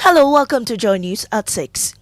Hello, welcome to Joy News at 6.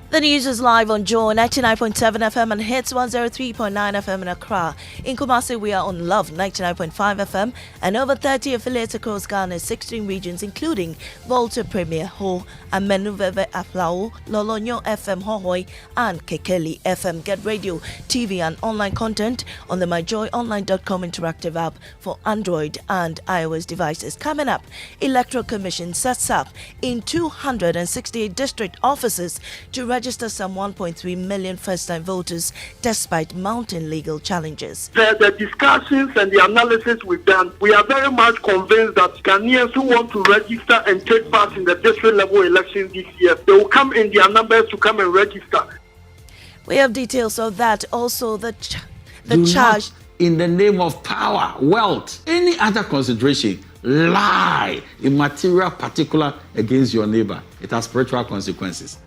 The news is live on Joy 99.7 FM and Hits 103.9 FM in Accra. In Kumasi, we are on Love 99.5 FM and over 30 affiliates across Ghana's 16 regions, including Volta Premier Ho, Amenuveve Aflao, Lolonyo FM Hohoi, and Kekeli FM. Get radio, TV, and online content on the myjoyonline.com interactive app for Android and iOS devices. Coming up, Electoral Commission sets up in 268 district offices to register some 1.3 million first-time voters despite mounting legal challenges. The discussions and the analysis we've done, we are very much convinced that Ghanaians who want to register and take part in the district level elections this year, they will come in their numbers to come and register. We have details of that. Also, the Not, charge in the name of power, wealth, any other consideration, lie in material particular against your neighbor. It has spiritual consequences.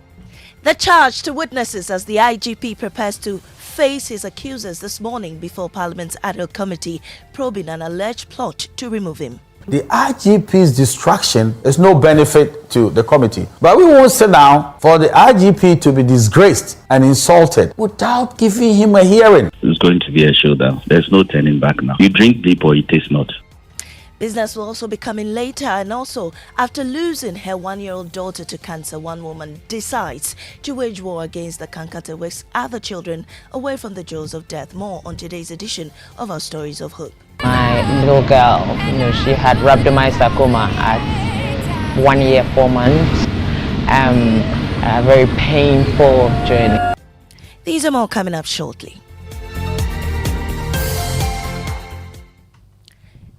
The charge to witnesses as the IGP prepares to face his accusers this morning before Parliament's ad hoc committee probing an alleged plot to remove him. The IGP's distraction is no benefit to the committee. But we won't sit down for the IGP to be disgraced and insulted without giving him a hearing. It's going to be a showdown. There's no turning back now. You drink deep or it tastes not. Business will also be coming later, and also after losing her 1-year-old daughter to cancer, one woman decides to wage war against the cancer to whisk other children away from the jaws of death. More on today's edition of our Stories of Hope. My little girl, she had rhabdomyosarcoma at 1 year, 4 months. A very painful journey. These are more coming up shortly.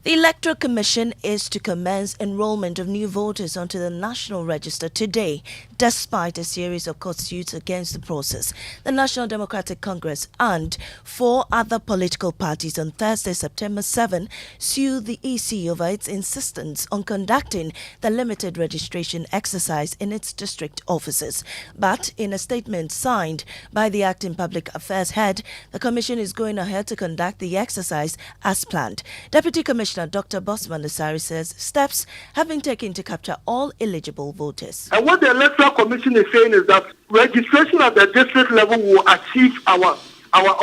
The Electoral Commission is to commence enrollment of new voters onto the National Register today, despite a series of court suits against the process. The National Democratic Congress and 4 other political parties on Thursday, September 7, sued the EC over its insistence on conducting the limited registration exercise in its district offices. But in a statement signed by the acting public affairs head, the Commission is going ahead to conduct the exercise as planned. Deputy Commissioner Dr. Bosman Asari says steps have been taken to capture all eligible voters. And what the Electoral Commission is saying is that registration at the district level will achieve our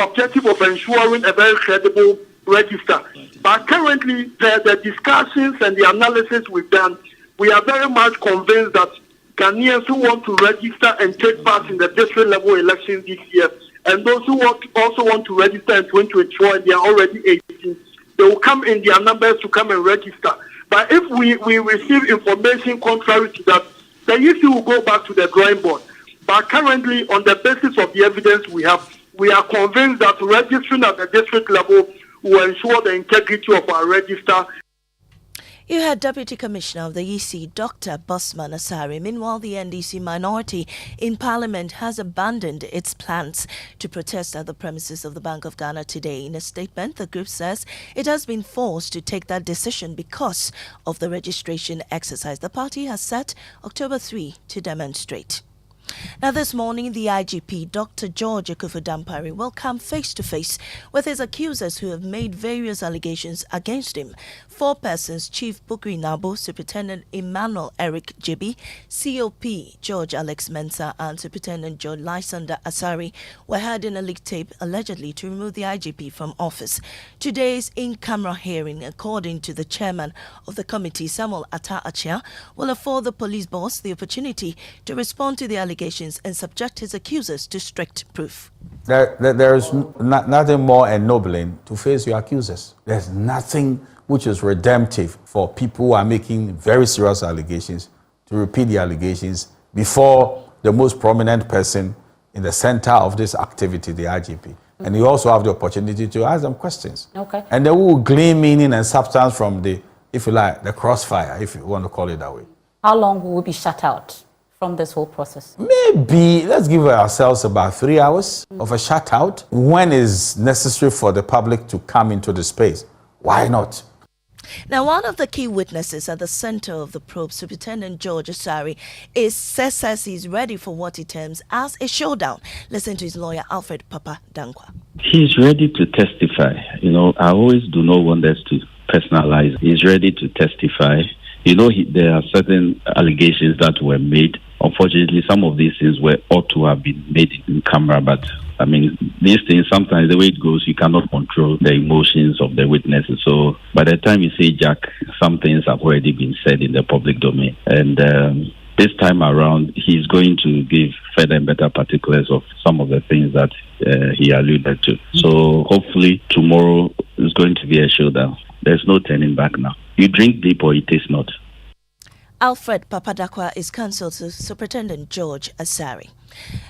objective of ensuring a very credible register. But currently, the discussions and the analysis we've done, we are very much convinced that Ghanaians who want to register and take part in the district level elections this year, and those who also want to register in 2024 and they are already 18, they will come in their numbers to come and register. But if we receive information contrary to that, the issue will go back to the drawing board. But currently, on the basis of the evidence we have, we are convinced that registering at the district level will ensure the integrity of our register. You had Deputy Commissioner of the EC, Dr. Bosman Asari. Meanwhile, the NDC minority in Parliament has abandoned its plans to protest at the premises of the Bank of Ghana today. In a statement, the group says it has been forced to take that decision because of the registration exercise. The party has set October 3 to demonstrate. Now, this morning, the IGP, Dr. George Akufu-Dampare, will come face-to-face with his accusers who have made various allegations against him. 4 persons, Chief Bukri Nabo, Superintendent Emmanuel Eric Jibi, COP George Alex Mensah, and Superintendent George Lysander Asari, were heard in a leaked tape allegedly to remove the IGP from office. Today's in-camera hearing, according to the chairman of the committee, Samuel Atta-Achia, will afford the police boss the opportunity to respond to the allegations and subject his accusers to strict proof. There is nothing more ennobling to face your accusers. There's nothing which is redemptive for people who are making very serious allegations to repeat the allegations before the most prominent person in the center of this activity, the IGP. And you also have the opportunity to ask them questions. Okay. And they will glean meaning and substance from the, if you like, the crossfire, if you want to call it that way. How long will we be shut out from this whole process? Maybe, let's give ourselves about 3 hours of a shutout. When is necessary for the public to come into the space? Why not? Now, one of the key witnesses at the center of the probe, Superintendent George Asari, says he's ready for what he terms as a showdown. Listen to his lawyer, Alfred Papa Dankwa. He's ready to testify. I always do not want us to personalize. He's ready to testify. There are certain allegations that were made. Unfortunately, some of these things ought to have been made in camera, but these things, sometimes the way it goes, you cannot control the emotions of the witnesses. So by the time you say Jack, some things have already been said in the public domain. And this time around, he's going to give further and better particulars of some of the things that he alluded to. So hopefully tomorrow is going to be a showdown. There's no turning back now. You drink deep or it is not. Alfred Papadakwa is counsel to Superintendent George Asari.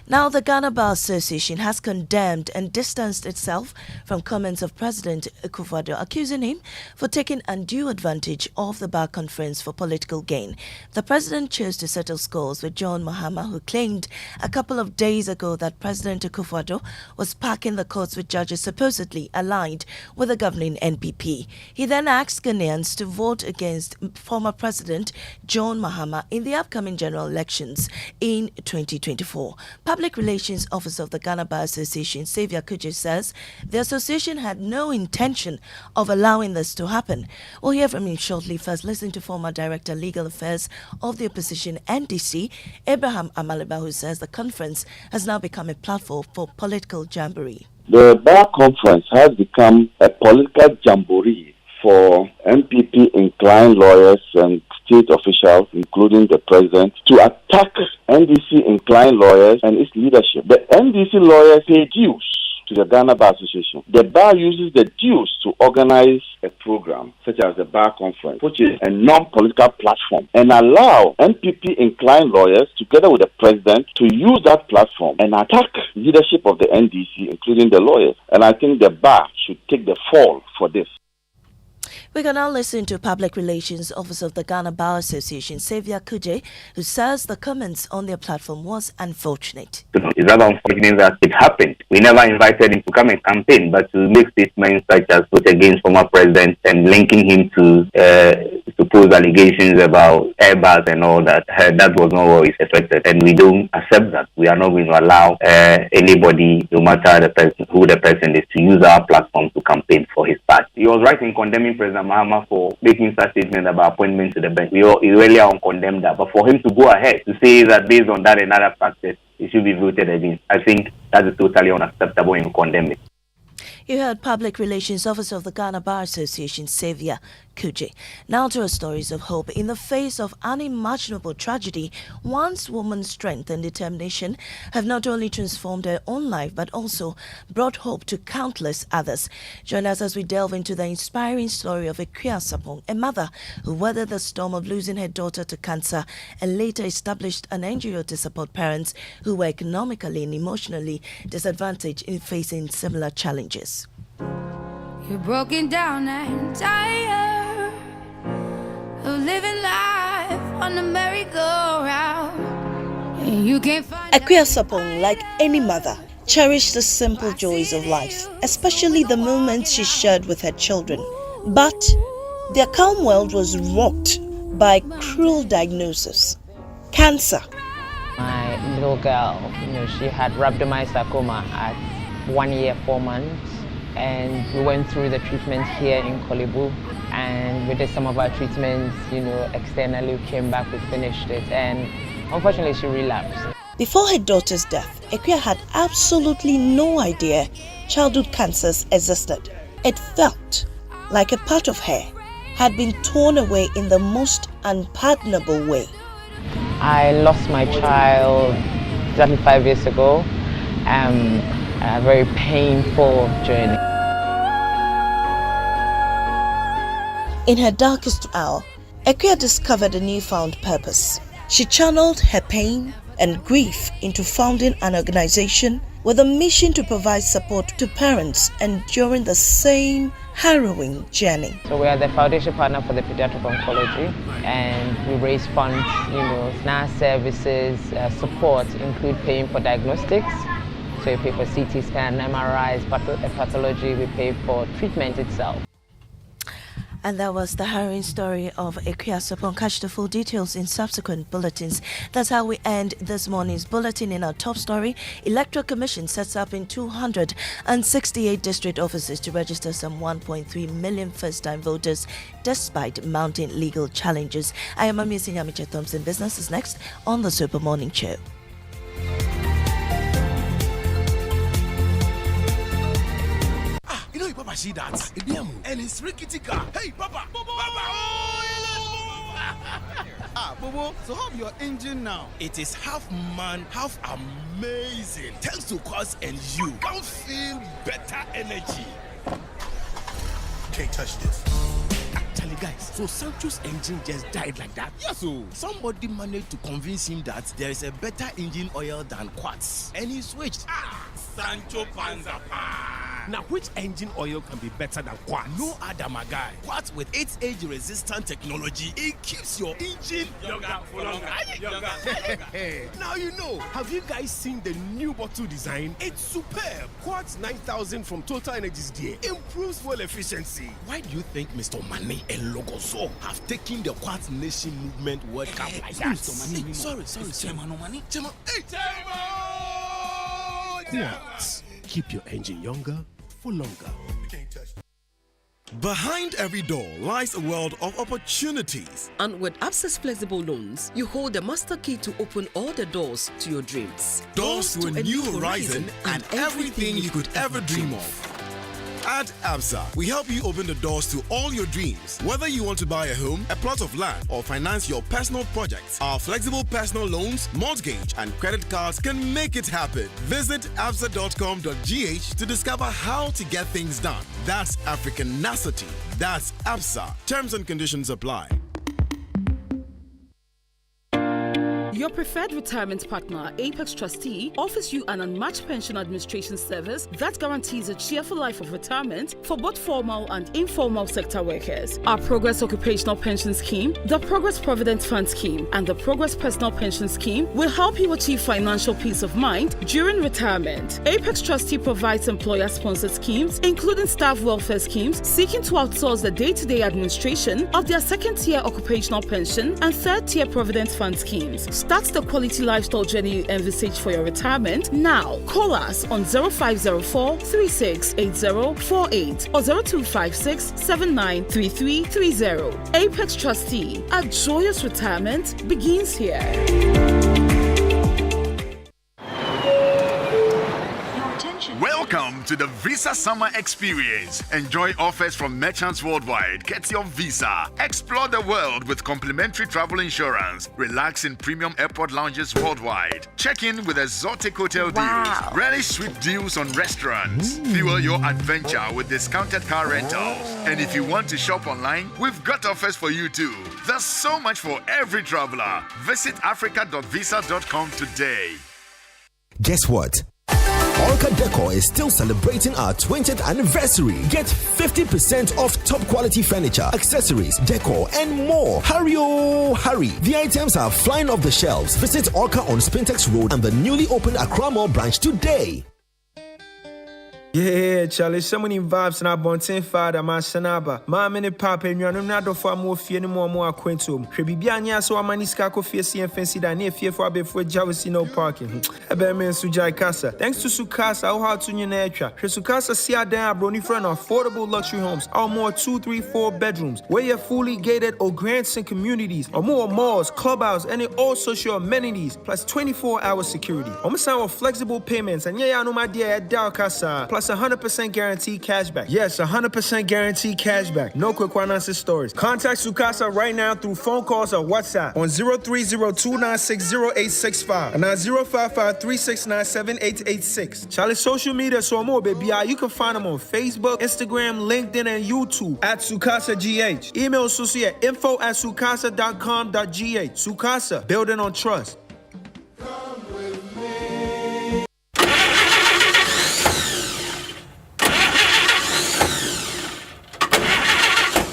Now, the Ghana Bar Association has condemned and distanced itself from comments of President Akufo-Addo, accusing him for taking undue advantage of the Bar Conference for political gain. The president chose to settle scores with John Mahama, who claimed a couple of days ago that President Akufo-Addo was packing the courts with judges supposedly aligned with the governing NPP. He then asked Ghanaians to vote against former President John Mahama in the upcoming general elections in 2024. Public Relations Officer of the Ghana Bar Association, Xavier Kuje, says the association had no intention of allowing this to happen. We'll hear from him shortly. First, listen to former Director Legal Affairs of the opposition NDC, Abraham Amaliba, who says the conference has now become a platform for political jamboree. The Bar Conference has become a political jamboree for NPP-inclined lawyers and state officials, including the president, to attack NDC-inclined lawyers and its leadership. The NDC lawyers pay dues to the Ghana Bar Association. The bar uses the dues to organize a program such as the Bar Conference, which is a non-political platform, and allow NPP-inclined lawyers, together with the president, to use that platform and attack leadership of the NDC, including the lawyers. And I think the bar should take the fall for this. We can now listen to Public Relations Officer of the Ghana Bar Association, Xavier Kuje, who says the comments on their platform was unfortunate. It's rather unfortunate that it happened. We never invited him to come and campaign, but to make statements such as vote against former president and linking him to supposed allegations about airbars and all that, that was not what we expected, and we don't accept that. We are not going to allow anybody, no matter who the person is, to use our platform to campaign for his party. He was right in condemning President Mahama for making such statements about appointment to the bench. We earlier on condemned that, but for him to go ahead to say that based on that and other factors, it should be voted against, I think that is totally unacceptable and condemned. You heard Public Relations Officer of the Ghana Bar Association, Xavier Kuje. Now to our stories of hope. In the face of unimaginable tragedy, one's woman's strength and determination have not only transformed her own life, but also brought hope to countless others. Join us as we delve into the inspiring story of Ekua Sapong, a mother who weathered the storm of losing her daughter to cancer and later established an NGO to support parents who were economically and emotionally disadvantaged in facing similar challenges. You're broken down and tired of living life on the merry-go-round, and you can't find. Ekua Sapong, like any mother, cherished the simple joys of life, especially the moments she shared with her children. But their calm world was rocked by cruel diagnosis: cancer. My little girl, she had rhabdomyosarcoma at 1 year, 4 months. And we went through the treatment here in Kolebu, and we did some of our treatments, externally. We came back, we finished it, and unfortunately she relapsed. Before her daughter's death, Ekua had absolutely no idea childhood cancers existed. It felt like a part of her had been torn away in the most unpardonable way. I lost my child exactly 5 years ago. A very painful journey. In her darkest hour, Ekua discovered a newfound purpose. She channeled her pain and grief into founding an organization with a mission to provide support to parents enduring the same harrowing journey. So we are the foundation partner for the pediatric oncology, and we raise funds, nurse services, support include paying for diagnostics. So we pay for CT scan, MRIs, pathology, we pay for treatment itself. And that was the harrowing story of Ekuyasopon. Catch the full details in subsequent bulletins. That's how we end this morning's bulletin. In our top story, Electoral Commission sets up in 268 district offices to register some 1.3 million first-time voters despite mounting legal challenges. I am Amisi Nyamiche Thompson. Business is next on the Super Morning Show. You know, Papa, see that? And it's rickety car. Hey, Papa! Bobo, so how your engine now? It is half man, half amazing. Thanks to Quartz and you can feel better energy. Can't touch this. Actually, guys, so Sancho's engine just died like that? Yes, so somebody managed to convince him that there is a better engine oil than Quartz, and he switched. Sancho Panzapa. Now, which engine oil can be better than Quartz? No other, my guy. Quartz with its age-resistant technology, it keeps your engine younger for longer. Now you know. Have you guys seen the new bottle design? It's superb. Quartz 9000 from Total Energies there improves fuel efficiency. Why do you think Mr. Mane and Logoso have taken the Quartz Nation Movement World Cup like that? Mr. Mane, sorry. Chairman. Hey, Quartz. Keep your engine younger for longer. Behind every door lies a world of opportunities. And with Access Flexible Loans, you hold the master key to open all the doors to your dreams. Doors to a new horizon and everything you could ever dream of. At ABSA, we help you open the doors to all your dreams. Whether you want to buy a home, a plot of land, or finance your personal projects, our flexible personal loans, mortgage, and credit cards can make it happen. Visit absa.com.gh to discover how to get things done. That's Africanacity. That's ABSA. Terms and conditions apply. Your preferred retirement partner, Apex Trustee, offers you an unmatched pension administration service that guarantees a cheerful life of retirement for both formal and informal sector workers. Our Progress Occupational Pension Scheme, the Progress Provident Fund Scheme, and the Progress Personal Pension Scheme will help you achieve financial peace of mind during retirement. Apex Trustee provides employer-sponsored schemes, including staff welfare schemes, seeking to outsource the day-to-day administration of their second-tier occupational pension and third-tier Provident Fund schemes. Start the quality lifestyle journey you envisage for your retirement now. Call us on 0504 368048 or 0256 793330. Apex Trustee, a joyous retirement begins here. Welcome to the Visa Summer Experience. Enjoy offers from merchants worldwide. Get your visa. Explore the world with complimentary travel insurance. Relax in premium airport lounges worldwide. Check in with exotic hotel deals. Relish sweet deals on restaurants. Fuel your adventure with discounted car rentals. And if you want to shop online, we've got offers for you too. There's so much for every traveler. Visit africa.visa.com today. Guess what? Orca Decor is still celebrating our 20th anniversary. Get 50% off top quality furniture, accessories, decor, and more. Hurry, oh, hurry. The items are flying off the shelves. Visit Orca on Spintex Road and the newly opened Accra Mall branch today. Yeah, Charlie, so many vibes na bonten father ma sanaba. Ma mene papa nnuanu na do for mo fie ne mo akwentum. Hwe bibia anya so amani ska ko fie sie fancy da na fie for abefo jawsi no parking. Ebe men sujai kasa. Thanks to Sukasa, how to nyina atwa. Hwe Sukasa si adan abroni for an affordable luxury homes. Or more 2, 3, 4 bedrooms. Where you're fully gated or grants and communities. Or more malls, clubhouse, and all social amenities. Plus 24-hour security. Omo with flexible payments and yeah, no my dear Dal Kasa. Plus 100% guaranteed cashback. Yes, 100% guaranteed cashback. No quick finances stories. Contact Sukasa right now through phone calls or WhatsApp on 030-296-0865 and 055-369-7886. Charlie social media so more, baby. You can find them on Facebook, Instagram, LinkedIn, and YouTube at Sukasa GH. Email Susie at info@sukasa.com.gh. Sukasa, building on trust.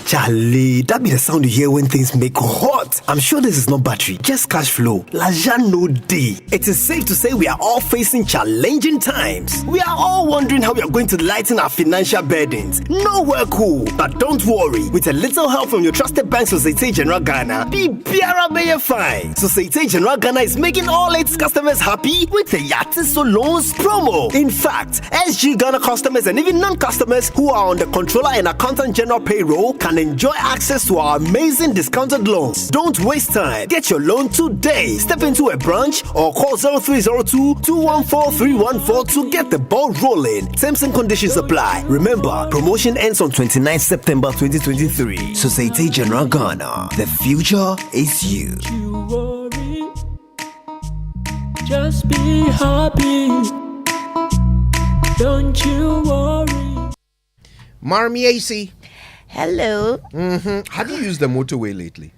Charlie, that be the sound you hear when things make hot. I'm sure this is not battery, just cash flow. Laja no day. It is safe to say we are all facing challenging times. We are all wondering how we are going to lighten our financial burdens. Nowhere cool. But don't worry, with a little help from your trusted bank, Societe Generale Ghana, be biara be fine. Societe Generale Ghana is making all its customers happy with the Yatiso Loans promo. In fact, SG Ghana customers and even non-customers who are on the controller and accountant general payroll can enjoy access to our amazing discounted loans. Don't waste time. Get your loan today. Step into a branch or call 0302-214-314 to get the ball rolling. Terms and conditions apply. Remember, promotion ends on 29 September 2023. Societe Generale Ghana. The future is you. Just be happy. Don't you worry. Marmy AC. Hello. Have you used the motorway lately?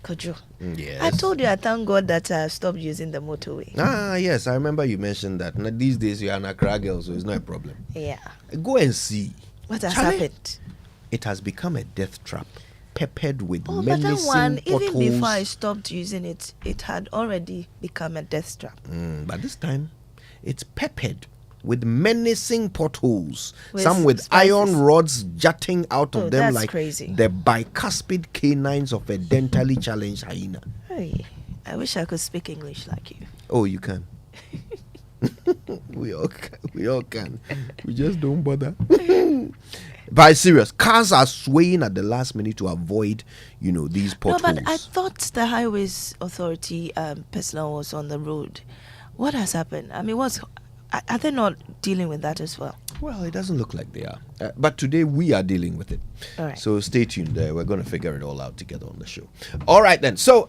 Could you? Yes. I told you I thank God that I stopped using the motorway. Yes, I remember you mentioned that. Now, these days you're an Accra girl, so it's not a problem. Yeah. Go and see. What has happened? It has become a death trap, peppered with But menacing that one, even potholes. before I stopped using it, it had already become a death trap. But this time, it's peppered with menacing potholes, With some with spices. iron rods jutting out of them that's like crazy. the bicuspid canines of a dentally challenged hyena. Hey, I wish I could speak English like you. Oh, you can. we all can. We just don't bother. But serious, cars are swaying at the last minute to avoid, these potholes. No, but I thought the Highways Authority personnel was on the road. What has happened? I mean, are they not dealing with that as well? Well, it doesn't look like they are. But today we are dealing with it. All right. So stay tuned. We're going to figure it all out together on the show. All right, then. So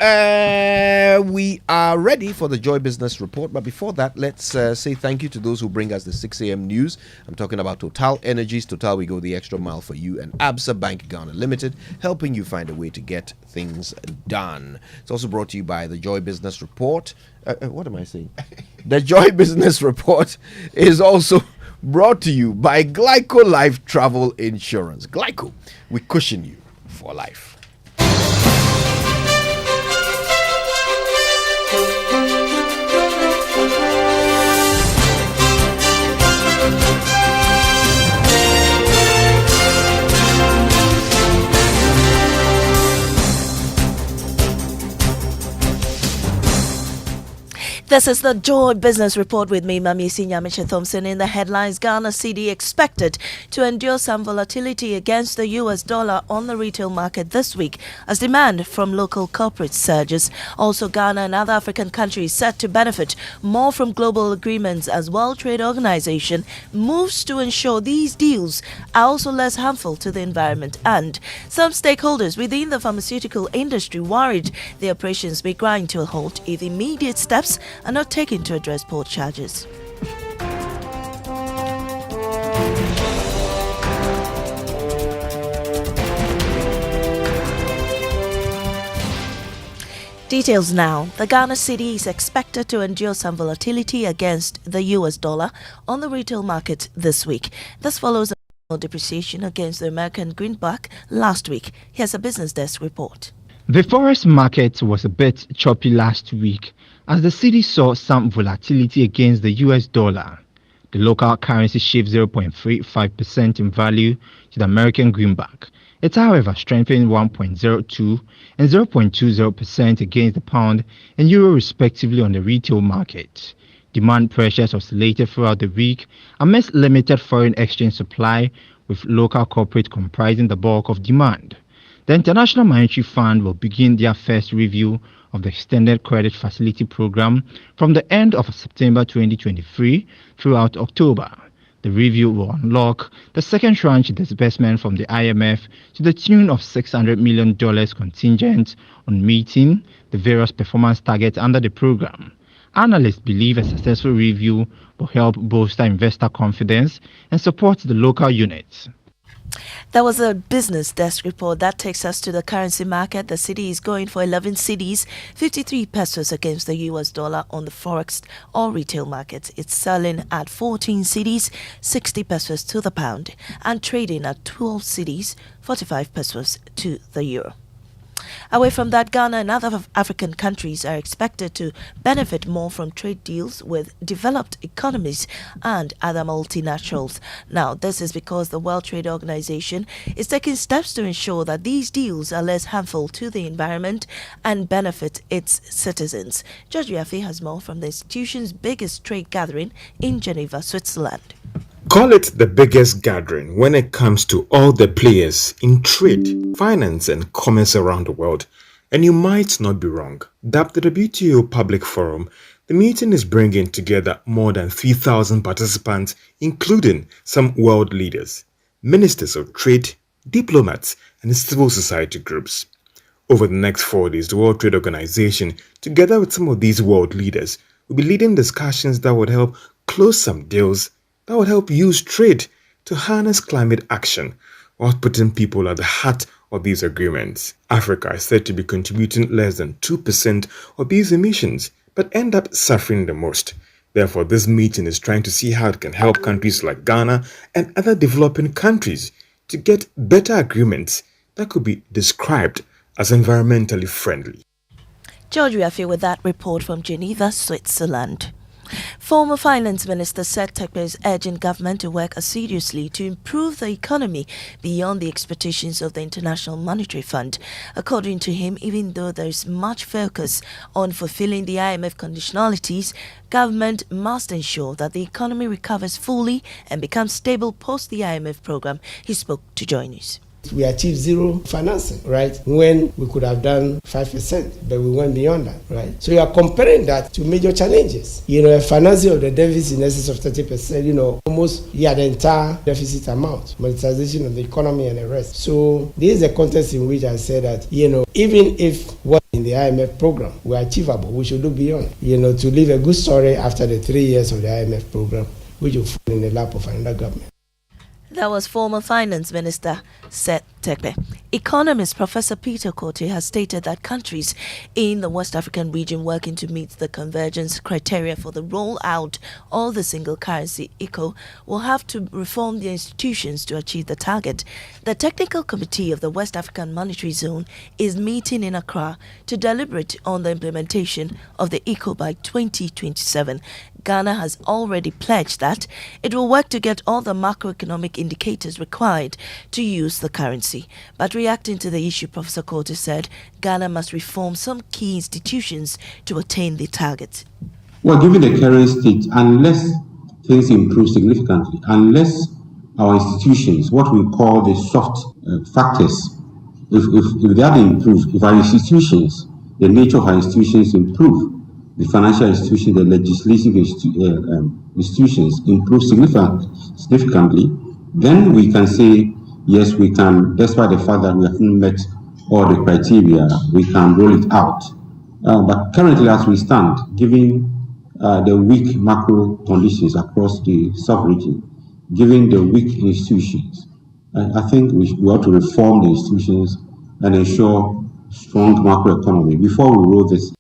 we are ready for the Joy Business Report. But before that, let's say thank you to those who bring us the 6 a.m. news. I'm talking about Total Energies. Total, we go the extra mile for you. And Absa Bank Ghana Limited, helping you find a way to get things done. It's also brought to you by the Joy Business Report. What am I saying? The Joy Business Report is also brought to you by Glyco Life Travel Insurance. Glyco, we cushion you for life. This is the Joy Business Report with me, Mami Sinyamisha Thompson. In the headlines, Ghana cedi expected to endure some volatility against the US dollar on the retail market this week as demand from local corporates surges. Also, Ghana and other African countries set to benefit more from global agreements as World Trade Organization moves to ensure these deals are also less harmful to the environment. And some stakeholders within the pharmaceutical industry worried the operations may grind to a halt if immediate steps are not taken to address port charges. Details now. The Ghana cedi is expected to endure some volatility against the US dollar on the retail market this week. This follows a depreciation against the American greenback last week. Here's a Business Desk report. The forex market was a bit choppy last week as the cedi saw some volatility against the US dollar. The local currency shaved 0.35% in value to the American greenback. It, however, strengthened 1.02 and 0.20% against the pound and euro respectively on the retail market. Demand pressures oscillated throughout the week amidst limited foreign exchange supply, with local corporate comprising the bulk of demand. The International Monetary Fund will begin their first review of the Extended Credit Facility Program from the end of September 2023 throughout October. The review will unlock the second tranche disbursement from the IMF to the tune of $600 million contingent on meeting the various performance targets under the program. Analysts believe a successful review will help bolster investor confidence and support the local units. That was a business desk report. That takes us to the currency market. The cedi is going for 11 cedis, 53 pesos against the US dollar on the forex or retail markets. It's selling at 14 cedis, 60 pesos to the pound, and trading at 12 cedis, 45 pesos to the euro. Away from that, Ghana and other African countries are expected to benefit more from trade deals with developed economies and other multinationals. Now, this is because the World Trade Organization is taking steps to ensure that these deals are less harmful to the environment and benefit its citizens. George Yafi has more from the institution's biggest trade gathering in Geneva, Switzerland. Call it the biggest gathering when it comes to all the players in trade, finance and commerce around the world. And you might not be wrong. Dubbed the WTO Public Forum, the meeting is bringing together more than 3,000 participants, including some world leaders, ministers of trade, diplomats and civil society groups. Over the next 4 days, the World Trade Organization, together with some of these world leaders, will be leading discussions that would help close some deals that would help use trade to harness climate action while putting people at the heart of these agreements. Africa is said to be contributing less than 2% of these emissions, but end up suffering the most. Therefore, this meeting is trying to see how it can help countries like Ghana and other developing countries to get better agreements that could be described as environmentally friendly. George Yafi with that report from Geneva, Switzerland. Former Finance Minister said Tekpe is urging government to work assiduously to improve the economy beyond the expectations of the International Monetary Fund. According to him, even though there is much focus on fulfilling the IMF conditionalities, government must ensure that the economy recovers fully and becomes stable post the IMF program. He spoke to Joy News. We achieved zero financing, right? When we could have done 5%, but we went beyond that, right? So you are comparing that to major challenges. A financing of the deficit in excess of 30%, almost the entire deficit amount, monetization of the economy and the rest. So this is the context in which I said that, even if what in the IMF program were achievable, we should do beyond, to leave a good story after the 3 years of the IMF program, which will fall in the lap of another government. That was former Finance Minister Seth Tekpe. Economist Professor Peter Kote has stated that countries in the West African region working to meet the convergence criteria for the rollout of the single currency ECO will have to reform their institutions to achieve the target. The Technical Committee of the West African Monetary Zone is meeting in Accra to deliberate on the implementation of the ECO by 2027. Ghana has already pledged that it will work to get all the macroeconomic indicators required to use the currency. But reacting to the issue, Professor Kote said Ghana must reform some key institutions to attain the target. Well, given the current state, unless things improve significantly, unless our institutions, what we call the soft factors, if they have improved, if our institutions, the nature of our institutions improve, the financial institutions, the legislative institutions improve significantly, then we can say, yes, we can, despite the fact that we haven't met all the criteria, we can roll it out. But currently, as we stand, given the weak macro conditions across the sub-region, given the weak institutions, I think we ought to reform the institutions and ensure strong macroeconomy before we roll this.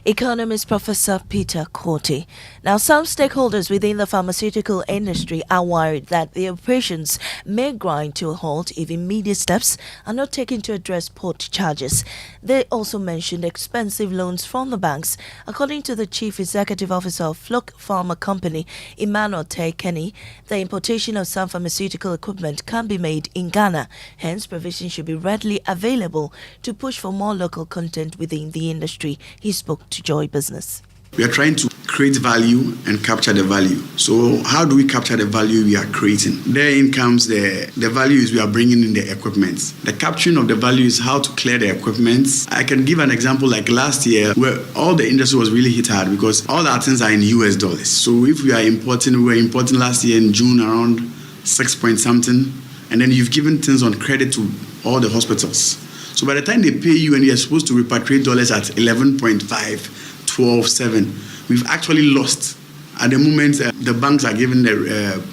Economist Professor Peter Kote. Now, some stakeholders within the pharmaceutical industry are worried that the operations may grind to a halt if immediate steps are not taken to address port charges. They also mentioned expensive loans from the banks. According to the Chief Executive Officer of Flock Pharma Company, Emmanuel Kenny, the importation of some pharmaceutical equipment can be made in Ghana. Hence, provision should be readily available to push for more local content within the industry. He spoke to Joy Business. We are trying to create value and capture the value. So how do we capture the value we are creating? Therein comes the values we are bringing in the equipment. The capturing of the value is how to clear the equipment. I can give an example like last year where all the industry was really hit hard because all our things are in US dollars. So if we were importing last year in June around 6 point something, and then you've given things on credit to all the hospitals. So by the time they pay you and you're supposed to repatriate dollars at 11.5, 12.7, we've actually lost. At the moment, the banks are giving the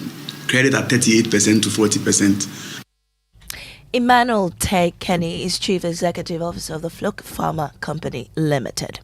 credit at 38% to 40%. Emmanuel Tate Kenny is Chief Executive Officer of the Fluke Pharma Company Limited.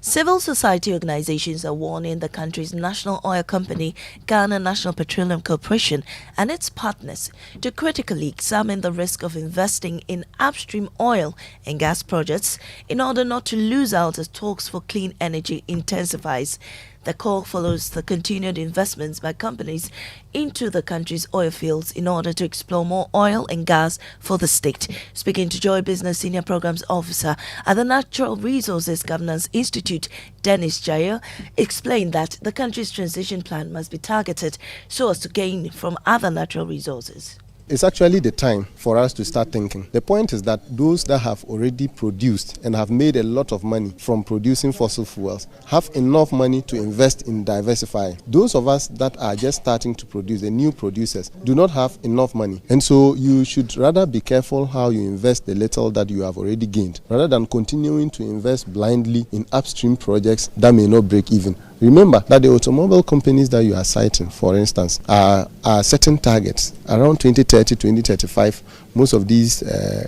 Civil society organizations are warning the country's national oil company, Ghana National Petroleum Corporation, and its partners to critically examine the risk of investing in upstream oil and gas projects in order not to lose out as talks for clean energy intensifies. The call follows the continued investments by companies into the country's oil fields in order to explore more oil and gas for the state. Speaking to Joy Business Senior Programs Officer at the Natural Resources Governance Institute, Dennis Jair, explained that the country's transition plan must be targeted so as to gain from other natural resources. It's actually the time for us to start thinking. The point is that those that have already produced and have made a lot of money from producing fossil fuels have enough money to invest in diversifying. Those of us that are just starting to produce, the new producers, do not have enough money. And so you should rather be careful how you invest the little that you have already gained, rather than continuing to invest blindly in upstream projects that may not break even. Remember that the automobile companies that you are citing, for instance, are certain targets. Around 2030, 2035, most of these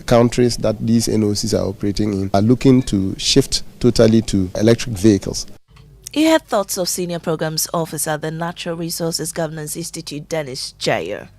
countries that these NOCs are operating in are looking to shift totally to electric vehicles. You had thoughts of Senior Programs Officer at the Natural Resources Governance Institute, Dennis Jair.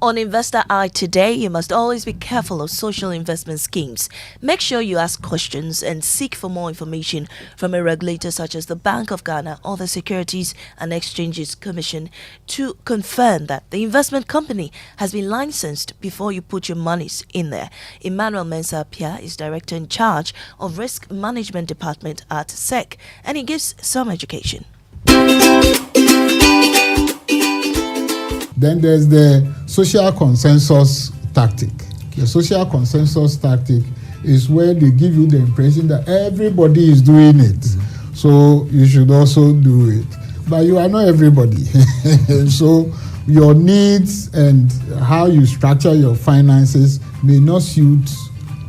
On Investor Eye today, you must always be careful of social investment schemes. Make sure you ask questions and seek for more information from a regulator such as the Bank of Ghana or the Securities and Exchanges Commission to confirm that the investment company has been licensed before you put your monies in there. Emmanuel Mensah Pia is Director in Charge of Risk Management Department at SEC, and he gives some education. Then there's the social consensus tactic. The social consensus tactic is where they give you the impression that everybody is doing it. So you should also do it. But you are not everybody. So your needs and how you structure your finances may not suit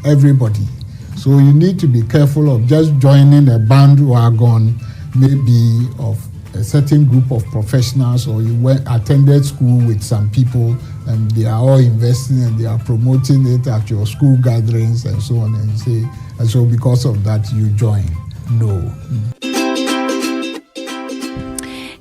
everybody. So you need to be careful of just joining a bandwagon, maybe of a certain group of professionals, or you attended school with some people and they are all investing and they are promoting it at your school gatherings and so on, and so because of that you join. No.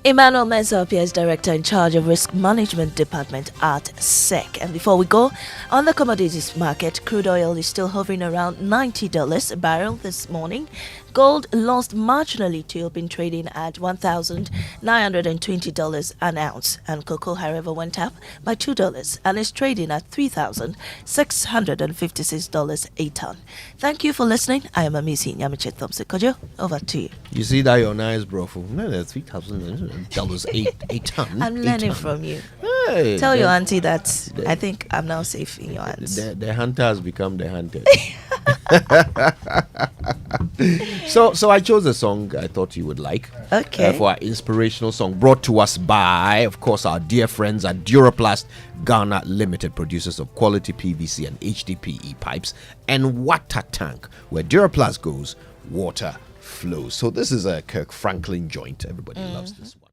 Emmanuel Mensah is Director in Charge of Risk Management Department at SEC. And before we go, on the commodities market, crude oil is still hovering around $90 a barrel this morning. Gold lost marginally to open trading at $1,920 an ounce, and cocoa, however, went up by $2 and is trading at $3,656 a ton. Thank you for listening. I am Amisi Nyamiche Thompson Kojo. Over to you. You see that you're nice, bro. No, that's $3,000 a ton. I'm learning from you. Hey, tell your auntie that I think I'm now safe in your hands. The hunter has become the hunted. So I chose a song I thought you would like. Okay. For our inspirational song brought to us by, of course, our dear friends at Duraplast Ghana Limited, producers of quality PVC and HDPE pipes, and Water Tank, where Duraplast goes, water flows. So this is a Kirk Franklin joint. Everybody loves this one.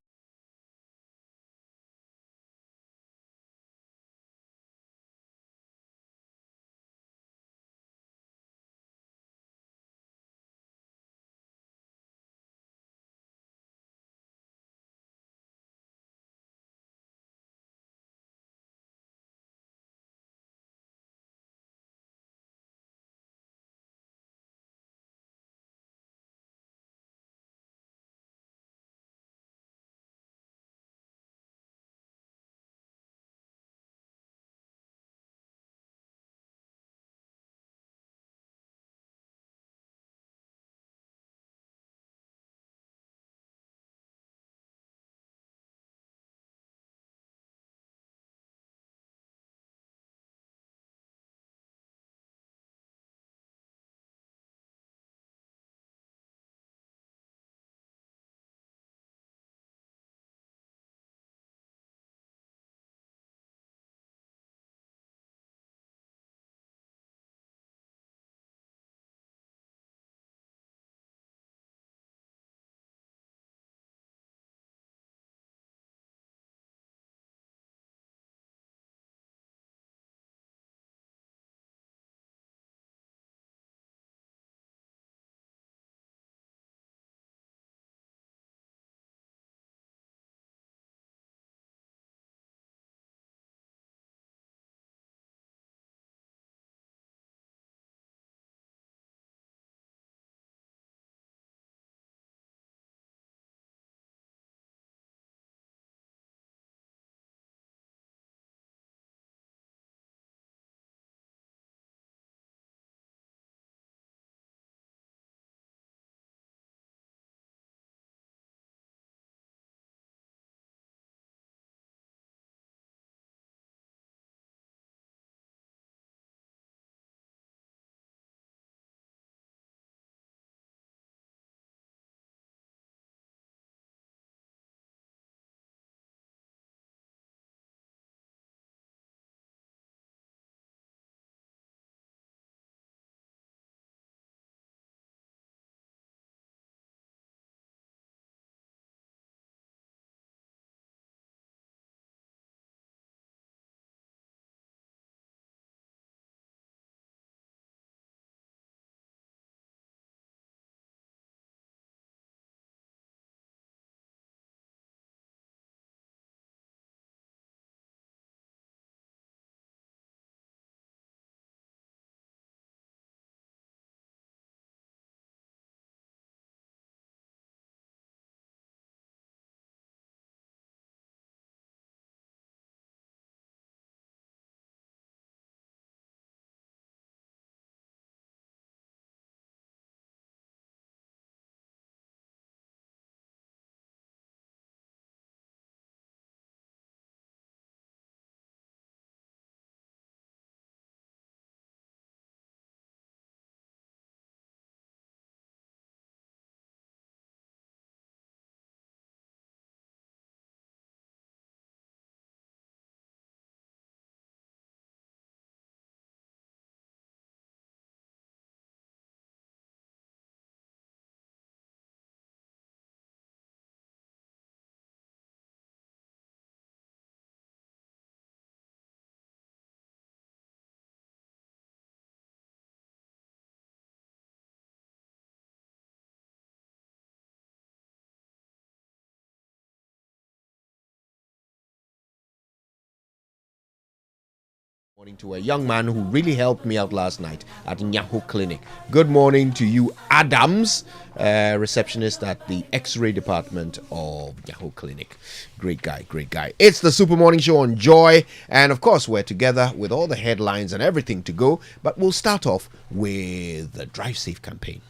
Morning to a young man who really helped me out last night at Nyaho Clinic. Good morning to you, Adams, receptionist at the X-ray department of Nyaho Clinic. Great guy, great guy. It's the Super Morning Show on Joy, and of course we're together with all the headlines and everything to go, but we'll start off with the Drive Safe campaign.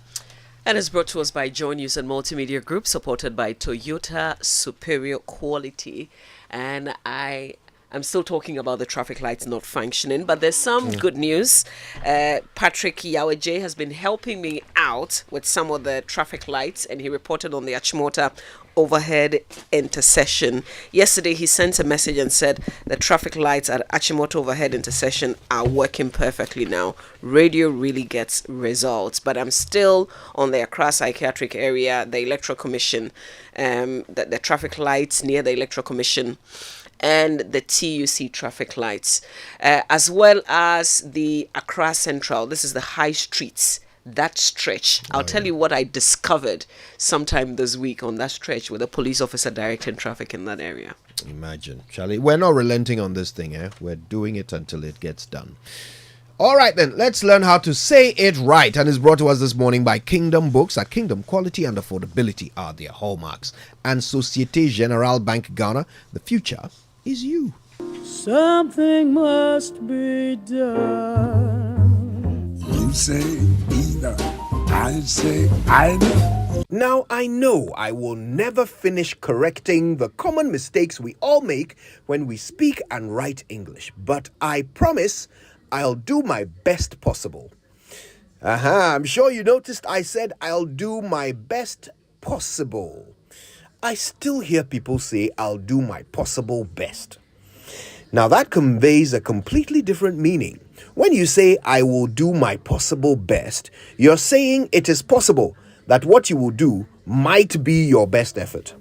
And it's brought to us by Joy News and Multimedia Group, supported by Toyota Superior Quality. And I'm still talking about the traffic lights not functioning, but there's some good news. Patrick Yaweje has been helping me out with some of the traffic lights, and he reported on the Achimota overhead intersection. Yesterday, he sent a message and said the traffic lights at Achimota overhead intersection are working perfectly now. Radio really gets results, but I'm still on the Accra Psychiatric area, the Electoral Commission, the traffic lights near the Electoral Commission, and the TUC traffic lights, as well as the Accra Central. This is the high streets, that stretch. I'll tell you what I discovered sometime this week on that stretch with a police officer directing traffic in that area. Imagine, Charlie. We're not relenting on this thing, eh? We're doing it until it gets done. All right, then, let's learn how to say it right. And it's brought to us this morning by Kingdom Books. At Kingdom, quality and affordability are their hallmarks. And Societe Generale Bank Ghana, the future is you. Something must be done. You say either, I say either. Now, I know I will never finish correcting the common mistakes we all make when we speak and write English, but I promise I'll do my best possible. I'm sure you noticed I said I'll do my best possible. I still hear people say I'll do my possible best. Now that conveys a completely different meaning. When you say I will do my possible best, you're saying it is possible that what you will do might be your best effort.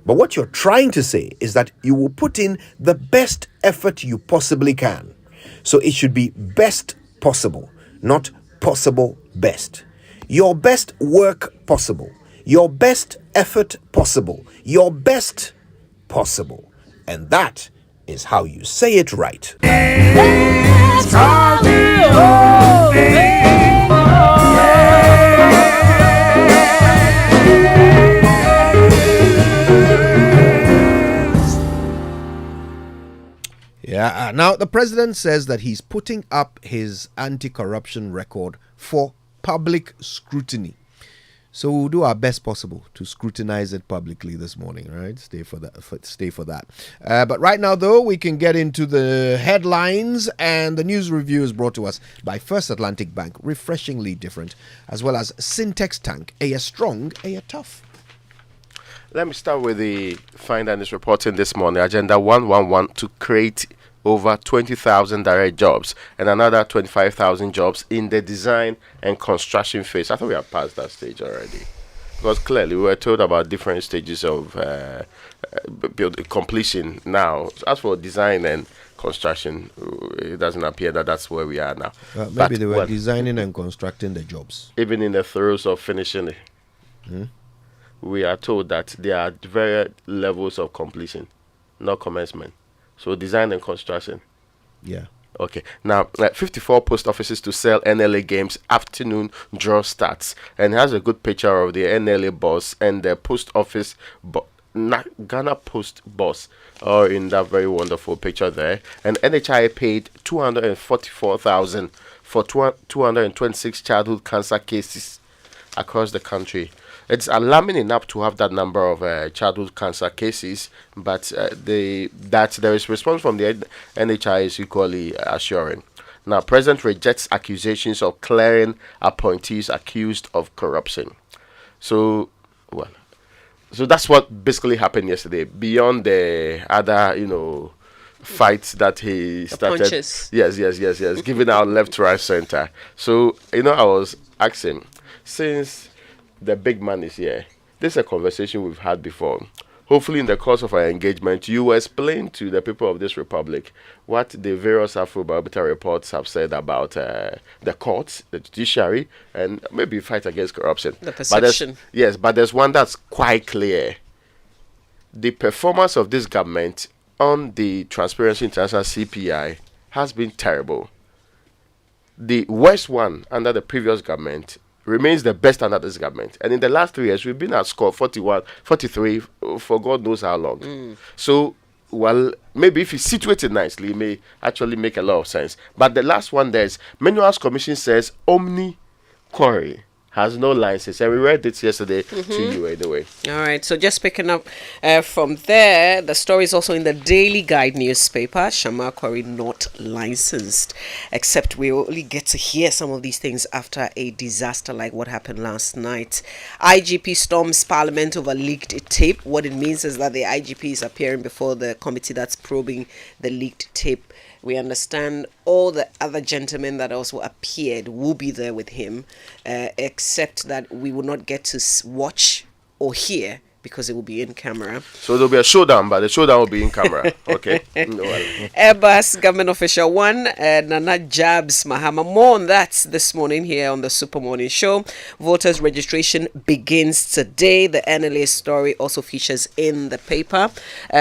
But what you're trying to say is that you will put in the best effort you possibly can. So it should be best possible, not possible best. Your best work possible. Your best effort possible. Your best possible. And that is how you say it right. Yeah. Now, the president says that he's putting up his anti-corruption record for public scrutiny. So we'll do our best possible to scrutinize it publicly this morning, right? Stay for that. But right now, though, we can get into the headlines, and the news review is brought to us by First Atlantic Bank, refreshingly different, as well as Syntex Tank, a strong, a tough. Let me start with the Find and is reporting this morning. Agenda 111 to create over 20,000 direct jobs and another 25,000 jobs in the design and construction phase. I thought we have passed that stage already, because clearly we were told about different stages of completion now. As for design and construction, it doesn't appear that that's where we are now. Maybe they were designing and constructing the jobs. Even in the throes of finishing it, we are told that there are various levels of completion, not commencement. So design and construction. Yeah. Okay. Now, 54 post offices to sell NLA games. Afternoon draw starts. And it has a good picture of the NLA boss and the post office, Ghana Post boss, are in that very wonderful picture there. And NHI paid $244,000 for 226 childhood cancer cases across the country. It's alarming enough to have that number of childhood cancer cases, but that there is response from the NHI is equally assuring. Now, President rejects accusations of clearing appointees accused of corruption. So that's what basically happened yesterday. Beyond the other, fights that he started. Punches. Yes, giving out left, right, center. So, I was asking, since the big man is here, this is a conversation we've had before. Hopefully, in the course of our engagement, you will explain to the people of this republic what the various Afrobarometer reports have said about the courts, the judiciary, and maybe fight against corruption. The perception. But there's one that's quite clear. The performance of this government on the Transparency International CPI has been terrible. The worst one under the previous government remains the best under this government. And in the last 3 years, we've been at score 41, 43 for God knows how long. So, well, maybe if you situate it nicely, it may actually make a lot of sense. But the last one, there's Minerals Commission says Omni Quarry has no license, and we read it yesterday to you anyway. All right, so just picking up from there, the story is also in the Daily Guide newspaper. Shamal Quarry not licensed, except we only get to hear some of these things after a disaster like what happened last night. IGP storms Parliament over leaked tape. What it means is that the IGP is appearing before the committee that's probing the leaked tape. We understand all the other gentlemen that also appeared will be there with him, except that we will not get to watch or hear because it will be in camera. So there'll be a showdown, but the showdown will be in camera. Okay. No, Airbus government official one, Nana Jabs Mahama. More on that this morning here on the Super Morning Show. Voters registration begins today. The NLA story also features in the paper.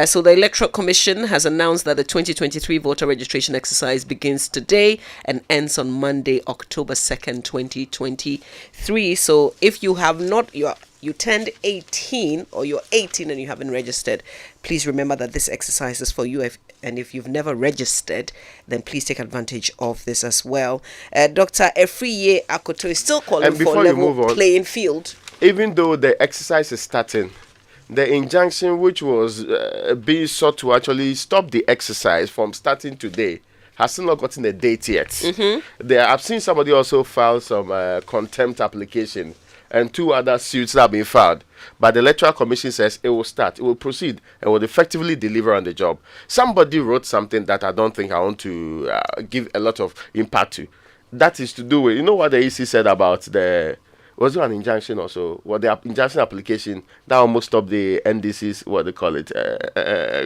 So the Electoral Commission has announced that the 2023 voter registration exercise begins today and ends on Monday, October 2nd, 2023. So if you have not, you turned 18 or you're 18 and you haven't registered, please remember that this exercise is for you. And if you've never registered, then please take advantage of this as well. Dr. Efriye Akoto is still calling for level playing field. Even though the exercise is starting, the injunction which was being sought to actually stop the exercise from starting today has still not gotten a date yet. I've seen somebody also file some contempt application and 2 other suits that have been filed. But the Electoral Commission says it will start, it will proceed, and will effectively deliver on the job. Somebody wrote something that I don't think I want to give a lot of impact to. That is to do with, you know what the EC said about was there an injunction also? Well, the injunction application that almost stopped the NDC's, what they call it,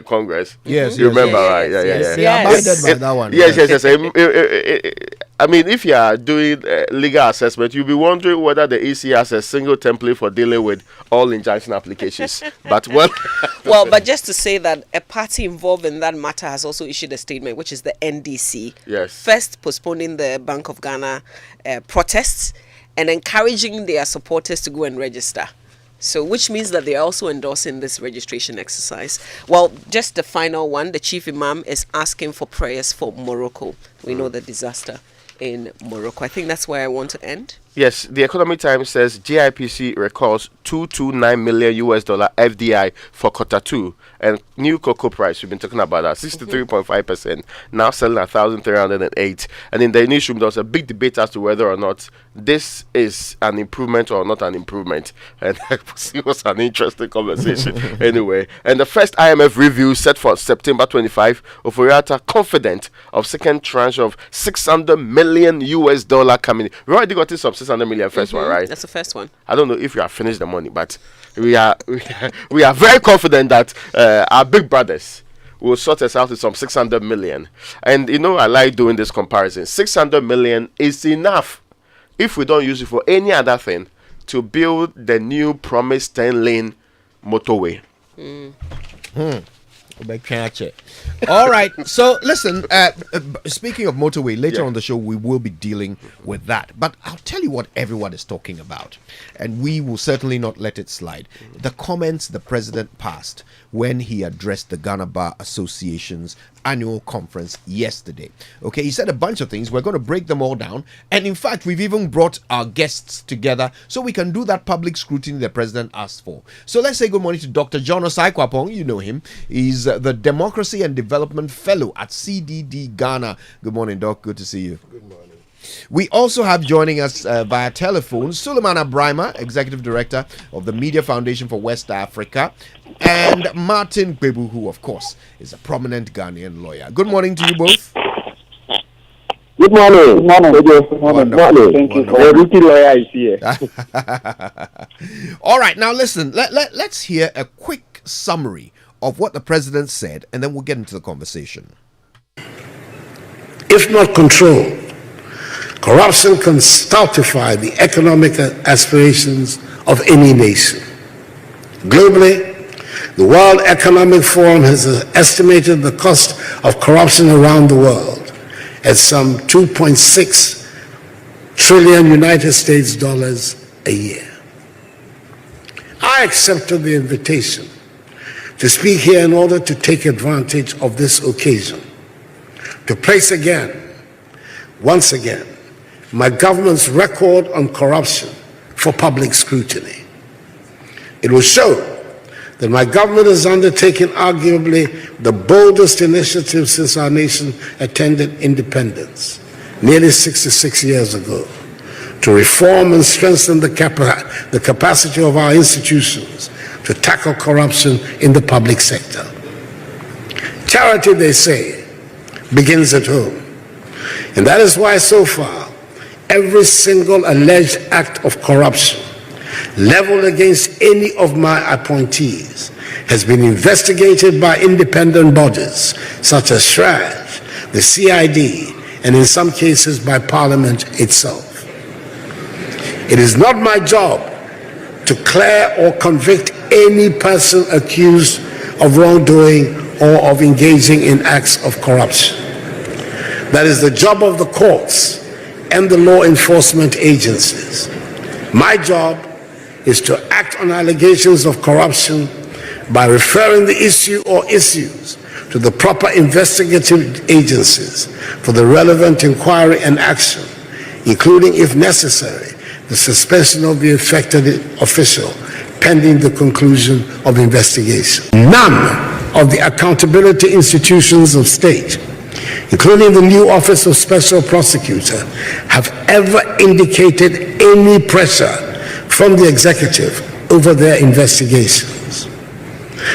Congress. Yes, you remember, right? Yes. They abided by that one. Yes. I mean, if you are doing legal assessment, you'll be wondering whether the EC has a single template for dealing with all injunction applications. But but just to say that a party involved in that matter has also issued a statement, which is the NDC. Yes. First, postponing the Bank of Ghana protests and encouraging their supporters to go and register. So, which means that they are also endorsing this registration exercise. Well, just the final one, the chief imam is asking for prayers for Morocco. We know the disaster in Morocco. I think that's where I want to end. Yes, the Economic Times says GIPC records $229 million FDI for quarter 2, and new cocoa price, we've been talking about that, 63.5%, now selling at 1,308. And in the newsroom, there was a big debate as to whether or not this is an improvement or not an improvement, and it was an interesting conversation. Anyway, and the first IMF review set for September 25, Oforiatta confident of second tranche of $600 million coming. We already got this of 600 million first one, right? That's the first one. I don't know if you have finished the money, but we are very confident that our big brothers will sort us out with some 600 million. And you know, I like doing this comparison. 600 million is enough if we don't use it for any other thing to build the new promised 10-lane motorway. All right, so listen, speaking of motorway, later on the show we will be dealing with that, but I'll tell you what everyone is talking about, and we will certainly not let it slide. The comments the president passed when he addressed the Ghana Bar Association's annual conference yesterday. Okay, he said a bunch of things. We're going to break them all down, and in fact we've even brought our guests together so we can do that public scrutiny the president asked for. So let's say good morning to Dr. John Osai Kwapong. You know him. He's the Democracy and Development Fellow at CDD Ghana. Good morning, Doc. Good to see you. Good morning. We also have joining us via telephone Suleiman Abrahima, Executive Director of the Media Foundation for West Africa, and Martin Bebu, who of course is a prominent Ghanaian lawyer. Good morning to you both. Good morning. Good morning. Good morning. Thank you. The rookie lawyer is here. All right, now listen, let's hear a quick summary of what the president said, and then we'll get into the conversation. If not controlled, corruption can stultify the economic aspirations of any nation. Globally, the World Economic Forum has estimated the cost of corruption around the world at some 2.6 trillion United States dollars a year. I accepted the invitation to speak here in order to take advantage of this occasion to place once again, my government's record on corruption for public scrutiny. It will show that my government has undertaken arguably the boldest initiative since our nation attained independence, nearly 66 years ago, to reform and strengthen the capacity of our institutions to tackle corruption in the public sector. Charity, they say, begins at home. And that is why so far, every single alleged act of corruption leveled against any of my appointees has been investigated by independent bodies such as SHRAJ, the CID, and in some cases by Parliament itself. It is not my job to clear or convict any person accused of wrongdoing or of engaging in acts of corruption. That is the job of the courts and the law enforcement agencies. My job is to act on allegations of corruption by referring the issue or issues to the proper investigative agencies for the relevant inquiry and action, including, if necessary, the suspension of the affected official pending the conclusion of investigation. None of the accountability institutions of state, including the new Office of Special Prosecutor, have ever indicated any pressure from the executive over their investigations.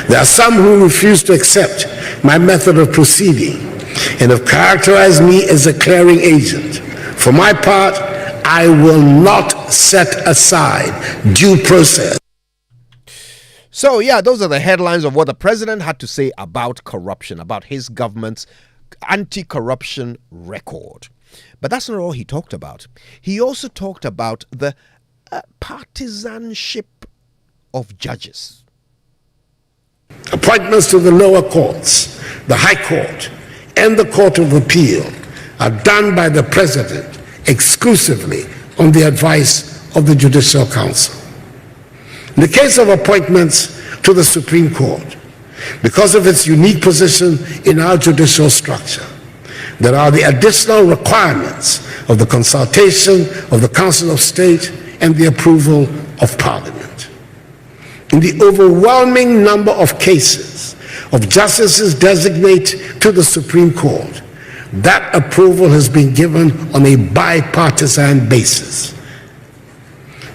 There are some who refuse to accept my method of proceeding and have characterized me as a clearing agent. For my part, I will not set aside due process. So, yeah, those are the headlines of what the president had to say about corruption, about his government's anti-corruption record. But that's not all he talked about. He also talked about the partisanship of judges. Appointments to the lower courts, the High Court, and the Court of Appeal are done by the president exclusively on the advice of the Judicial Council. In the case of appointments to the Supreme Court, because of its unique position in our judicial structure, there are the additional requirements of the consultation of the Council of State and the approval of Parliament. In the overwhelming number of cases of justices designate to the Supreme Court, that approval has been given on a bipartisan basis.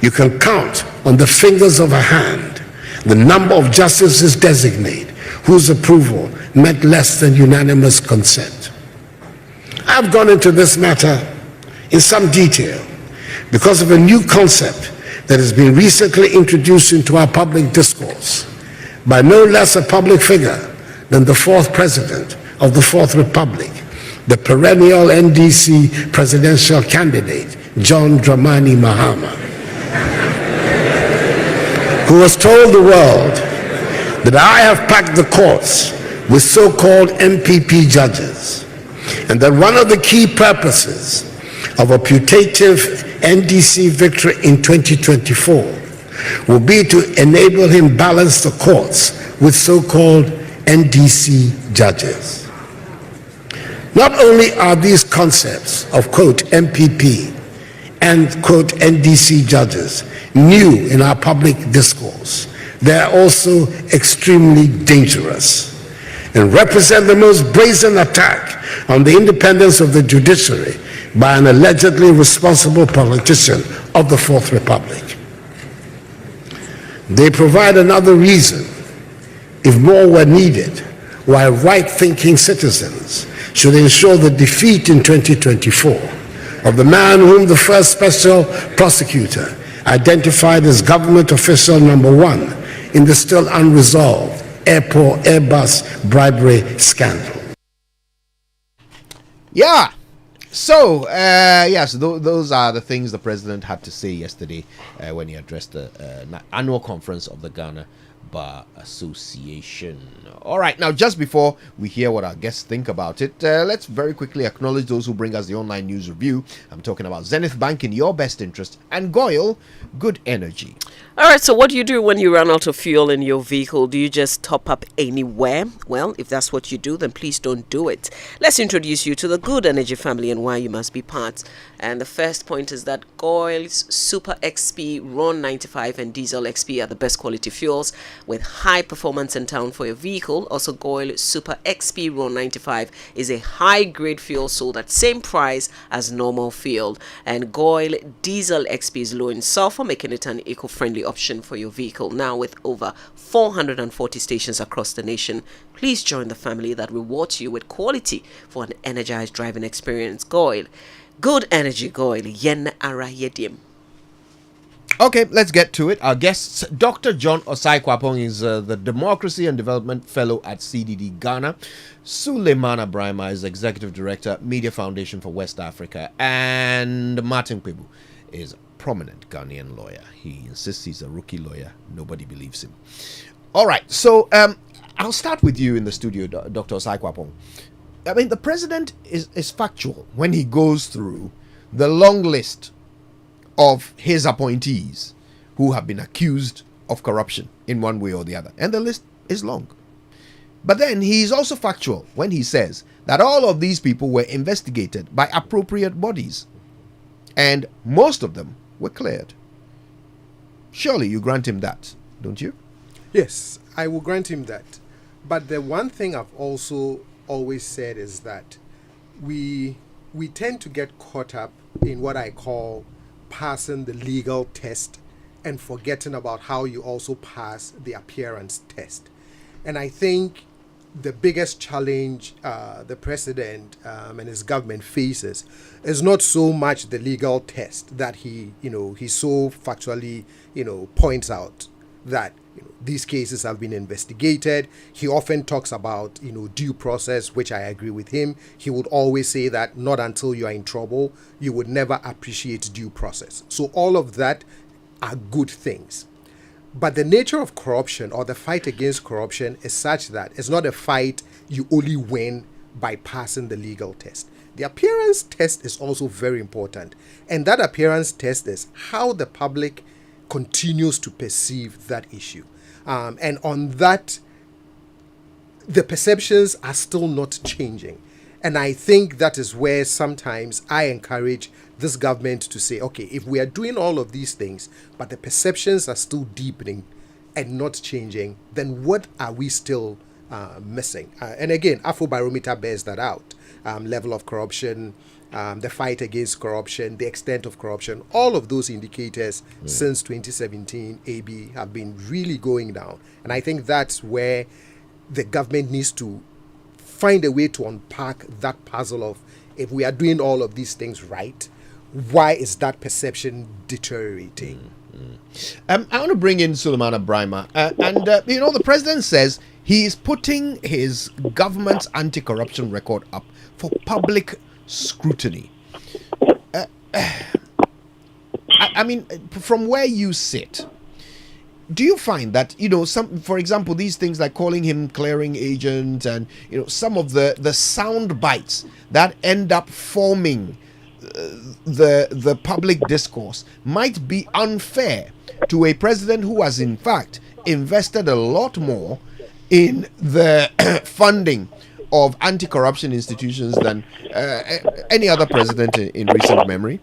You can count on the fingers of a hand the number of justices designate whose approval met less than unanimous consent. I've gone into this matter in some detail because of a new concept that has been recently introduced into our public discourse by no less a public figure than the fourth president of the Fourth Republic, the perennial NDC presidential candidate, John Dramani Mahama, who has told the world that I have packed the courts with so-called MPP judges, and that one of the key purposes of a putative NDC victory in 2024 will be to enable him balance the courts with so-called NDC judges. Not only are these concepts of, quote, MPP and, quote, NDC judges new in our public discourse, they are also extremely dangerous and represent the most brazen attack on the independence of the judiciary by an allegedly responsible politician of the Fourth Republic. They provide another reason, if more were needed, why right-thinking citizens should ensure the defeat in 2024 of the man whom the first special prosecutor identified as government official number one in the still unresolved Airbus bribery scandal. Yeah. So, yes, those are the things the president had to say yesterday when he addressed the annual conference of the Ghana Bar Association. All right, now just before we hear what our guests think about it, let's very quickly acknowledge those who bring us the online news review. I'm talking about Zenith Bank in your best interest and Goyle Good Energy. All right, so what do you do when you run out of fuel in your vehicle? Do you just top up anywhere? Well, if that's what you do, then please don't do it. Let's introduce you to the Good Energy family and why you must be part. And the first point is that Goyle's Super XP Ron 95 and Diesel XP are the best quality fuels with high performance in town for your vehicle. Also, Goyle Super XP Ron 95 is a high-grade fuel sold at same price as normal fuel. And Goyle Diesel XP is low in sulfur, making it an eco-friendly option for your vehicle. Now, with over 440 stations across the nation, please join the family that rewards you with quality for an energized driving experience. Goyle Good Energy. Goyle Yen Ara Yedim. Okay, let's get to it. Our guests, Dr. John Osai Kwapong is the Democracy and Development Fellow at CDD Ghana. Suleimana Brahma is Executive Director, Media Foundation for West Africa. And Martin Kwebu is a prominent Ghanaian lawyer. He insists he's a rookie lawyer. Nobody believes him. All right, so I'll start with you in the studio, Dr. Osai Kwapong. I mean, the president is factual when he goes through the long list of his appointees who have been accused of corruption in one way or the other. And the list is long. But then he's also factual when he says that all of these people were investigated by appropriate bodies. And most of them were cleared. Surely you grant him that, don't you? Yes, I will grant him that. But the one thing I've also always said is that we tend to get caught up in what I call passing the legal test and forgetting about how you also pass the appearance test. And I think the biggest challenge the president and his government faces is not so much the legal test that he so factually, points out that these cases have been investigated. He often talks about, due process, which I agree with him. He would always say that not until you are in trouble, you would never appreciate due process. So all of that are good things. But the nature of corruption or the fight against corruption is such that it's not a fight you only win by passing the legal test. The appearance test is also very important. And that appearance test is how the public continues to perceive that issue. And on that, the perceptions are still not changing. And I think that is where sometimes I encourage this government to say, okay, if we are doing all of these things, but the perceptions are still deepening and not changing, then what are we still missing? And again, Afrobarometer bears that out. Level of corruption, the fight against corruption, the extent of corruption, all of those indicators since 2017 AB have been really going down. And I think that's where the government needs to find a way to unpack that puzzle of, if we are doing all of these things right, why is that perception deteriorating? I want to bring in Suleimana Brahma. The president says he is putting his government's anti-corruption record up for public scrutiny. I mean, from where you sit, do you find that, some, for example, these things like calling him clearing agent and, some of the sound bites that end up forming the public discourse might be unfair to a president who has in fact invested a lot more in the funding of anti-corruption institutions than any other president in recent memory?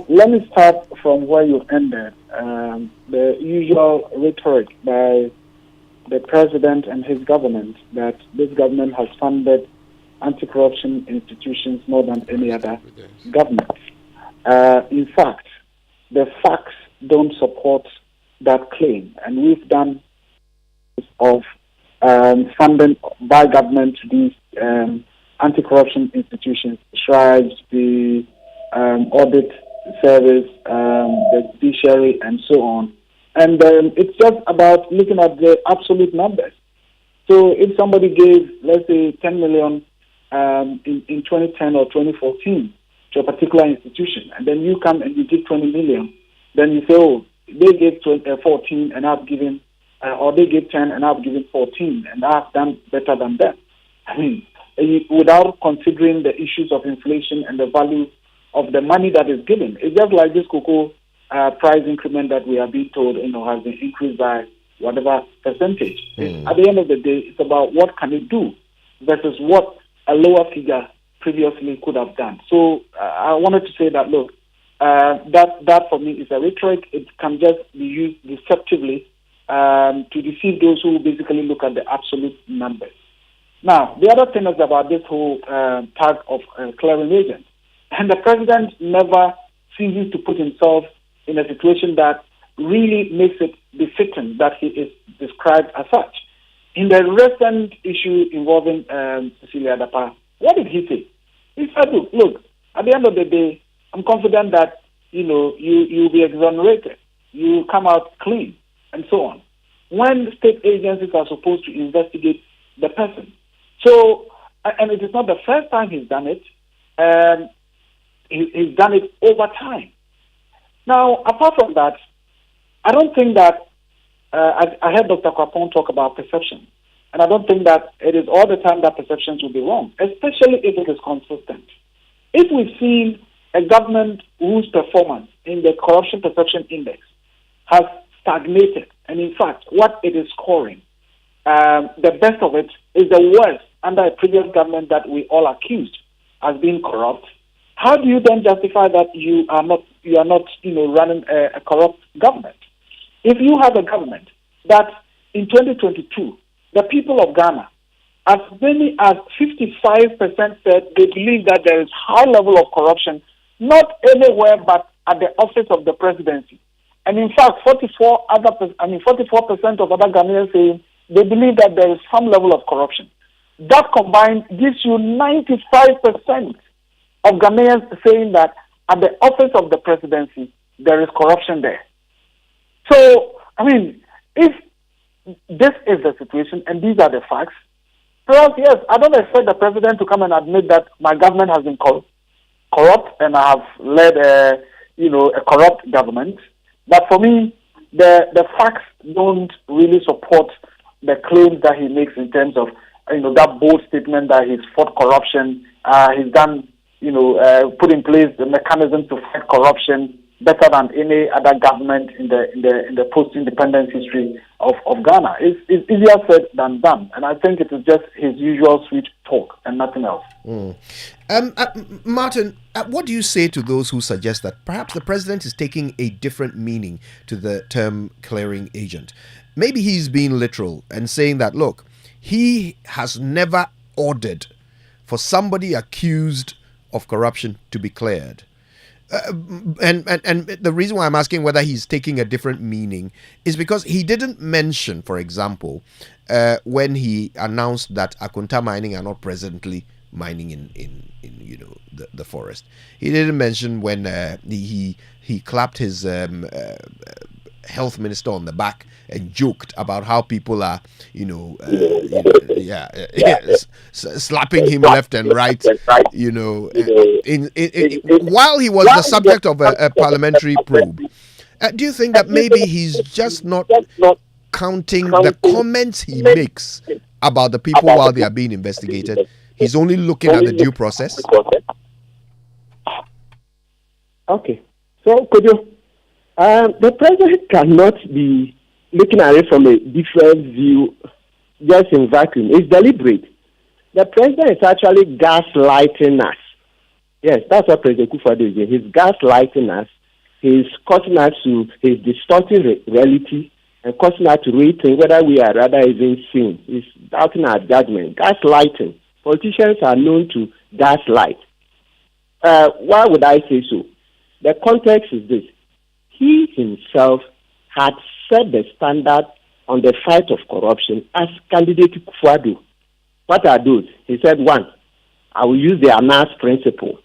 Let me start from where you ended. The usual rhetoric by the president and his government that this government has funded anti-corruption institutions more than any other government. In fact, the facts don't support that claim, and we've done of funding by government to these anti-corruption institutions, tribes, the audit service, the judiciary, and so on. And it's just about looking at the absolute numbers. So if somebody gave, let's say, 10 million in 2010 or 2014 to a particular institution, and then you come and you give 20 million, then you say, oh, they gave 14 and I've given, or they gave 10 and I've given 14 and I've done better than them. I mean, without considering the issues of inflation and the value of the money that is given. It's just like this cocoa price increment that we are being told, has been increased by whatever percentage. At the end of the day, it's about what can it do versus what a lower figure previously could have done. So I wanted to say that, look, that for me is a rhetoric. It can just be used deceptively to deceive those who basically look at the absolute numbers. Now, the other thing is about this whole tag of clearing agent. And the president never ceases to put himself in a situation that really makes it befitting that he is described as such. In the recent issue involving Cecilia Dapa, what did he say? He said, look, at the end of the day, I'm confident that, you'll be exonerated. You come out clean, and so on. When state agencies are supposed to investigate the person. So, and it is not the first time he's done it. He's done it over time. Now, apart from that, I don't think that I heard Dr. Kwapong talk about perception, and I don't think that it is all the time that perceptions will be wrong, especially if it is consistent. If we've seen a government whose performance in the corruption perception index has stagnated, and in fact, what it is scoring, the best of it is the worst under a previous government that we all accused as being corrupt. How do you then justify that you are not running a corrupt government? If you have a government that in 2022, the people of Ghana, as many as 55% said they believe that there is high level of corruption, not anywhere but at the office of the presidency. And in fact, 44% of other Ghanaians saying they believe that there is some level of corruption. That combined gives you 95% of Ghanaians saying that at the office of the presidency, there is corruption there. So, if this is the situation and these are the facts, perhaps, yes, I don't expect the president to come and admit that my government has been corrupt and I have led a corrupt government. But for me, the facts don't really support the claims that he makes in terms of, that bold statement that he's fought corruption, he's done, put in place the mechanism to fight corruption better than any other government in the post-independence history of Ghana. It's easier said than done, and I think it is just his usual sweet talk and nothing else. Martin, what do you say to those who suggest that perhaps the president is taking a different meaning to the term clearing agent? Maybe he's being literal and saying that, look, he has never ordered for somebody accused of corruption to be cleared. And the reason why I'm asking whether he's taking a different meaning is because he didn't mention, for example, when he announced that Akunta Mining are not presently mining in the forest. He didn't mention when he clapped his health minister on the back and joked about how people are, slapping him left and right, while he was the subject of a parliamentary probe. Do you think that maybe he's just not counting the comments he makes about the people while they are being investigated? He's only looking at the due process? Okay. So could you... the president cannot be looking at it from a different view, just in vacuum. It's deliberate. The president is actually gaslighting us. Yes, that's what President Kufuor is doing. He's gaslighting us. He's causing us to, he's distorting reality and causing us to rethink whether we are rather even seen. He's doubting our judgment. Gaslighting. Politicians are known to gaslight. Why would I say so? The context is this. He himself had set the standard on the fight of corruption as candidate Kufuor. What are those? He said, 1, I will use the Anas principle.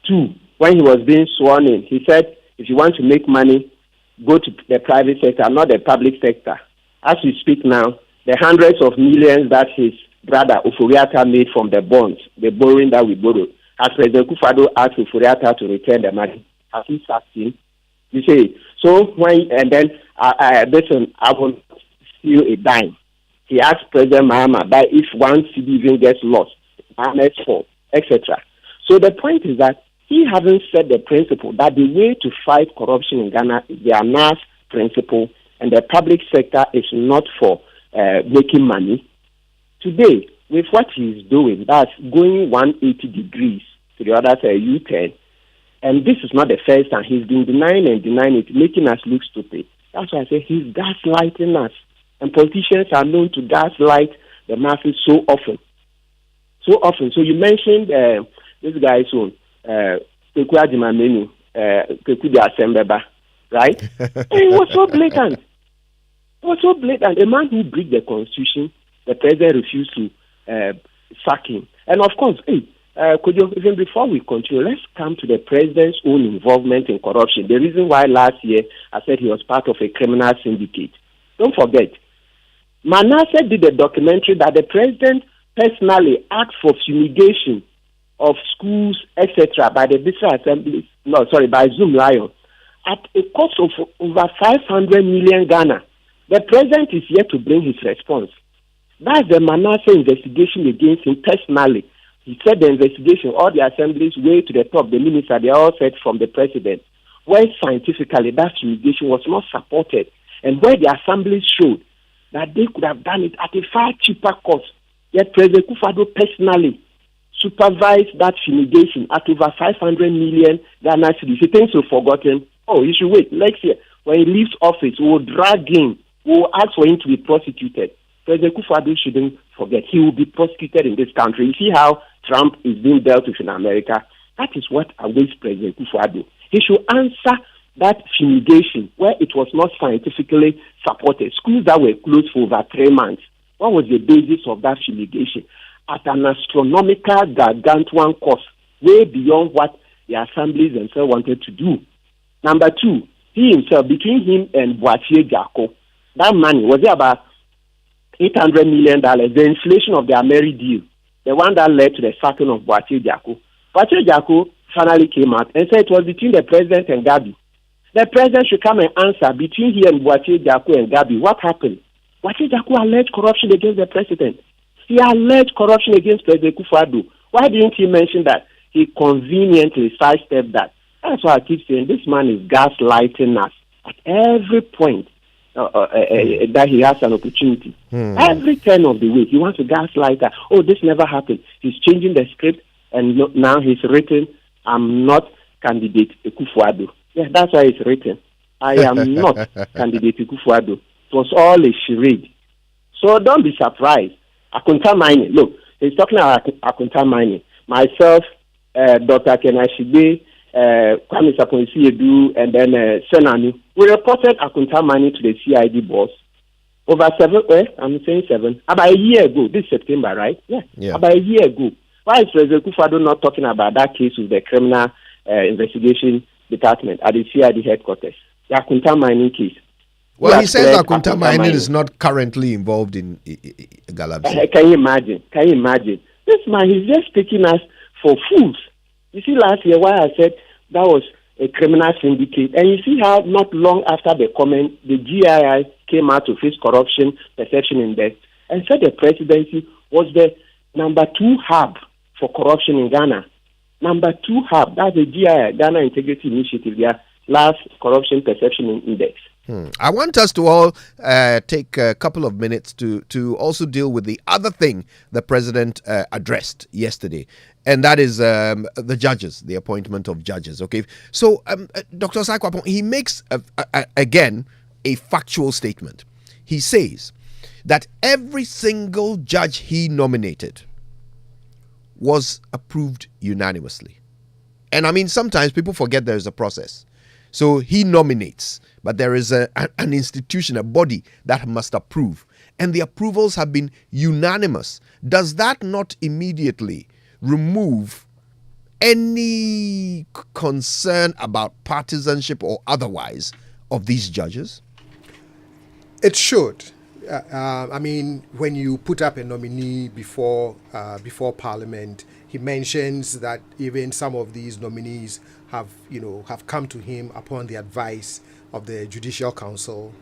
2, when he was being sworn in, he said, if you want to make money, go to the private sector, not the public sector. As we speak now, the hundreds of millions that his brother Oforiatta made from the bonds, the borrowing that we borrowed, has President Kufuor asked Oforiatta to return the money? Has he sacked him? You see, so and then listen, I will not steal a dime. He asked President Mahama that if one city even gets lost, Mahama's fault, etc. So the point is that he hasn't set the principle that the way to fight corruption in Ghana is the ANAS principle, and the public sector is not for making money. Today, with what he's doing, that's going 180 degrees to the other side, U-turn, and this is not the first time. He's been denying it, making us look stupid. That's why I say he's gaslighting us. And politicians are known to gaslight the masses so often. So you mentioned this guy's own, Kweku Adjumamenu, Kweku de Asembeba, right? And it was so blatant. A man who breached the constitution, the president refused to sack him. And of course, even before we continue, let's come to the president's own involvement in corruption. The reason why last year I said he was part of a criminal syndicate. Don't forget, Manasseh did a documentary that the president personally asked for fumigation of schools, etc., by the district assembly, by Zoom Lion, at a cost of over 500 million Ghana. The president is yet to bring his response. That's the Manasseh investigation against him personally. He said the investigation, all the assemblies way to the top, the minister, they are all set from the president. Where scientifically that fumigation was not supported, and where the assemblies showed that they could have done it at a far cheaper cost. Yet President Kufuor personally supervised that fumigation at over 500 million Ghana cedis. He thinks we've forgotten. Oh, you should wait. Next year, when he leaves office, we'll drag him. We'll ask for him to be prosecuted. President Kufuor shouldn't forget. He will be prosecuted in this country. You see how Trump is being dealt with in America? That is what awaits President Kufuor. He should answer that fumigation where it was not scientifically supported. Schools that were closed for over 3 months. What was the basis of that fumigation? At an astronomical, gargantuan cost, way beyond what the assemblies themselves wanted to do. Number two, he himself, between him and Boatie Jacko, that money, was it about $800 million? The inflation of the Ameri deal, the one that led to the sacking of Boatie Jacko. Boatie Jacko finally came out and said it was between the president and Gabi. The president should come and answer between he and Boatie Jacko and Gabi. What happened? Boatie Jacko alleged corruption against the president. He alleged corruption against President Kufuor. Why didn't he mention that? He conveniently sidestepped that. That's why I keep saying this man is gaslighting us at every point that he has an opportunity. Every turn of the week, he wants to gaslight us. Oh, this never happened. He's changing the script, and now he's written, I'm not candidate Kufuor. Yeah, that's why it's written. I am not candidate Kufuor. It was all a charade. So don't be surprised. Akunta mining. Look, he's talking about Akunta mining. Myself, Dr. Kenashibe, Kwame Saponsi-Edu, and then Senani, we reported Akunta mining to the CID boss over 7, about a year ago, this September, right? Yeah. About a year ago. Why is President Kufuor not talking about that case with the criminal investigation department at the CID headquarters? The Akunta mining case. Well, he says Akunta mining is not currently involved in Galamsey. Can you imagine? This man, he's just taking us for fools. You see, last year, why I said that was a criminal syndicate, and you see how not long after the comment, the GII came out to face corruption perception index and said the presidency was the number 2 hub for corruption in Ghana. Number 2 hub, that's the GII, Ghana Integrity Initiative, their last corruption perception index. I want us to all take a couple of minutes to also deal with the other thing the president addressed yesterday, and that is the judges, the appointment of judges. Okay, so Dr. Osai-Kwapong, he makes again a factual statement. He says that every single judge he nominated was approved unanimously, and I mean sometimes people forget there is a process. So he nominates, but there is an institution, a body that must approve. And the approvals have been unanimous. Does that not immediately remove any concern about partisanship or otherwise of these judges? It should. I mean, when you put up a nominee before Parliament, He mentions that even some of these nominees have come to him upon the advice of the Judicial Council.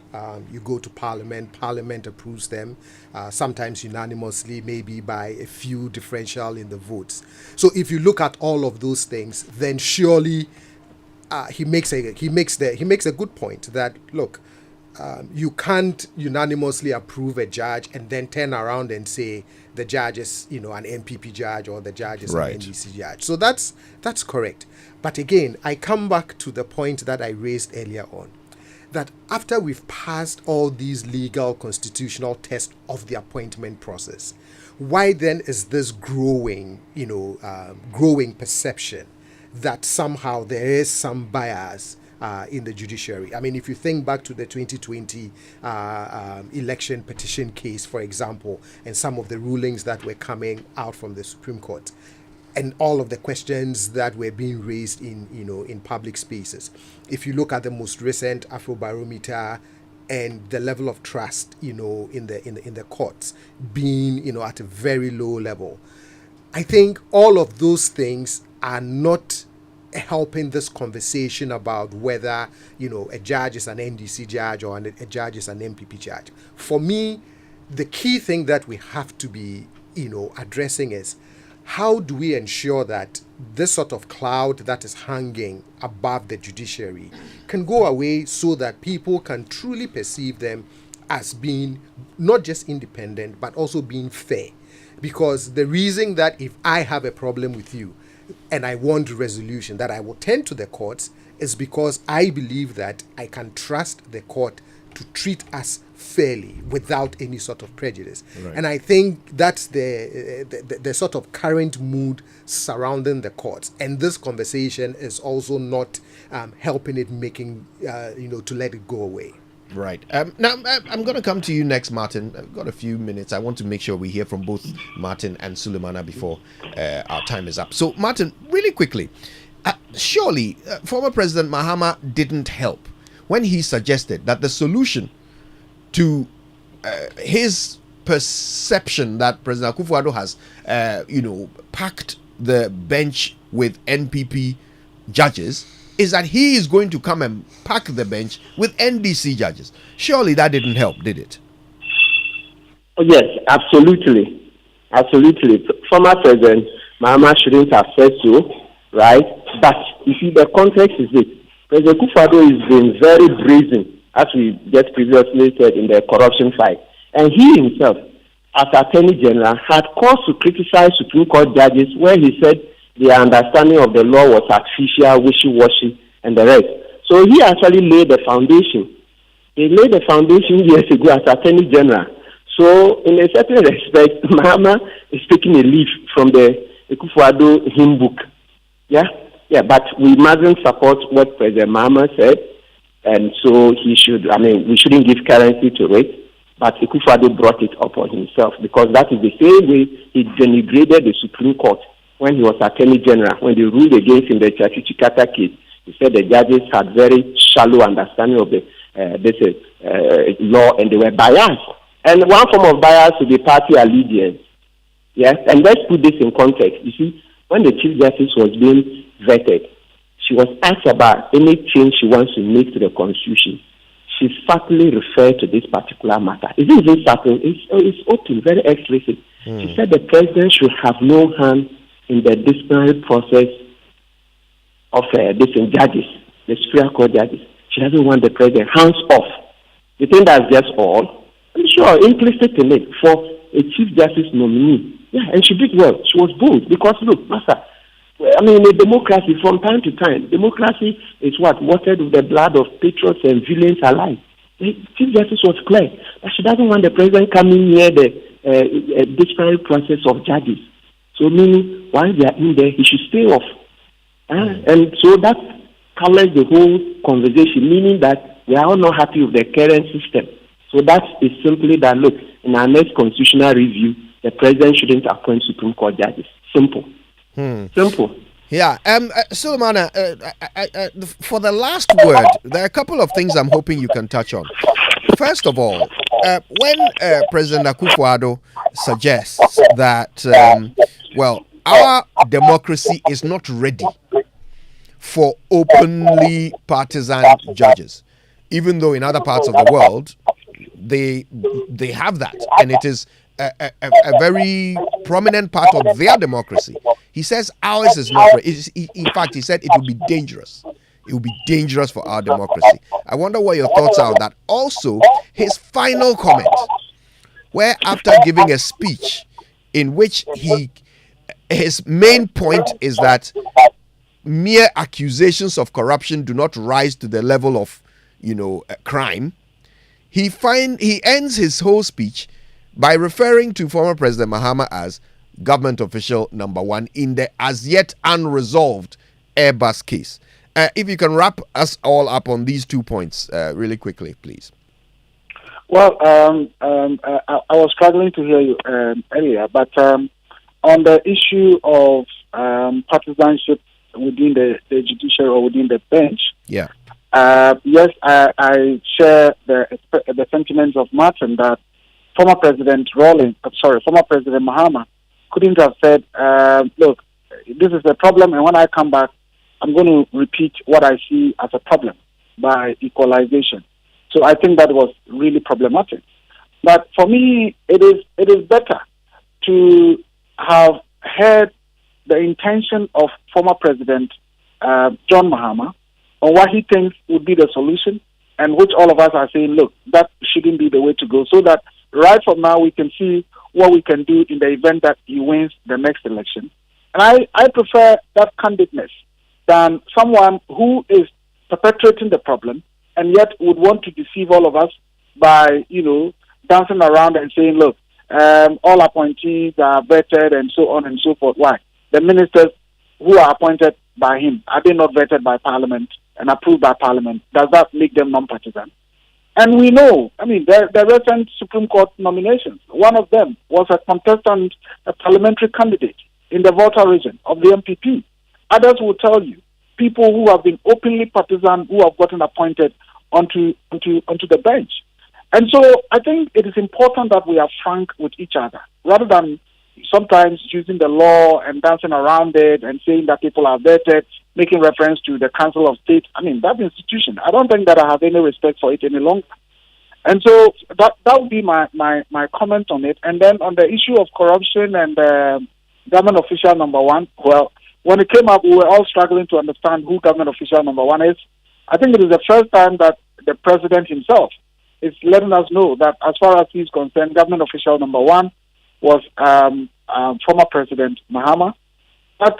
You go to Parliament approves them, sometimes unanimously, maybe by a few differential in the votes. So if you look at all of those things, then surely he makes a good point that, look, you can't unanimously approve a judge and then turn around and say the judge is, an MPP judge or the judge is Right. an NDC judge. So that's correct. But again, I come back to the point that I raised earlier on, that after we've passed all these legal constitutional tests of the appointment process, why then is this growing perception that somehow there is some bias in the judiciary? I mean, if you think back to the 2020 election petition case, for example, and some of the rulings that were coming out from the Supreme Court, and all of the questions that were being raised in public spaces. If you look at the most recent Afrobarometer and the level of trust, in the courts being, at a very low level, I think all of those things are not helping this conversation about whether, a judge is an NDC judge or a judge is an MPP judge. For me, the key thing that we have to be, addressing is, how do we ensure that this sort of cloud that is hanging above the judiciary can go away so that people can truly perceive them as being not just independent, but also being fair? Because the reason that if I have a problem with you and I want resolution, that I will turn to the courts, is because I believe that I can trust the court to treat us fairly without any sort of prejudice. Right. And I think that's the sort of current mood surrounding the courts. And this conversation is also not helping it to let it go away. Right. Now, I'm going to come to you next, Martin. I've got a few minutes. I want to make sure we hear from both Martin and Sulemana before our time is up. So, Martin, really quickly, surely former President Mahama didn't help when he suggested that the solution to his perception that President Akufo-Addo has, packed the bench with NPP judges is that he is going to come and pack the bench with NDC judges. Surely that didn't help, did it? Oh, yes, absolutely. Absolutely. Former President Mahama shouldn't have said so, right? But you see, the context is this. President Akufo-Addo has been very brazen, as we just previously said, in the corruption fight. And he himself, as Attorney General, had cause to criticize Supreme Court judges where he said their understanding of the law was artificial, wishy-washy, and the rest. So he actually laid the foundation. He laid the foundation years ago as Attorney General. So in a certain respect, Mahama is taking a leaf from the Akufo-Addo hymn book. Yeah, but we mustn't support what President Mahama said. And so we shouldn't give currency to it. But Akufo-Addo brought it upon himself, because that is the same way he denigrated the Supreme Court when he was Attorney General. When they ruled against him, the Chachikata case, he said the judges had very shallow understanding of the law, and they were biased. And one form of bias is the party allegiance. Yes, and let's put this in context. You see, when the Chief Justice was being vetted, she was asked about any change she wants to make to the Constitution. She subtly referred to this particular matter. It isn't even subtle, it's open, very explicit. She said the president should have no hand in the disciplinary process of judges, the Supreme Court judges. She doesn't want the president hands off. You think that's just all? I'm sure, implicit in it for a Chief Justice nominee. Yeah, and she did well. She was bold because, look, Master, in a democracy, from time to time, democracy is watered with the blood of patriots and villains alike. The Chief Justice was clear that she doesn't want the president coming near the disciplinary process of judges. So, meaning, while they are in there, he should stay off. And so that colors the whole conversation, meaning that we are all not happy with the current system. So that is simply that, look, in our next constitutional review, the president shouldn't appoint Supreme Court judges. Simple. Simple. Yeah. Sulemana, for the last word, there are a couple of things I'm hoping you can touch on. First of all, when President Akufo-Addo suggests that, our democracy is not ready for openly partisan judges, even though in other parts of the world they have that, and it is a very prominent part of their democracy. He says ours is not ready. In fact, he said it would be dangerous. It would be dangerous for our democracy. I wonder what your thoughts are on that. Also, his final comment, where after giving a speech in which his main point is that mere accusations of corruption do not rise to the level of, crime. He ends his whole speech by referring to former President Mahama as government official number one in the as yet unresolved Airbus case. If you can wrap us all up on these 2 points really quickly, please. Well, I was struggling to hear you earlier, but on the issue of partisanship within the judiciary or within the bench, yeah. Yes, I share the sentiments of Martin that former President Mahama couldn't have said, look, this is the problem, and when I come back, I'm going to repeat what I see as a problem by equalization. So I think that was really problematic. But for me, it is better to have heard the intention of former President John Mahama on what he thinks would be the solution, and which all of us are saying, look, that shouldn't be the way to go, so that right from now we can see what we can do in the event that he wins the next election. And I prefer that candidness than someone who is perpetrating the problem and yet would want to deceive all of us by, dancing around and saying, look, all appointees are vetted and so on and so forth. Why? The ministers who are appointed by him, are they not vetted by Parliament and approved by Parliament? Does that make them non-partisan? And we know, the recent Supreme Court nominations, one of them was a contestant, a parliamentary candidate in the Volta region of the MPP. Others will tell you, people who have been openly partisan, who have gotten appointed onto the bench. And so I think it is important that we are frank with each other, rather than sometimes using the law and dancing around it and saying that people are vetted, making reference to the Council of State. That institution, I don't think that I have any respect for it any longer. And so that would be my comment on it. And then on the issue of corruption and government official number one, well, when it came up, we were all struggling to understand who government official number one is. I think it is the first time that the president himself is letting us know that as far as he's concerned, government official number one was former President Mahama. But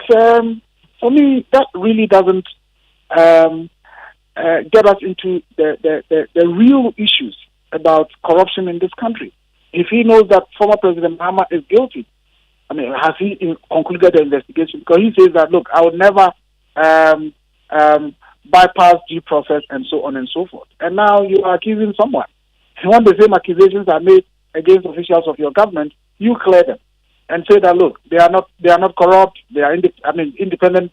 for me, that really doesn't get us into the real issues about corruption in this country. If he knows that former President Mahama is guilty, has he concluded the investigation? Because he says that, look, I would never bypass due process and so on and so forth. And now you are accusing someone. And when the same accusations are made against officials of your government, you clear them and say that, look, they are not corrupt. They are independent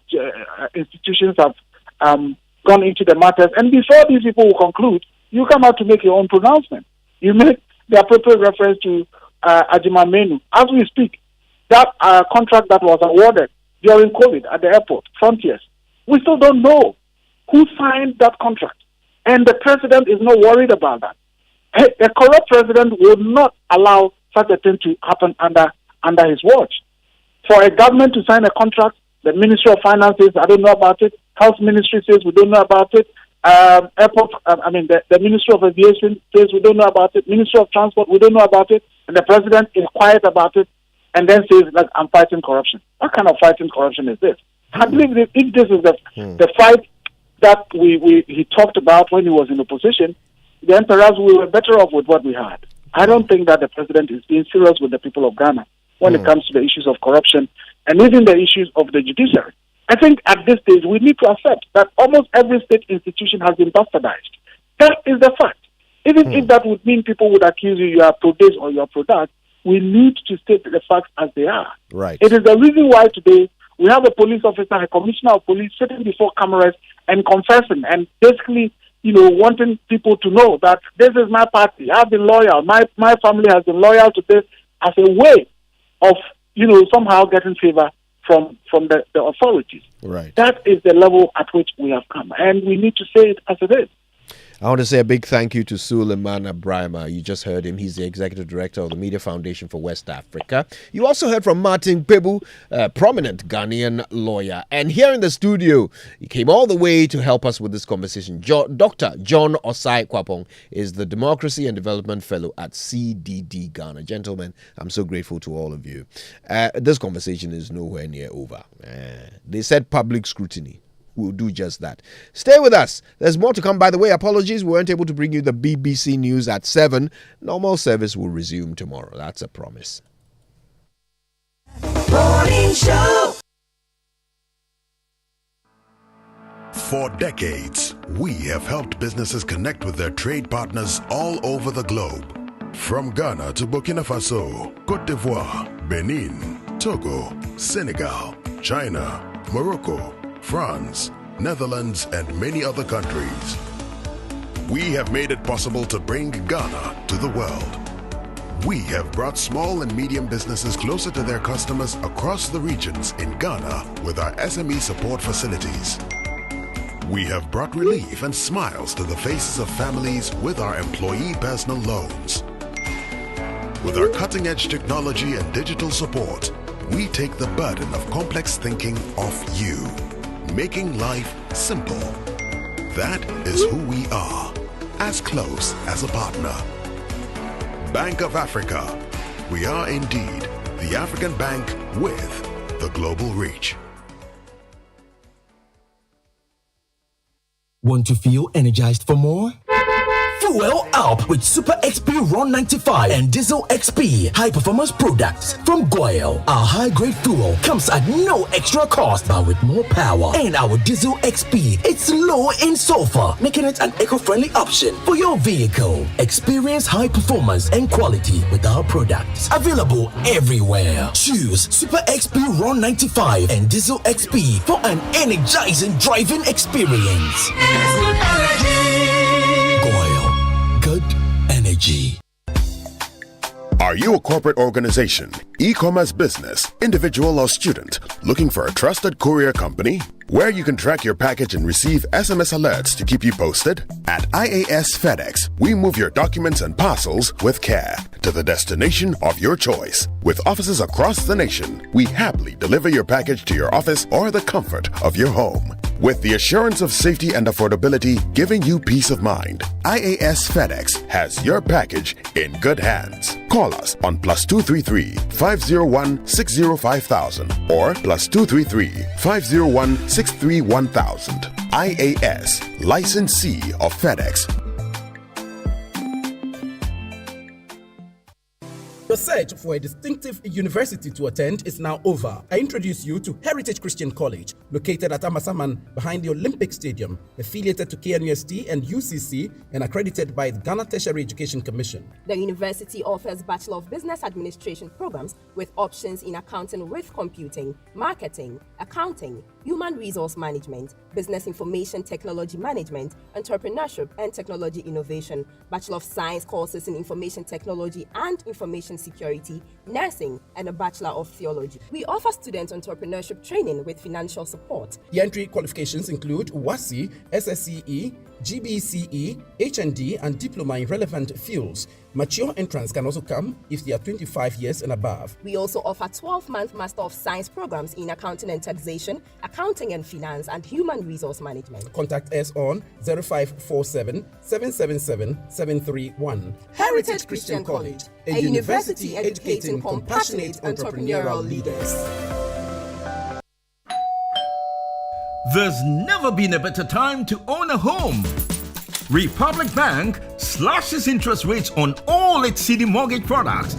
institutions have gone into the matters. And before these people will conclude, you come out to make your own pronouncement. You make the appropriate reference to Ajima Menu. As we speak, that contract that was awarded during COVID at the airport, Frontiers, we still don't know who signed that contract. And the president is not worried about that. A corrupt president would not allow such a thing to happen under his watch. For a government to sign a contract, the Ministry of Finance says, I don't know about it. Health Ministry says, we don't know about it. The Ministry of Aviation says, we don't know about it. Ministry of Transport, we don't know about it. And the president is quiet about it and then says, like, I'm fighting corruption. What kind of fighting corruption is this? I believe that if this is the fight that he talked about when he was in opposition, then perhaps we were better off with what we had. I don't think that the president is being serious with the people of Ghana when it comes to the issues of corruption and even the issues of the judiciary. I think at this stage we need to accept that almost every state institution has been bastardized. That is the fact. Even if that would mean people would accuse you are pro this or you are pro that, we need to state the facts as they are. Right. It is the reason why today we have a police officer, a commissioner of police sitting before cameras and confessing and basically, wanting people to know that this is my party. I've been loyal. My family has been loyal to this as a way of, somehow getting favor from the authorities. Right. That is the level at which we have come, and we need to say it as it is. I want to say a big thank you to Suleiman Abrahama. You just heard him. He's the executive director of the Media Foundation for West Africa. You also heard from Martin Pebu, a prominent Ghanaian lawyer. And here in the studio, he came all the way to help us with this conversation. Dr. John Osai Kwapong is the Democracy and Development Fellow at CDD Ghana. Gentlemen, I'm so grateful to all of you. This conversation is nowhere near over. They said public scrutiny. We'll do just that. Stay with us. There's more to come. By the way, apologies, we weren't able to bring you the BBC News at 7. Normal service will resume tomorrow. That's a promise. Morning Show. For decades, we have helped businesses connect with their trade partners all over the globe. From Ghana to Burkina Faso, Côte d'Ivoire, Benin, Togo, Senegal, China, Morocco, France, Netherlands, and many other countries. We have made it possible to bring Ghana to the world. We have brought small and medium businesses closer to their customers across the regions in Ghana with our SME support facilities. We have brought relief and smiles to the faces of families with our employee personal loans. With our cutting-edge technology and digital support, we take the burden of complex thinking off you, making life simple. That is who we are, as close as a partner. Bank of Africa. We are indeed the African bank with the global reach. Want to feel energized for more? Fuel up with Super XP Ron 95 and Diesel XP high performance products from Goyle. Our high grade fuel comes at no extra cost, but with more power. And our Diesel XP, it's low in sulfur, making it an eco-friendly option for your vehicle. Experience high performance and quality with our products. Available everywhere. Choose Super XP Ron 95 and Diesel XP for an energizing driving experience. Good energy. Are you a corporate organization, e-commerce business, individual or student looking for a trusted courier company where you can track your package and receive SMS alerts to keep you posted? At IAS FedEx, we move your documents and parcels with care to the destination of your choice. With offices across the nation, we happily deliver your package to your office or the comfort of your home. With the assurance of safety and affordability giving you peace of mind, IAS FedEx has your package in good hands. Call us on +233 501 605,000 or +233 501 631,000. IAS, licensee of FedEx. Your search for a distinctive university to attend is now over. I introduce you to Heritage Christian College, located at Amasaman behind the Olympic Stadium, affiliated to KNUST and UCC and accredited by the Ghana Tertiary Education Commission. The university offers Bachelor of Business Administration programs with options in accounting with computing, marketing, accounting, human resource management, business information technology management, entrepreneurship and technology innovation, Bachelor of Science courses in information technology and information security, nursing, and a Bachelor of Theology. We offer student entrepreneurship training with financial support. The entry qualifications include WASI, SSCE, GBCE, HND, and diploma in relevant fields. Mature entrants can also come if they are 25 years and above. We also offer 12-month Master of Science programs in accounting and taxation, accounting and finance, and human resource management. Contact us on 0547 777 731. Heritage Christian College, a university educating compassionate entrepreneurial leaders. There's never been a better time to own a home. Republic Bank slashes interest rates on all its CD mortgage products.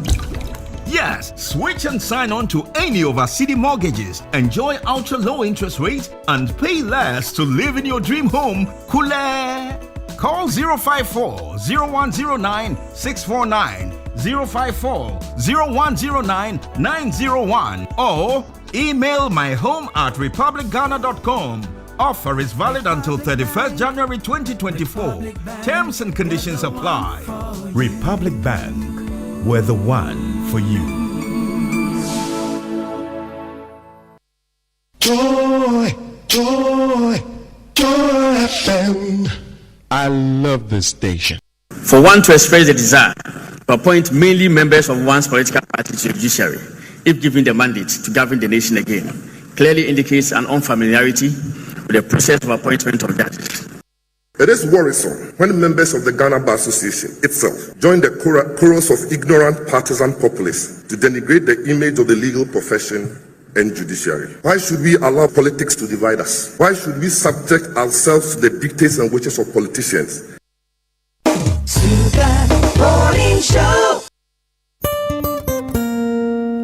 Yes, switch and sign on to any of our CD mortgages. Enjoy ultra low interest rates and pay less to live in your dream home. Coolé! Call 054 0109 649, 054 0109 901 or email myhome@republicghana.com. Offer is valid until 31st January 2024. Terms and conditions apply. Republic Bank, we're the one for you. FM. I love this station. For one to express the desire to appoint mainly members of one's political party to the judiciary, if given the mandate to govern the nation again, clearly indicates an unfamiliarity with the process of appointment of judges. It is worrisome when members of the Ghana Bar Association itself join the chorus of ignorant partisan populists to denigrate the image of the legal profession and judiciary. Why should we allow politics to divide us? Why should we subject ourselves to the dictates and wishes of politicians? Morning Show.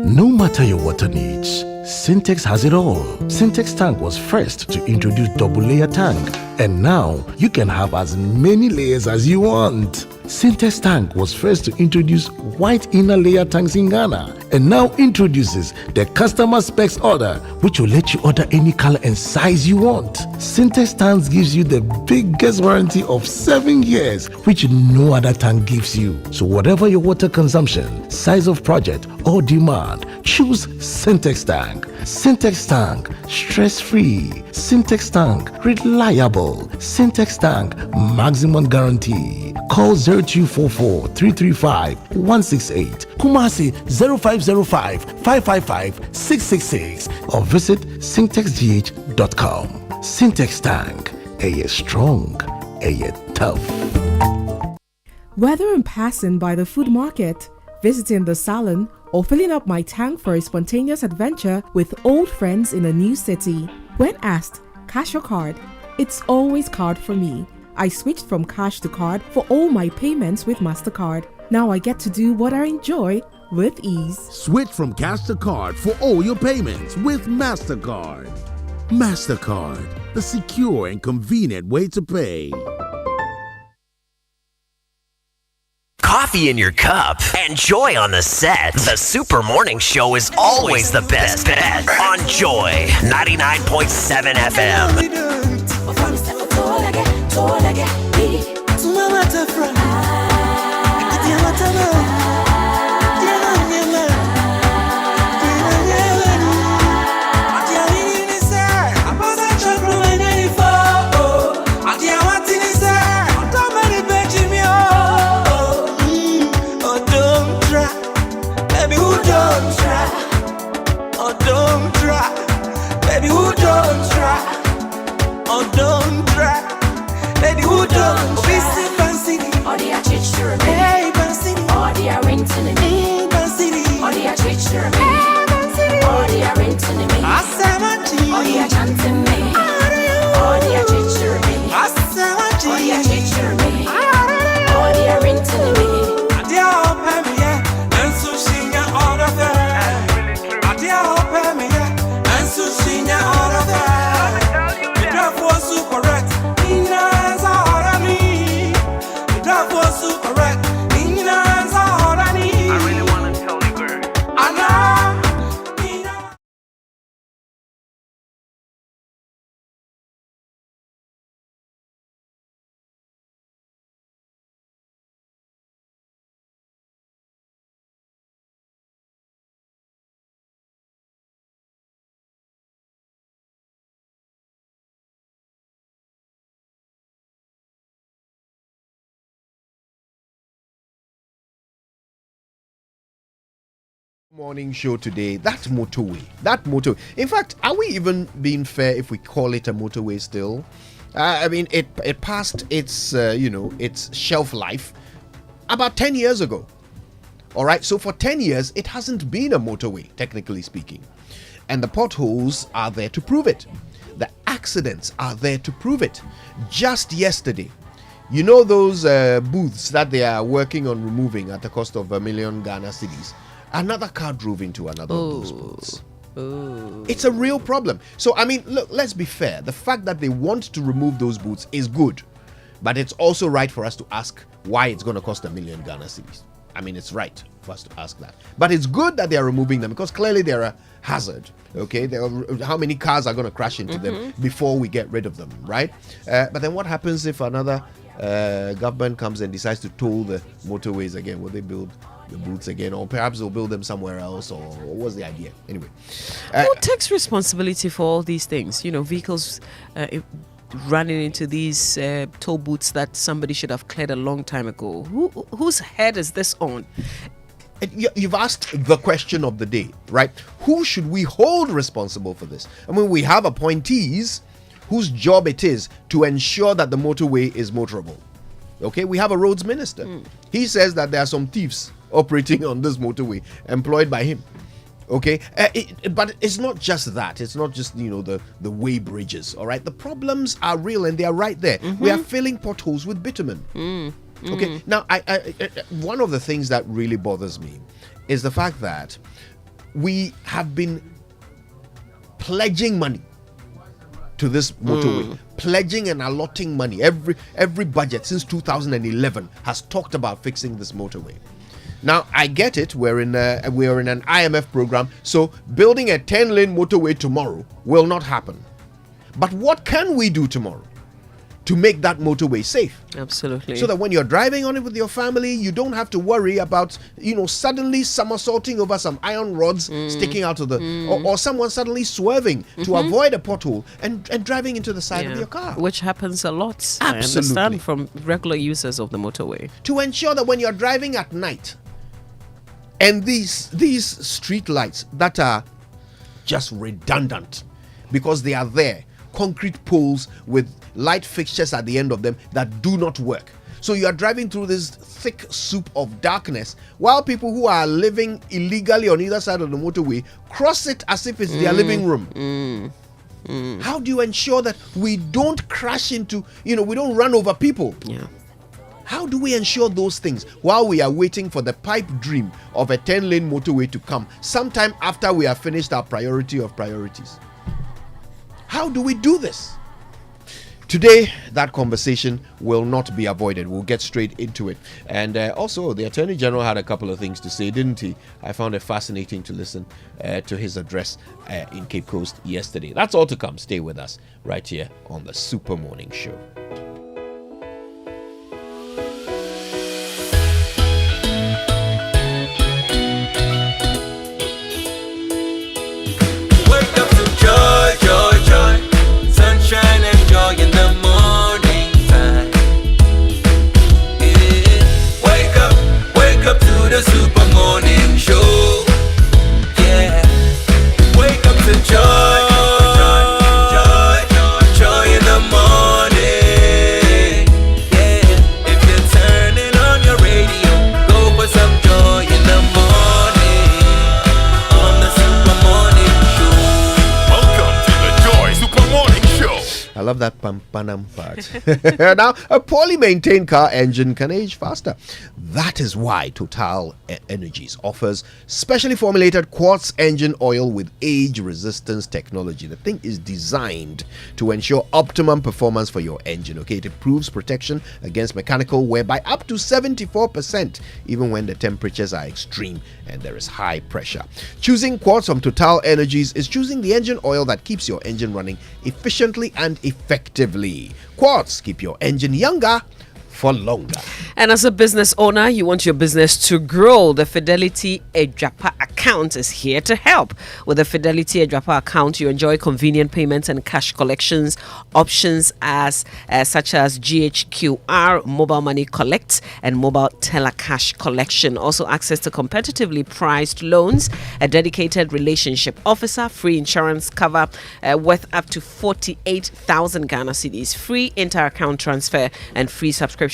No matter your water needs, Syntex has it all. Syntex tank was first to introduce double layer tank, and now you can have as many layers as you want. Syntex tank was first to introduce white inner layer tanks in Ghana, and now introduces the customer specs order, which will let you order any color and size you want. Syntex tanks gives you the biggest warranty of 7 years, which no other tank gives you. So whatever your water consumption, size of project or demand, choose Syntex tank. Syntex tank, stress-free. Syntex tank, reliable. Syntex tank, maximum guarantee. Call 0244 335 168, Kumasi 0505 555 666, or visit syntexgh.com. Syntex tank, a strong, a tough. Whether I'm passing by the food market, visiting the salon, or filling up my tank for a spontaneous adventure with old friends in a new city, when asked, cash or card, it's always card for me. I switched from cash to card for all my payments with MasterCard. Now I get to do what I enjoy with ease. Switch from cash to card for all your payments with MasterCard. MasterCard, the secure and convenient way to pay. Coffee in your cup and joy on the set. The Super Morning Show is always the best bet on Joy 99.7 FM. Baby, who don't try? Oh, don't try. Baby, who don't try? Or the church to remain. Hey, Bansini. Or the renting me. Bansini. Or the church to remain. Hey, Bansini. Or the renting me. Asamachi. Or the chanting me. Or the church to remain. Asamachi. Or the church to remain. Or the renting me. Adia open me, and so she nya all of them. Adia open me, and so she nya all of them. That was super correct. Morning show today. That motorway. In fact, are we even being fair if we call it a motorway still? I mean, it passed its its shelf life about 10 years ago. All right, so for 10 years it hasn't been a motorway, technically speaking, and the potholes are there to prove it. The accidents are there to prove it. Just yesterday, you know those booths that they are working on removing at the cost of $1 million Ghana cedis. Another car drove into another of those booths. It's a real problem. So, I mean, look, let's be fair. The fact that they want to remove those booths is good. But it's also right for us to ask why it's going to cost $1 million Ghana cedis. I mean, it's right for us to ask that. But it's good that they are removing them because clearly they're a hazard. Okay, how many cars are going to crash into them before we get rid of them, right? But then what happens if another government comes and decides to toll the motorways again? Will they build the booths again, or perhaps they'll build them somewhere else, or what's the idea? Anyway, who takes responsibility for all these things? You know, vehicles running into these toll booths that somebody should have cleared a long time ago? Whose head is this on? You've asked the question of the day, right? Who should we hold responsible for this? I mean, we have appointees whose job it is to ensure that the motorway is motorable. Okay, we have a roads minister. He says that there are some thieves operating on this motorway employed by him. Okay, but it's not just that. It's not just, the way bridges. All right, the problems are real and they are right there. We are filling potholes with bitumen. Okay, now I one of the things that really bothers me is the fact that we have been pledging money to this motorway, pledging and allotting money. Every budget since 2011 has talked about fixing this motorway. Now I get it. We are in an IMF program, so building a 10-lane motorway tomorrow will not happen. But what can we do tomorrow to make that motorway safe? Absolutely. So that when you're driving on it with your family, you don't have to worry about, suddenly somersaulting over some iron rods sticking out of or someone suddenly swerving to avoid a pothole and driving into the side of your car. Which happens a lot. Absolutely. I understand from regular users of the motorway. To ensure that when you're driving at night, and these street lights that are just redundant because they are there, concrete poles with light fixtures at the end of them that do not work. So you are driving through this thick soup of darkness while people who are living illegally on either side of the motorway cross it as if it's their living room. How do you ensure that we don't crash into, we don't run over people? Yeah. How do we ensure those things while we are waiting for the pipe dream of a 10-lane motorway to come sometime after we have finished our priority of priorities? How do we do this? Today, that conversation will not be avoided. We'll get straight into it. And also, the Attorney General had a couple of things to say, didn't he? I found it fascinating to listen to his address in Cape Coast yesterday. That's all to come. Stay with us right here on the Super Morning Show. In the morning time, wake up to the Super Morning Show. Yeah, wake up to joy in the morning. Yeah, if you're turning on your radio, go for some joy in the morning on the Super Morning Show. Welcome to the Joy Super Morning Show. I love that pampanam part. Now, a poorly maintained car engine can age faster. That is why Total Energies offers specially formulated quartz engine oil with age resistance technology. The thing is designed to ensure optimum performance for your engine. Okay, it improves protection against mechanical wear by up to 74%, even when the temperatures are extreme and there is high pressure. Choosing quartz from Total Energies is choosing the engine oil that keeps your engine running efficiently and effectively. Quartz, keep your engine younger for longer. And as a business owner, you want your business to grow. The Fidelity Ejapa account is here to help. With the Fidelity Ejapa account, you enjoy convenient payments and cash collections options such as GHQR, mobile money collect, and mobile teller cash collection. Also access to competitively priced loans, a dedicated relationship officer, free insurance cover worth up to 48,000 Ghana cedis, free inter-account transfer, and free subscription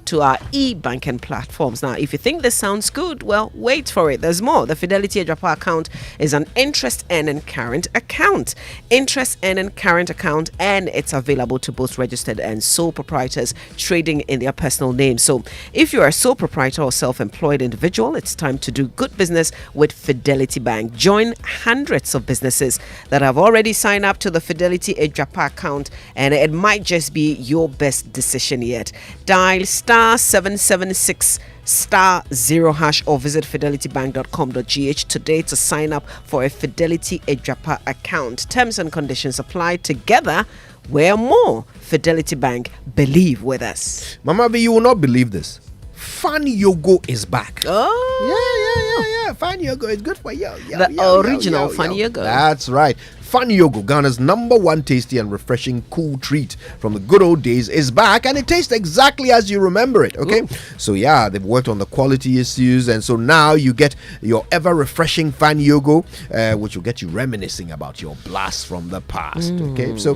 to our e-banking platforms. Now, if you think this sounds good, well, wait for it. There's more. The Fidelity Ejapa account is an interest-earning current account. Interest-earning current account, and it's available to both registered and sole proprietors trading in their personal name. So, if you're a sole proprietor or self-employed individual, it's time to do good business with Fidelity Bank. Join hundreds of businesses that have already signed up to the Fidelity Ejapa account, and it might just be your best decision yet. Dial star 776 star 0 hash or visit fidelitybank.com.gh today to sign up for a Fidelity Ejapa account. Terms and conditions apply. Together, we're more. Fidelity Bank, believe with us. Mama B, you will not believe this. Fan Yogo is back. Oh, yeah. Fan Yogo is good for you. The original Fan Yogo. That's right. Fun Yogo, Ghana's #1 tasty and refreshing cool treat from the good old days, is back, and it tastes exactly as you remember it. Okay, so yeah, they've worked on the quality issues, and so now you get your ever refreshing Fun Yogo, which will get you reminiscing about your blast from the past. Okay, so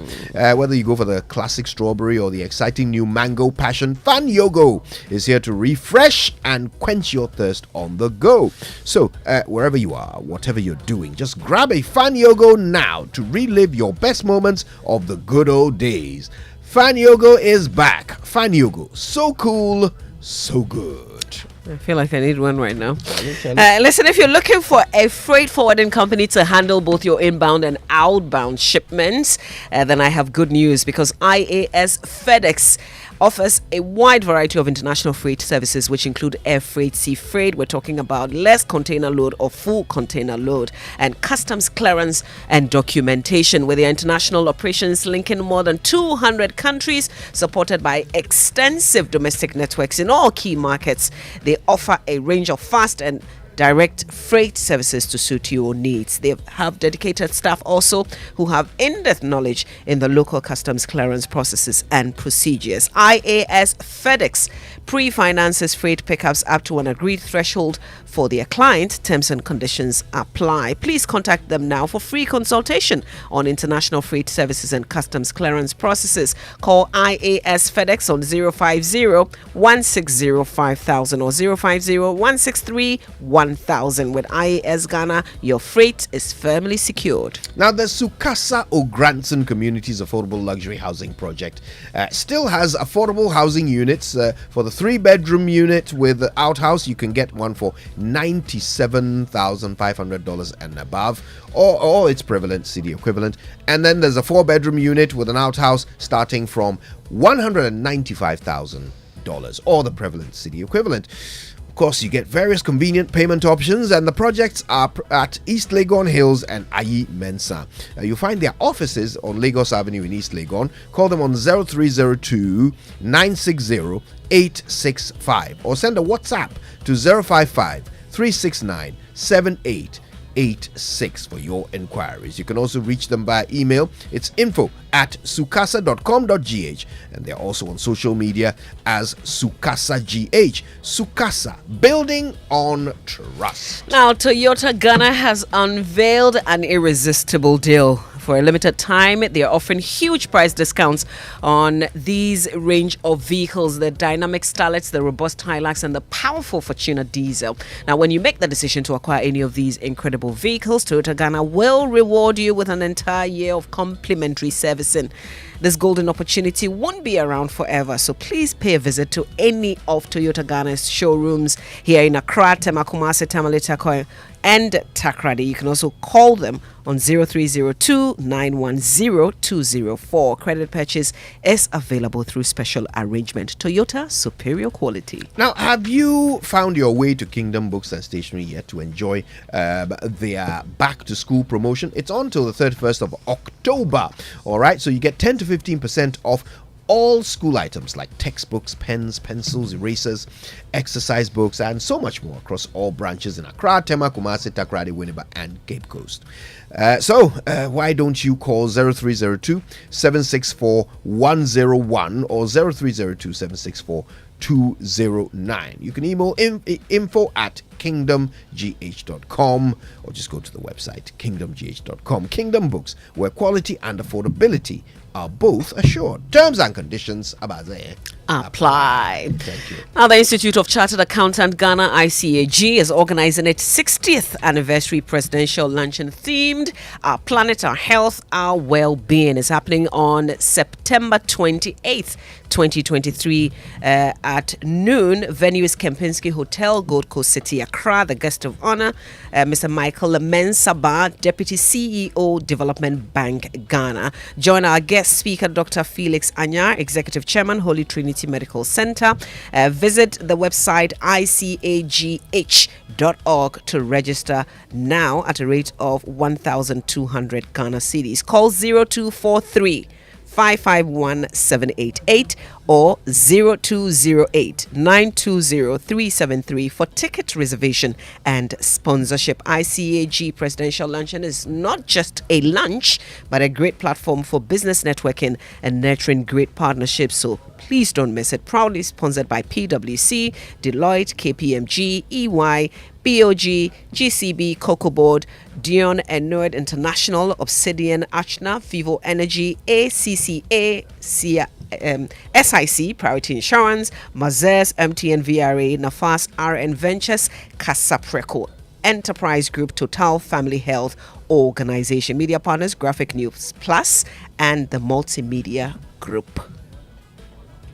whether you go for the classic strawberry or the exciting new mango passion, Fun Yogo is here to refresh and quench your thirst on the go. So wherever you are, whatever you're doing, just grab a Fun Yogo now to relive your best moments of the good old days. Fun Yogo is back. Fun Yogo, so cool, so good. I feel like I need one right now. Listen, if you're looking for a freight forwarding company to handle both your inbound and outbound shipments, then I have good news, because IAS FedEx offers a wide variety of international freight services, which include air freight, sea freight. We're talking about less container load or full container load, and customs clearance and documentation, with their international operations linking more than 200 countries, supported by extensive domestic networks in all key markets. They offer a range of fast and direct freight services to suit your needs. They have dedicated staff also who have in-depth knowledge in the local customs clearance processes and procedures. IAS FedEx pre-finances freight pickups up to an agreed threshold for their client. Terms and conditions apply. Please contact them now for free consultation on international freight services and customs clearance processes. Call IAS FedEx on 050-160-5000 or 050-163-1000. With IAS Ghana, your freight is firmly secured. Now, the Sukasa O'Granson Communities Affordable Luxury Housing Project still has affordable housing units. For the 3-bedroom unit with the outhouse, you can get one for $97,500 and above, or its prevalent city equivalent. And then there's a 4-bedroom unit with an outhouse starting from $195,000 or the prevalent city equivalent. Of course, you get various convenient payment options, and the projects are at East Legon Hills and Ayi Mensa. You'll find their offices on Lagos Avenue in East Legon. Call them on 0302-960-865 or send a WhatsApp to 055-369-7886 for your inquiries. You can also reach them by email. It's info@sukasa.com.gh, and they're also on social media as SukasaGH. Sukasa, building on trust. Now, Toyota Ghana has unveiled an irresistible deal. For a limited time, they are offering huge price discounts on these range of vehicles: the dynamic Starlets, the robust Hilux, and the powerful Fortuner diesel. Now, when you make the decision to acquire any of these incredible vehicles, Toyota Ghana will reward you with an entire year of complimentary servicing. This golden opportunity won't be around forever, so please pay a visit to any of Toyota Ghana's showrooms here in Accra, Tema, Kumasi, Tamale, Takoy, and Takrady. You can also call them on 0302-910-204. Credit purchase is available through special arrangement. Toyota, superior quality. Now, have you found your way to Kingdom Books and Stationery yet to enjoy their back to school promotion? It's on till the 31st of October. All right, so you get 10 to 15% off all school items like textbooks, pens, pencils, erasers, exercise books, and so much more across all branches in Accra, Tema, Kumasi, Takrady, Winneba, and Cape Coast. So why don't you call 0302-764-101 or 0302-764-209. You can email info@kingdomgh.com or just go to the website kingdomgh.com. Kingdom Books, where quality and affordability are both assured. Terms and conditions about there apply. Thank you. Now, the Institute of Chartered Accountant Ghana, ICAG, is organizing its 60th anniversary presidential luncheon themed Our Planet, Our Health, Our Well-Being. It's happening on September 28th, 2023 at noon. Venue is Kempinski Hotel, Gold Coast City, Accra. The guest of honor, Mr. Michael Mensaba, Deputy CEO, Development Bank Ghana. Join our guest speaker, Dr. Felix Anyar, Executive Chairman, Holy Trinity Medical Center. Visit the website icagh.org to register now at a rate of 1,200 Ghana cedis. Call 0243 551-788 or 0208-920-373 for ticket reservation and sponsorship. ICAG Presidential Luncheon is not just a lunch, but a great platform for business networking and nurturing great partnerships. So please don't miss it. Proudly sponsored by PwC, Deloitte, KPMG, EY, BOG, GCB, Cocoa Board, Dion and Nord International, Obsidian, Achna, Vivo Energy, ACCA, SIC, Priority Insurance, Mazars, MTN VRA, Nafas, RN Ventures, Casapreco, Enterprise Group, Total Family Health Organization, media partners, Graphic News Plus, and the Multimedia Group.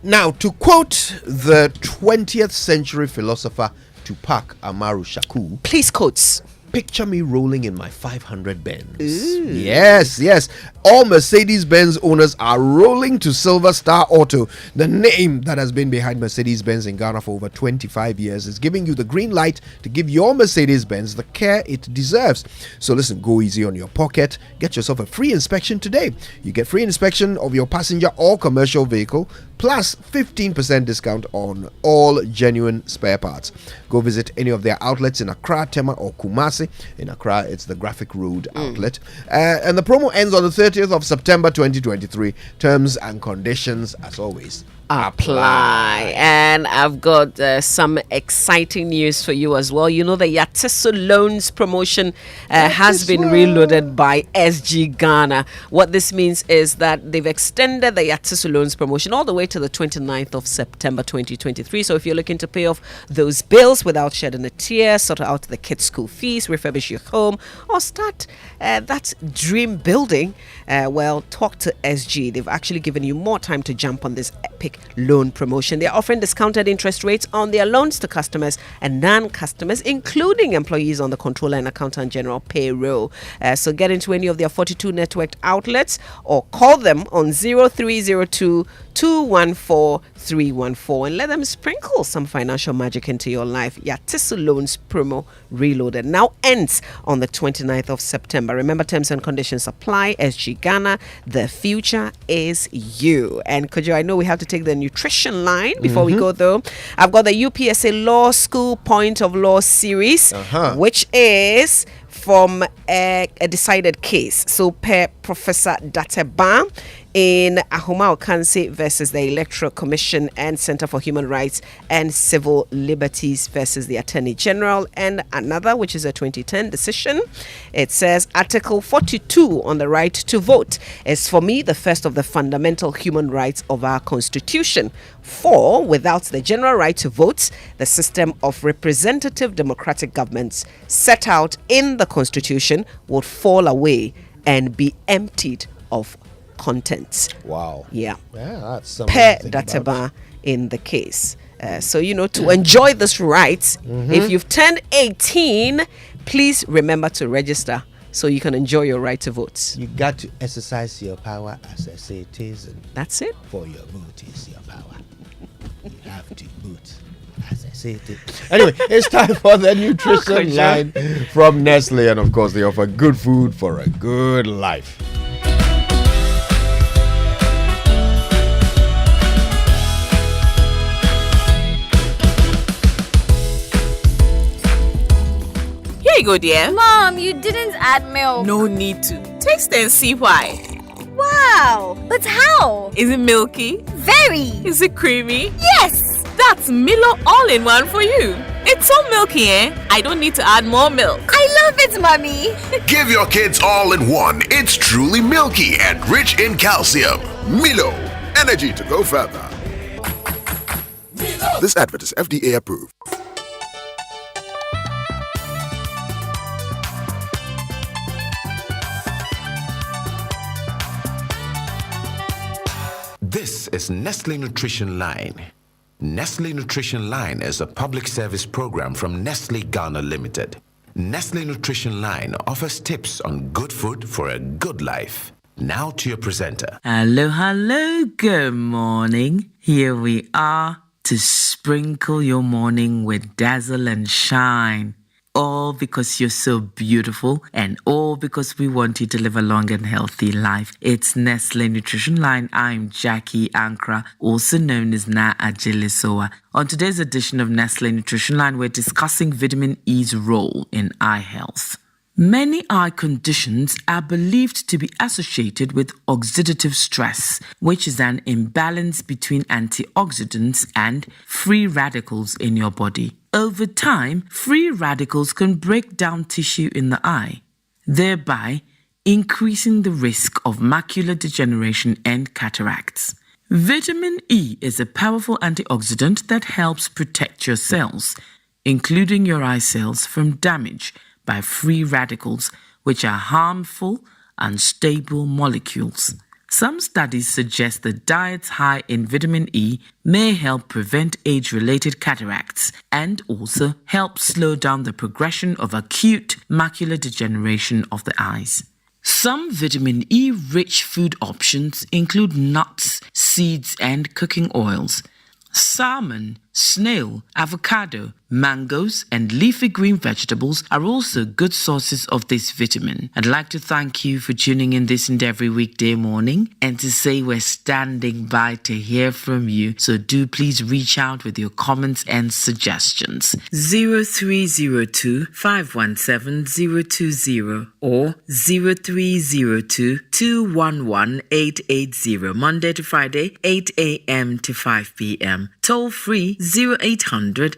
Now, to quote the 20th century philosopher Tupac Amaru Shakur, please quotes. Picture me rolling in my 500 Benz. Yes. All Mercedes-Benz owners are rolling to Silver Star Auto. The name that has been behind Mercedes-Benz in Ghana for over 25 years is giving you the green light to give your Mercedes-Benz the care it deserves. So listen, go easy on your pocket. Get yourself a free inspection today. You get free inspection of your passenger or commercial vehicle, plus 15% discount on all genuine spare parts. Go visit any of their outlets in Accra, Tema, or Kumasi. In Accra, it's the Graphic Road outlet. And the promo ends on the 30th of September 2023. Terms and conditions, as always, apply. And I've got some exciting news for you as well. You know, the Yateso Loans promotion has been reloaded by SG Ghana. What this means is that they've extended the Yateso Loans promotion all the way to the 29th of September 2023. So if you're looking to pay off those bills without shedding a tear, sort out the kids' school fees, refurbish your home, or start that dream building, well, talk to SG. They've actually given you more time to jump on this epic loan promotion. They're offering discounted interest rates on their loans to customers and non-customers, including employees on the controller and accountant general payroll. So get into any of their 42 networked outlets or call them on 0302 214 314 and let them sprinkle some financial magic into your life. Yateso Loans promo reloaded now ends on the 29th of September. Remember, terms and conditions apply. SG Ghana, the future is you. And Kojo, I know we have to take the nutrition line before we go, though. I've got the UPSA Law School Point of Law series, which is from a decided case. So per Professor Dateba in Ahoma Okanse versus the Electoral Commission and Center for Human Rights and Civil Liberties versus the Attorney General, and another, which is a 2010 decision. It says Article 42 on the right to vote is, for me, the first of the fundamental human rights of our Constitution. For without the general right to vote, the system of representative democratic governments set out in the Constitution would fall away and be emptied of content. Wow. Yeah. That's something Per to think Dateba about. in the case. So, you know, to enjoy this right, if you've turned 18, please remember to register so you can enjoy your right to vote. You got to exercise your power as a citizen. That's it. For your vote is your power. You have to vote as a citizen. Anyway, it's time for the nutrition line from Nestle, and of course, they offer good food for a good life. Here you go, dear. Mom, you didn't add milk. No need to. Taste and see why. Wow, but how? Is it milky? Very. Is it creamy? Yes. That's Milo all-in-one for you. It's so milky, I don't need to add more milk. I love it, Mommy. Give your kids all in one. It's truly milky and rich in calcium. Milo, energy to go further. Milo. This advert is FDA approved. This is Nestle Nutrition Line. Nestle Nutrition Line is a public service program from Nestle Ghana Limited. Nestle Nutrition Line offers tips on good food for a good life. Now to your presenter. Hello, good morning. Here we are to sprinkle your morning with dazzle and shine. All because you're so beautiful and all because we want you to live a long and healthy life. It's Nestle Nutrition Line. I'm Jackie Ankra, also known as Na Ajilisoa. On today's edition of Nestle Nutrition Line, we're discussing vitamin E's role in eye health. Many eye conditions are believed to be associated with oxidative stress, which is an imbalance between antioxidants and free radicals in your body. Over time, free radicals can break down tissue in the eye, thereby increasing the risk of macular degeneration and cataracts. Vitamin E is a powerful antioxidant that helps protect your cells, including your eye cells, from damage by free radicals, which are harmful, unstable molecules. Some studies suggest that diets high in vitamin E may help prevent age-related cataracts and also help slow down the progression of acute macular degeneration of the eyes. Some vitamin E-rich food options include nuts, seeds, and cooking oils. Salmon, snail, avocado, mangoes, and leafy green vegetables are also good sources of this vitamin. I'd like to thank you for tuning in this and every weekday morning and to say we're standing by to hear from you. So do please reach out with your comments and suggestions. 0302 517 020 or 0302 211 880. Monday to Friday, 8 a.m. to 5 p.m. Toll free 0800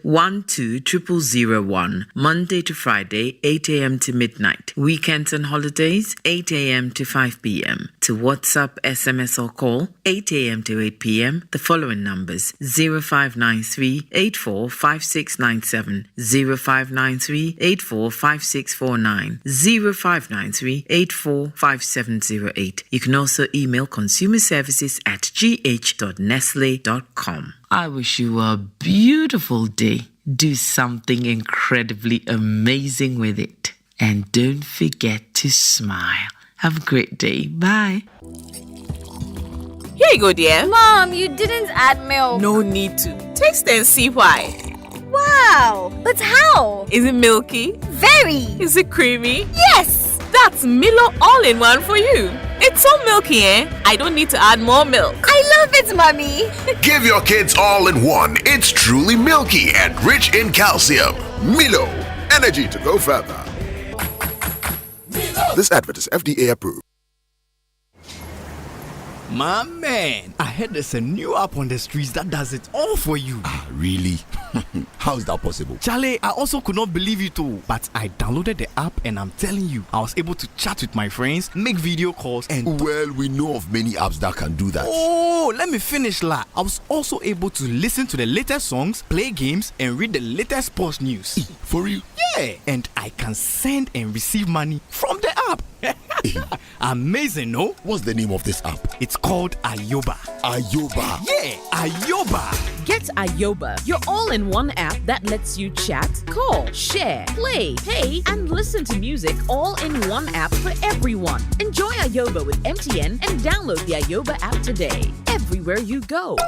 12 Monday to Friday, 8 a.m. to midnight. Weekends and holidays, 8 a.m. to 5 p.m. To WhatsApp, SMS or call, 8 a.m. to 8 p.m. The following numbers: 0593 845697, 0593 845649, 0593 845708. You can also email consumerservices@gh.nestle.com. I wish you a beautiful day. Do something incredibly amazing with it. And don't forget to smile. Have a great day. Bye. Here you go, dear. Mom, you didn't add milk. No need to. Taste and see why. Wow, but how? Is it milky? Very. Is it creamy? Yes. That's Milo All-in-One for you. It's so milky, I don't need to add more milk. I love it, Mommy. Give your kids all-in-one. It's truly milky and rich in calcium. Milo, energy to go further. This advert is FDA approved. My man, I heard there's a new app on the streets that does it all for you. Ah, really? How is that possible? Charlie, I also could not believe it too. But I downloaded the app and I'm telling you, I was able to chat with my friends, make video calls, and... Well, we know of many apps that can do that. Oh, let me finish, la. I was also able to listen to the latest songs, play games, and read the latest sports news. For real? Yeah, and I can send and receive money from the app. Amazing, no? What's the name of this app? It's called Ayoba. Ayoba? Yeah, Ayoba. Get Ayoba, your all-in-one app that lets you chat, call, share, play, pay, and listen to music all in one app for everyone. Enjoy Ayoba with MTN and download the Ayoba app today. Everywhere you go.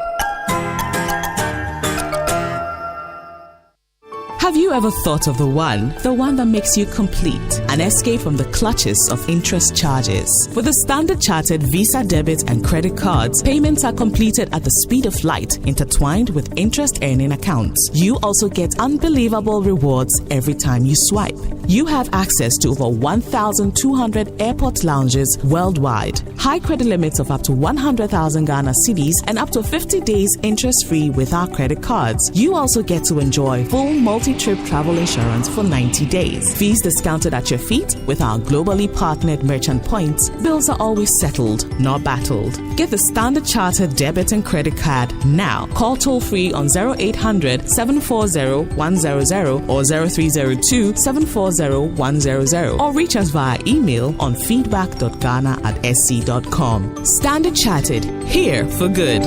Have you ever thought of the one that makes you complete? An escape from the clutches of interest charges. With the Standard Chartered Visa debit and credit cards, payments are completed at the speed of light, intertwined with interest earning accounts. You also get unbelievable rewards every time you swipe. You have access to over 1,200 airport lounges worldwide. High credit limits of up to 100,000 Ghana cedis and up to 50 days interest-free with our credit cards. You also get to enjoy full multi-trip travel insurance for 90 days. Fees discounted at your feet with our globally partnered merchant points. Bills are always settled, not battled. Get the Standard Chartered debit and credit card now. Call toll-free on 0800 740 100 or 0302 740 100 or reach us via email on feedback.ghana@sc.com. Standard Chartered, here for good.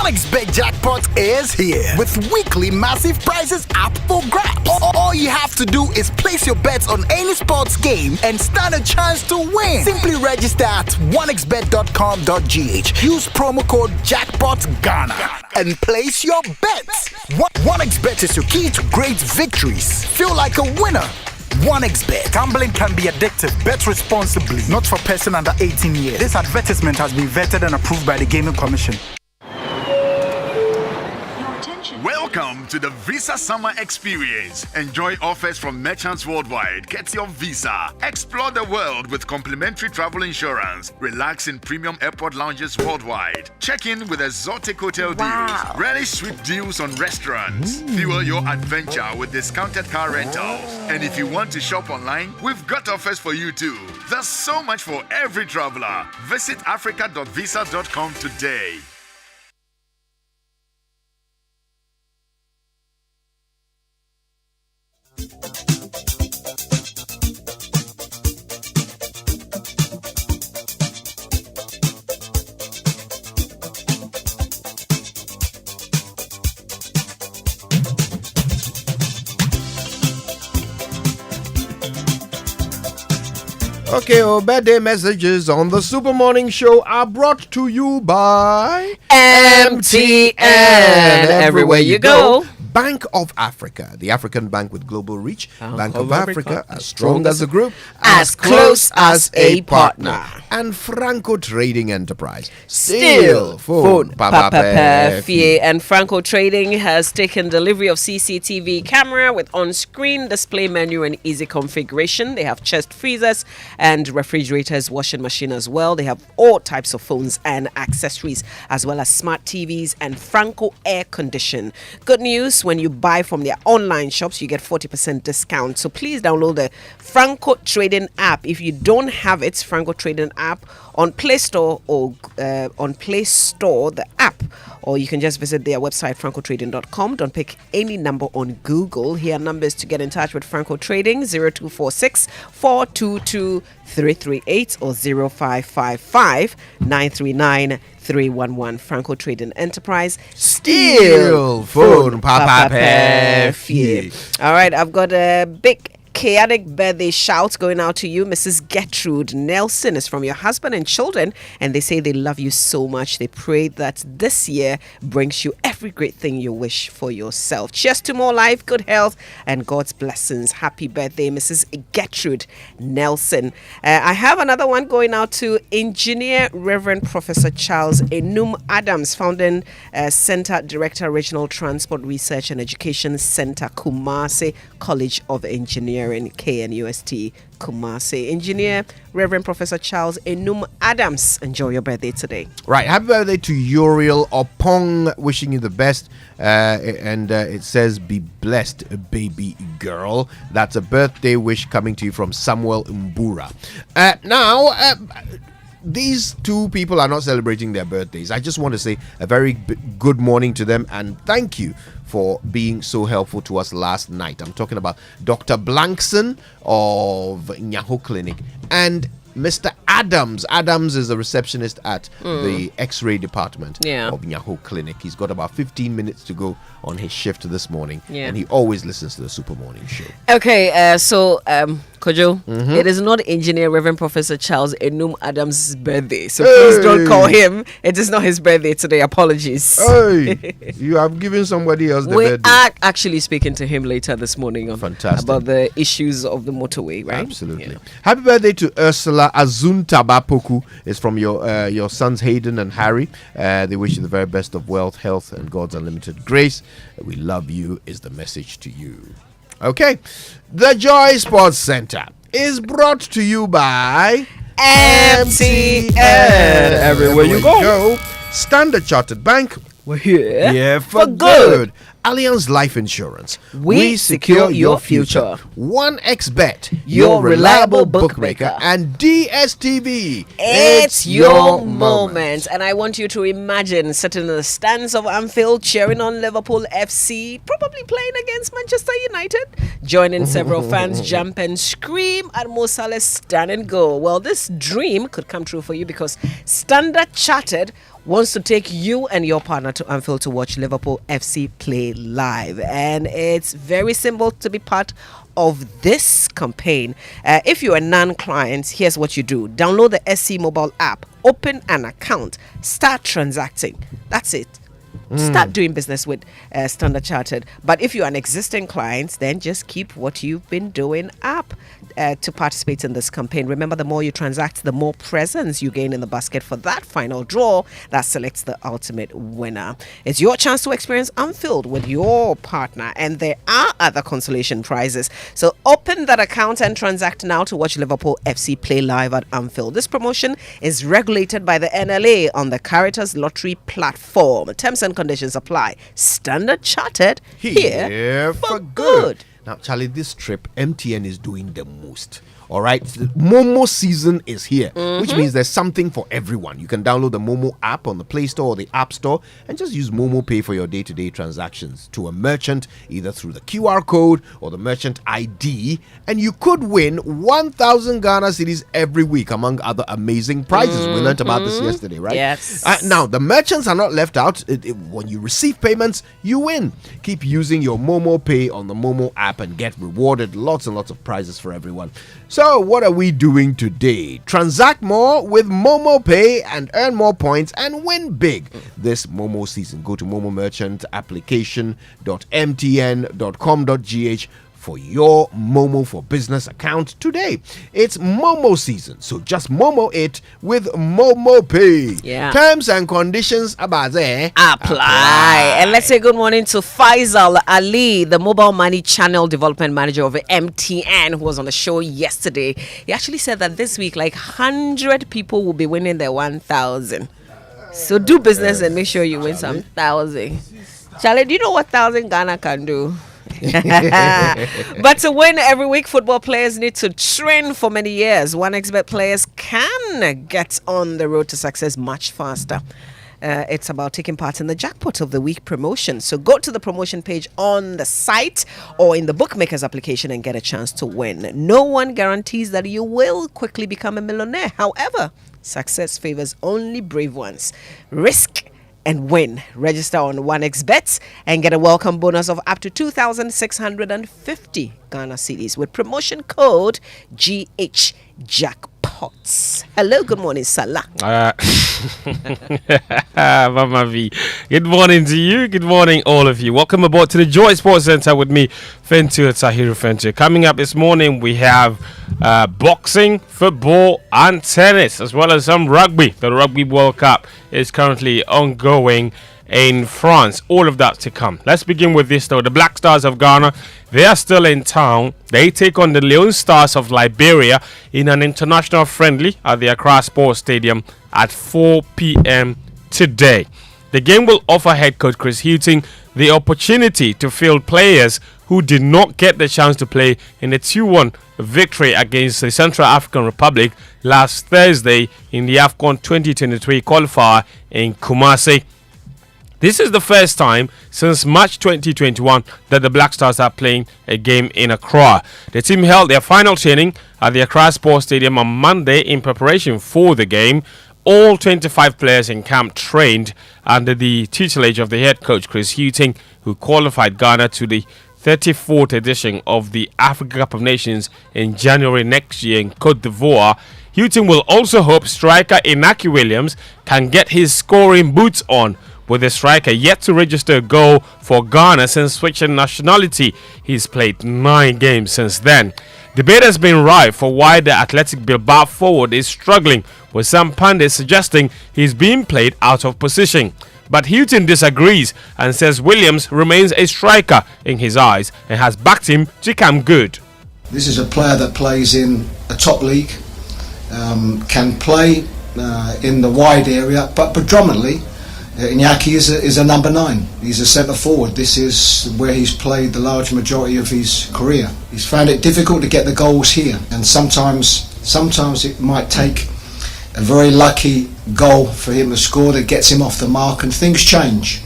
1xBet jackpot is here with weekly massive prizes up for grabs. All you have to do is place your bets on any sports game and stand a chance to win. Simply register at 1xbet.com.gh. Use promo code JackpotGhana and place your bets. 1xBet is your key to great victories. Feel like a winner. 1xBet. Gambling can be addictive. Bet responsibly. Not for person under 18 years. This advertisement has been vetted and approved by the Gaming Commission. Welcome to the Visa Summer Experience. Enjoy offers from merchants worldwide. Get your visa. Explore the world with complimentary travel insurance. Relax in premium airport lounges worldwide. Check in with exotic hotel deals. Relish sweet deals on restaurants. Fuel your adventure with discounted car rentals. And if you want to shop online, we've got offers for you too. There's so much for every traveler. Visit africa.visa.com today. Okay, our birthday messages on the Super Morning Show are brought to you by MTN. Everywhere you go. Bank of Africa, the African bank with global reach. Bank of Africa, as strong as a group, as close as a partner. And Franco Trading Enterprise, still phone Papa Fie. And Franco Trading has taken delivery of CCTV camera with on-screen display menu and easy configuration. They have chest freezers and refrigerators, washing machine as well. They have all types of phones and accessories, as well as smart TVs and Franco air condition. Good news, when you buy from their online shops, you get 40% discount. So please download the Franco Trading app. If you don't have it, Franco Trading app on Play Store or on Play Store, the app, or you can just visit their website, francotrading.com. Don't pick any number on Google. Here are numbers to get in touch with Franco Trading: 0246 422 338 or 0555 939 311. Franco Trading Enterprise, still phone Papa Fie. All right, I've got a big chaotic birthday shout going out to you. Mrs. Gertrude Nelson is from your husband and children, and they say they love you so much. They pray that this year brings you every great thing you wish for yourself. Cheers to more life, good health, and God's blessings. Happy birthday, Mrs. Gertrude Nelson. I have another one going out to Engineer Reverend Professor Charles Enum Adams, founding Center Director, Regional Transport Research and Education Center, Kumasi College of Engineering, KNUST Kumasi. Engineer Reverend Professor Charles Enum Adams, enjoy your birthday today. Right, happy birthday to Uriel Opong, wishing you the best. And it says, be blessed, baby girl. That's a birthday wish coming to you from Samuel Mbura. Now, these two people are not celebrating their birthdays. I just want to say a very good morning to them and thank you for being so helpful to us last night. I'm talking about Dr. Blankson of Nyaho Clinic and Mr. Adams. Adams is a receptionist at the X-ray department of Nyaho Clinic. He's got about 15 minutes to go on his shift this morning, and he always listens to the Super Morning Show. Okay, so Kojo, it is not Engineer Reverend Professor Charles Enum Adams' birthday, so please don't call him. It is not his birthday today. Apologies. Hey, you have given somebody else the birthday. We are actually speaking to him later this morning about the issues of the motorway, right? Absolutely. Happy birthday to Ursula Azuntabapoku. It's from your sons Hayden and Harry. They wish you the very best of wealth, health, and God's unlimited grace. We love you is the message to you. Okay, the Joy Sports Center is brought to you by MTN. Everywhere you go. Standard Chartered Bank. We're here for good. Allianz Life Insurance. We secure your future. 1xBet, your reliable bookmaker. And DSTV. It's your moment. And I want you to imagine sitting in the stands of Anfield cheering on Liverpool FC, probably playing against Manchester United, joining several fans jump and scream at Mo Salah's stand and goal. Well, this dream could come true for you because Standard Chartered wants to take you and your partner to Anfield to watch Liverpool FC play live. And it's very simple to be part of this campaign. If you're a non-client, here's what you do. Download the SC mobile app, open an account, start transacting. That's it. Start doing business with Standard Chartered. But if you're an existing client, then just keep what you've been doing up to participate in this campaign. Remember, the more you transact, the more presents you gain in the basket for that final draw that selects the ultimate winner. It's your chance to experience Anfield with your partner, and there are other consolation prizes. So open that account and transact now to watch Liverpool FC play live at Anfield. This promotion is regulated by the NLA on the Caritas Lottery platform. Terms and conditions apply. Standard Chartered, here for good. Now, Charlie, this trip, MTN is doing the most. All right, the Momo season is here, which means there's something for everyone. You can download the Momo app on the Play Store or the App Store and just use Momo Pay for your day-to-day transactions to a merchant, either through the QR code or the merchant ID, and you could win 1,000 Ghana cedis every week, among other amazing prizes. We learned about this yesterday, right? Yes. Now, the merchants are not left out. When you receive payments, you win. Keep using your Momo Pay on the Momo app and get rewarded. Lots and lots of prizes for everyone. So, what are we doing today? Transact more with Momo Pay and earn more points and win big this Momo season. Go to Momo Merchant application.mtn.com.gh for your Momo for Business account today. It's Momo season, so just Momo it with Momo Pay. Yeah. Terms and conditions about there. Apply. And let's say good morning to Faisal Ali, the mobile money channel development manager of MTN, who was on the show yesterday. He actually said that this week, like 100 people will be winning their 1,000. So do business and make sure you win some 1,000. Charlie, do you know what 1,000 Ghana can do? But to win every week, football players need to train for many years. OneXBet players can get on the road to success much faster. It's about taking part in the Jackpot of the Week promotion. So go to the promotion page on the site or in the bookmaker's application and get a chance to win. No one guarantees that you will quickly become a millionaire. However, success favors only brave ones. Risk and win. Register on OneXBet and get a welcome bonus of up to 2,650 Ghana cedis with promotion code GH Jackpots. Hello, good morning, Salah. Mama V. Good morning to you. Good morning, all of you. Welcome aboard to the Joy Sports Center with me, Fentu Tahiru Fentu. Coming up this morning, we have boxing, football, and tennis, as well as some rugby. The Rugby World Cup is currently ongoing in France. All of that to come. Let's begin with this, though. The Black Stars of Ghana, they are still in town. They take on the Leon Stars of Liberia in an international friendly at the Accra Sports Stadium at 4 p.m. today. The game will offer head coach Chris Hughton the opportunity to field players who did not get the chance to play in the 2-1 victory against the Central African Republic last Thursday in the AFCON 2023 qualifier in Kumasi. This is the first time since March 2021 that the Black Stars are playing a game in Accra. The team held their final training at the Accra Sports Stadium on Monday in preparation for the game. All 25 players in camp trained under the tutelage of the head coach Chris Hughton, who qualified Ghana to the 34th edition of the Africa Cup of Nations in January next year in Cote d'Ivoire. Hughton will also hope striker Inaki Williams can get his scoring boots on, with the striker yet to register a goal for Ghana since switching nationality. He's played 9 games since then. Debate has been rife for why the Athletic Bilbao forward is struggling, with some pundits suggesting he's being played out of position. But Hughton disagrees and says Williams remains a striker in his eyes and has backed him to come good. This is a player that plays in a top league, can play in the wide area, but predominantly Iñaki is a number 9. He's a centre forward. This is where he's played the large majority of his career. He's found it difficult to get the goals here, and sometimes it might take a very lucky goal for him to score that gets him off the mark, and things change.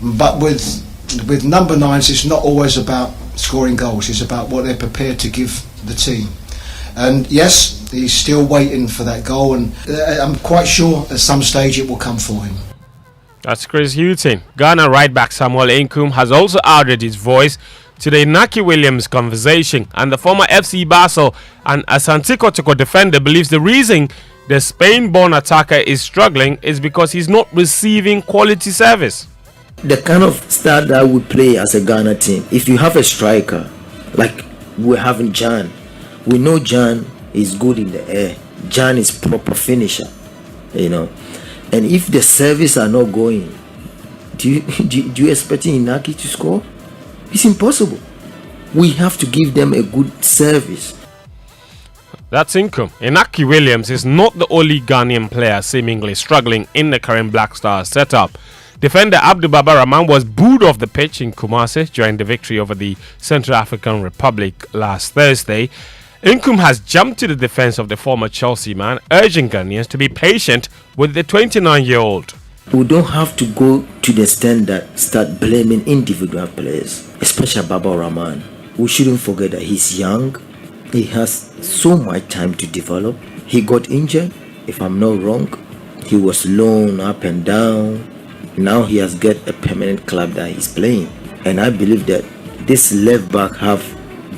But with number 9s, it's not always about scoring goals. It's about what they're prepared to give the team. And yes, he's still waiting for that goal, and I'm quite sure at some stage it will come for him. That's Chris Houghton. Ghana right back Samuel Nkum has also added his voice to the Inaki Williams conversation, and the former FC Basel and Asante Kotoko defender believes the reason the Spain-born attacker is struggling is because he's not receiving quality service. The kind of style that we play as a Ghana team, if you have a striker, like we're having Jan, we know Jan is good in the air. Jan is proper finisher, you know. And if the service are not going, do you expect Inaki to score? It's impossible. We have to give them a good service. That's Nkum. Inaki Williams is not the only Ghanaian player seemingly struggling in the current Black Stars setup. Defender Abdul Baba Rahman was booed off the pitch in Kumasi during the victory over the Central African Republic last Thursday. Nkum has jumped to the defense of the former Chelsea man, urging Ghanaians to be patient with the 29-year-old. We don't have to go to the extent that start blaming individual players, especially Baba Rahman. We shouldn't forget that he's young. He has so much time to develop. He got injured, if I'm not wrong. He was loaned up and down. Now he has got a permanent club that he's playing. And I believe that this left back have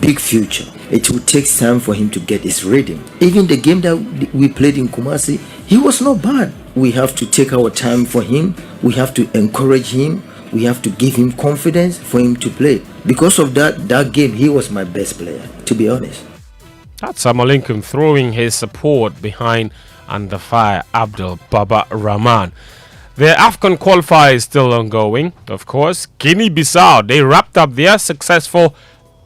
big future. It will take time for him to get his rhythm. Even the game that we played in Kumasi, he was not bad. We have to take our time for him. We have to encourage him. We have to give him confidence for him to play. Because of that game, he was my best player, to be honest. That's Samuel Nkum throwing his support behind under fire Abdul Baba Rahman. The AFCON qualifier is still ongoing, of course. Guinea-Bissau, they wrapped up their successful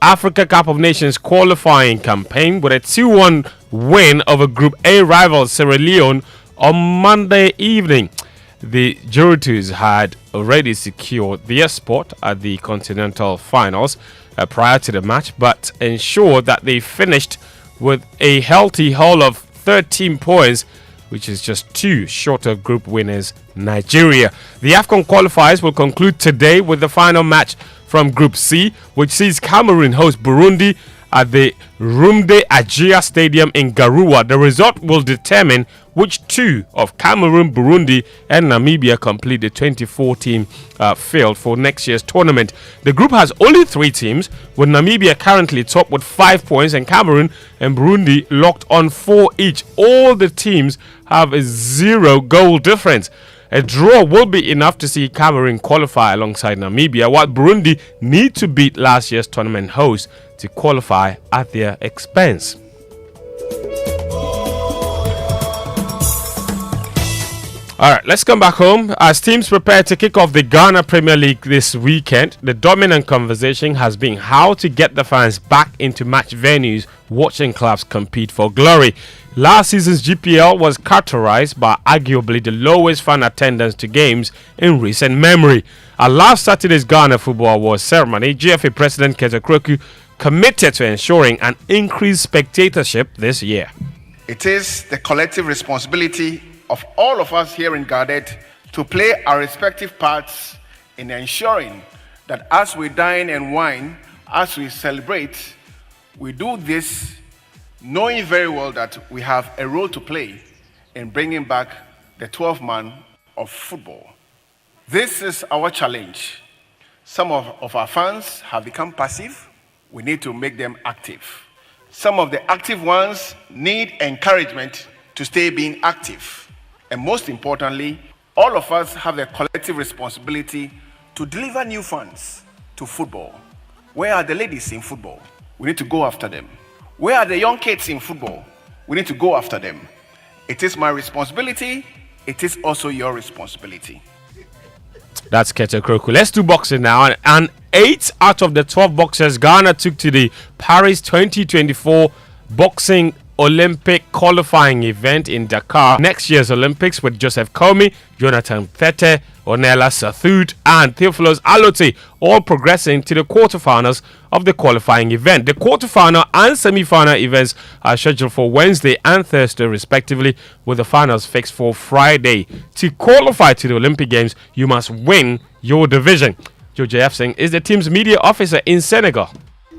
Africa Cup of Nations qualifying campaign with a 2-1 win over Group A rival Sierra Leone on Monday evening. The Juventus had already secured their spot at the Continental Finals prior to the match, but ensured that they finished with a healthy haul of 13 points, which is just 2 short of group winners Nigeria. The AFCON qualifiers will conclude today with the final match from Group C, which sees Cameroon host Burundi at the Rumde Ajia Stadium in Garoua. The result will determine which 2 of Cameroon, Burundi and Namibia complete the 2014 field for next year's tournament. The group has only 3 teams, with Namibia currently top with 5 points and Cameroon and Burundi locked on 4 each. All the teams have a 0 goal difference. A draw will be enough to see Cameroon qualify alongside Namibia, while Burundi need to beat last year's tournament host to qualify at their expense. Alright, let's come back home. As teams prepare to kick off the Ghana Premier League this weekend, the dominant conversation has been how to get the fans back into match venues watching clubs compete for glory. Last season's GPL was characterized by arguably the lowest fan attendance to games in recent memory. At last Saturday's Ghana Football Awards ceremony, GFA President Keta Kroku committed to ensuring an increased spectatorship this year. It is the collective responsibility of all of us here in Gardet to play our respective parts in ensuring that as we dine and wine, as we celebrate, we do this knowing very well that we have a role to play in bringing back the 12th man of football. This is our challenge. Some of our fans have become passive. We need to make them active. Some of the active ones need encouragement to stay being active. And most importantly, all of us have a collective responsibility to deliver new fans to football. Where are the ladies in football? We need to go after them. Where are the young kids in football? We need to go after them. It is my responsibility. It is also your responsibility. That's Keta Kroku. Let's do boxing now. And 8 out of the 12 boxers Ghana took to the Paris 2024 boxing Olympic qualifying event in Dakar next year's Olympics, with Joseph Komi, Jonathan Tete, Onela Sathud and Theophilus Alote all progressing to the quarterfinals of the qualifying event. The quarterfinal and semi-final events are scheduled for Wednesday and Thursday respectively, with the finals fixed for Friday. To qualify to the Olympic Games, you must win your division. Joe JF Singh is the team's media officer in Senegal.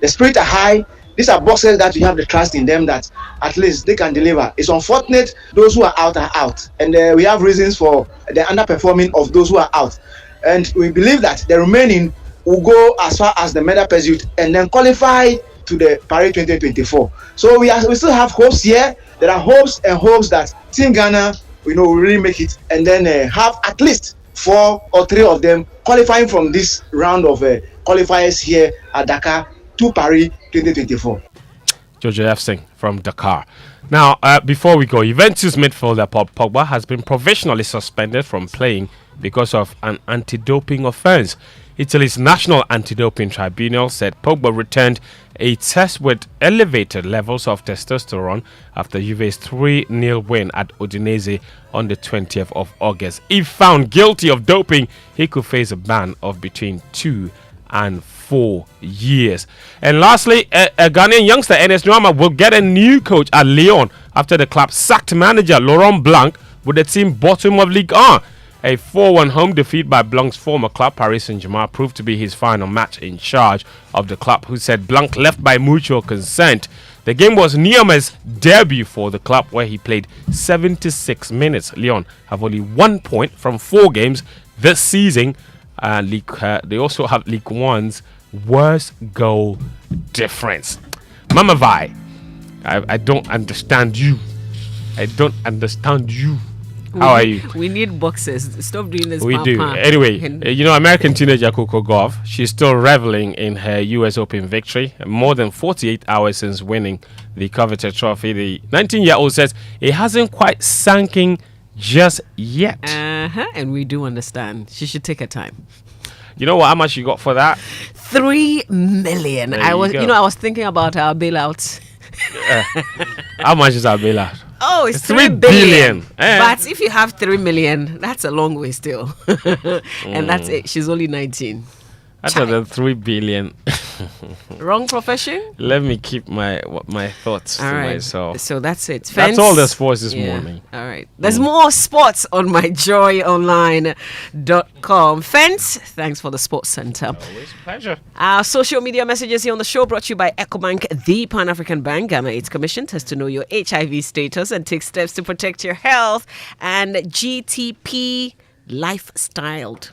The spirits are high, these are boxers that you have the trust in them that at least they can deliver. It's unfortunate those who are out, and we have reasons for the underperforming of those who are out. And we believe that the remaining will go as far as the medal pursuit and then qualify to the Paris 2024. So we still have hopes here. There are hopes that Team Ghana, will really make it, and then have at least 4 or 3 of them qualifying from this round of qualifiers here at Dakar to Paris 2024. Jojo F. Singh from Dakar. Now, before we go, Juventus midfielder Paul Pogba has been provisionally suspended from playing because of an anti-doping offence. Italy's National Anti-Doping Tribunal said Pogba returned a test with elevated levels of testosterone after Juve's 3-0 win at Udinese on the 20th of August. If found guilty of doping, he could face a ban of between 2 and 4 years. And lastly, a Ghanaian youngster, Enes Nuama, will get a new coach at Lyon after the club sacked manager Laurent Blanc with the team bottom of Ligue 1. A 4-1 home defeat by Blanc's former club, Paris Saint-Germain, proved to be his final match in charge of the club, who said Blanc left by mutual consent. The game was Nuama's debut for the club, where he played 76 minutes. Lyon have only 1 point from 4 games this season. They also have Ligue 1's worst goal difference. Mama Vi, I don't understand you. How are you? We need boxes. Stop doing this. We do. Anyway, American teenager Coco Gauff, she's still reveling in her US Open victory. More than 48 hours since winning the coveted trophy, the 19-year-old says it hasn't quite sunk in just yet. And we do understand. She should take her time. You know how much you got for that? 3 million. I was thinking about our bailouts. How much is our bailout? Oh, it's 3 billion. But if you have 3 million, that's a long way still. And that's it. She's only 19. I thought that 3 billion. Wrong profession? Let me keep my thoughts to myself. So that's it. That's all the sports this morning. All right. There's more sports on myjoyonline.com. Fence, thanks for the Sports Center. Always a pleasure. Our social media messages here on the show brought to you by EcoBank, the Pan-African Bank. Ghana AIDS Commission has to know your HIV status and take steps to protect your health. And GTP Lifestyled.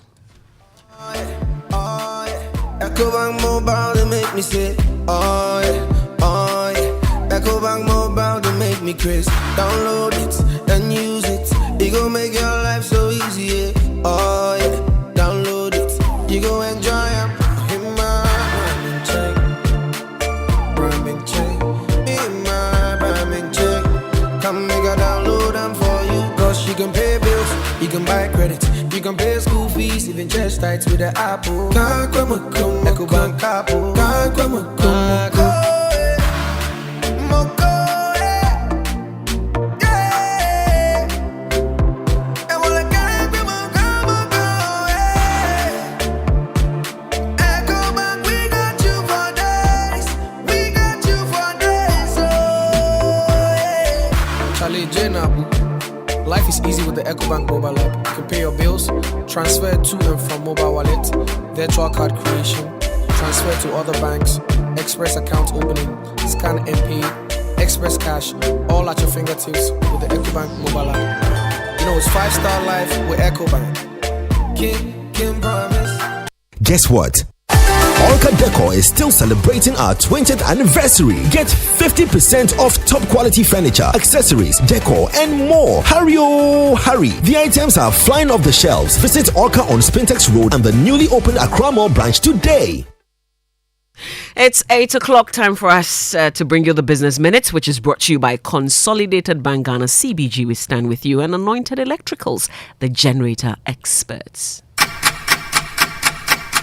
EcoBank Mobile, they make me say, oh yeah. EcoBank Mobile, they make me crazy. Download it and use it. It gon' make your life so easy, yeah. Oh yeah. Download it, you gon' enjoy it. In my Brahmin check. In my Brahmin check. Come make a download them for you. Cause you can pay bills, you can buy credit. You can pay school fees, even church tights with the Apple. EcoBank Apple. Charlie J. Nabu. Life is easy with the EcoBank mobile app. You can pay your bills, transfer to and from mobile wallet, virtual card creation, transfer to other banks, express account opening, scan and pay, express cash, all at your fingertips with the EcoBank mobile app. You know, it's 5-star life with EcoBank. King promise. Guess what? Orca Decor is still celebrating our 20th anniversary. Get 50% off top quality furniture, accessories, decor, and more. Hurry, oh, hurry. The items are flying off the shelves. Visit Orca on Spintex Road and the newly opened Accra Mall branch today. It's 8 o'clock, time for us to bring you the Business Minutes, which is brought to you by Consolidated Bank Ghana, CBG. We stand with you, and Anointed Electricals, the generator experts.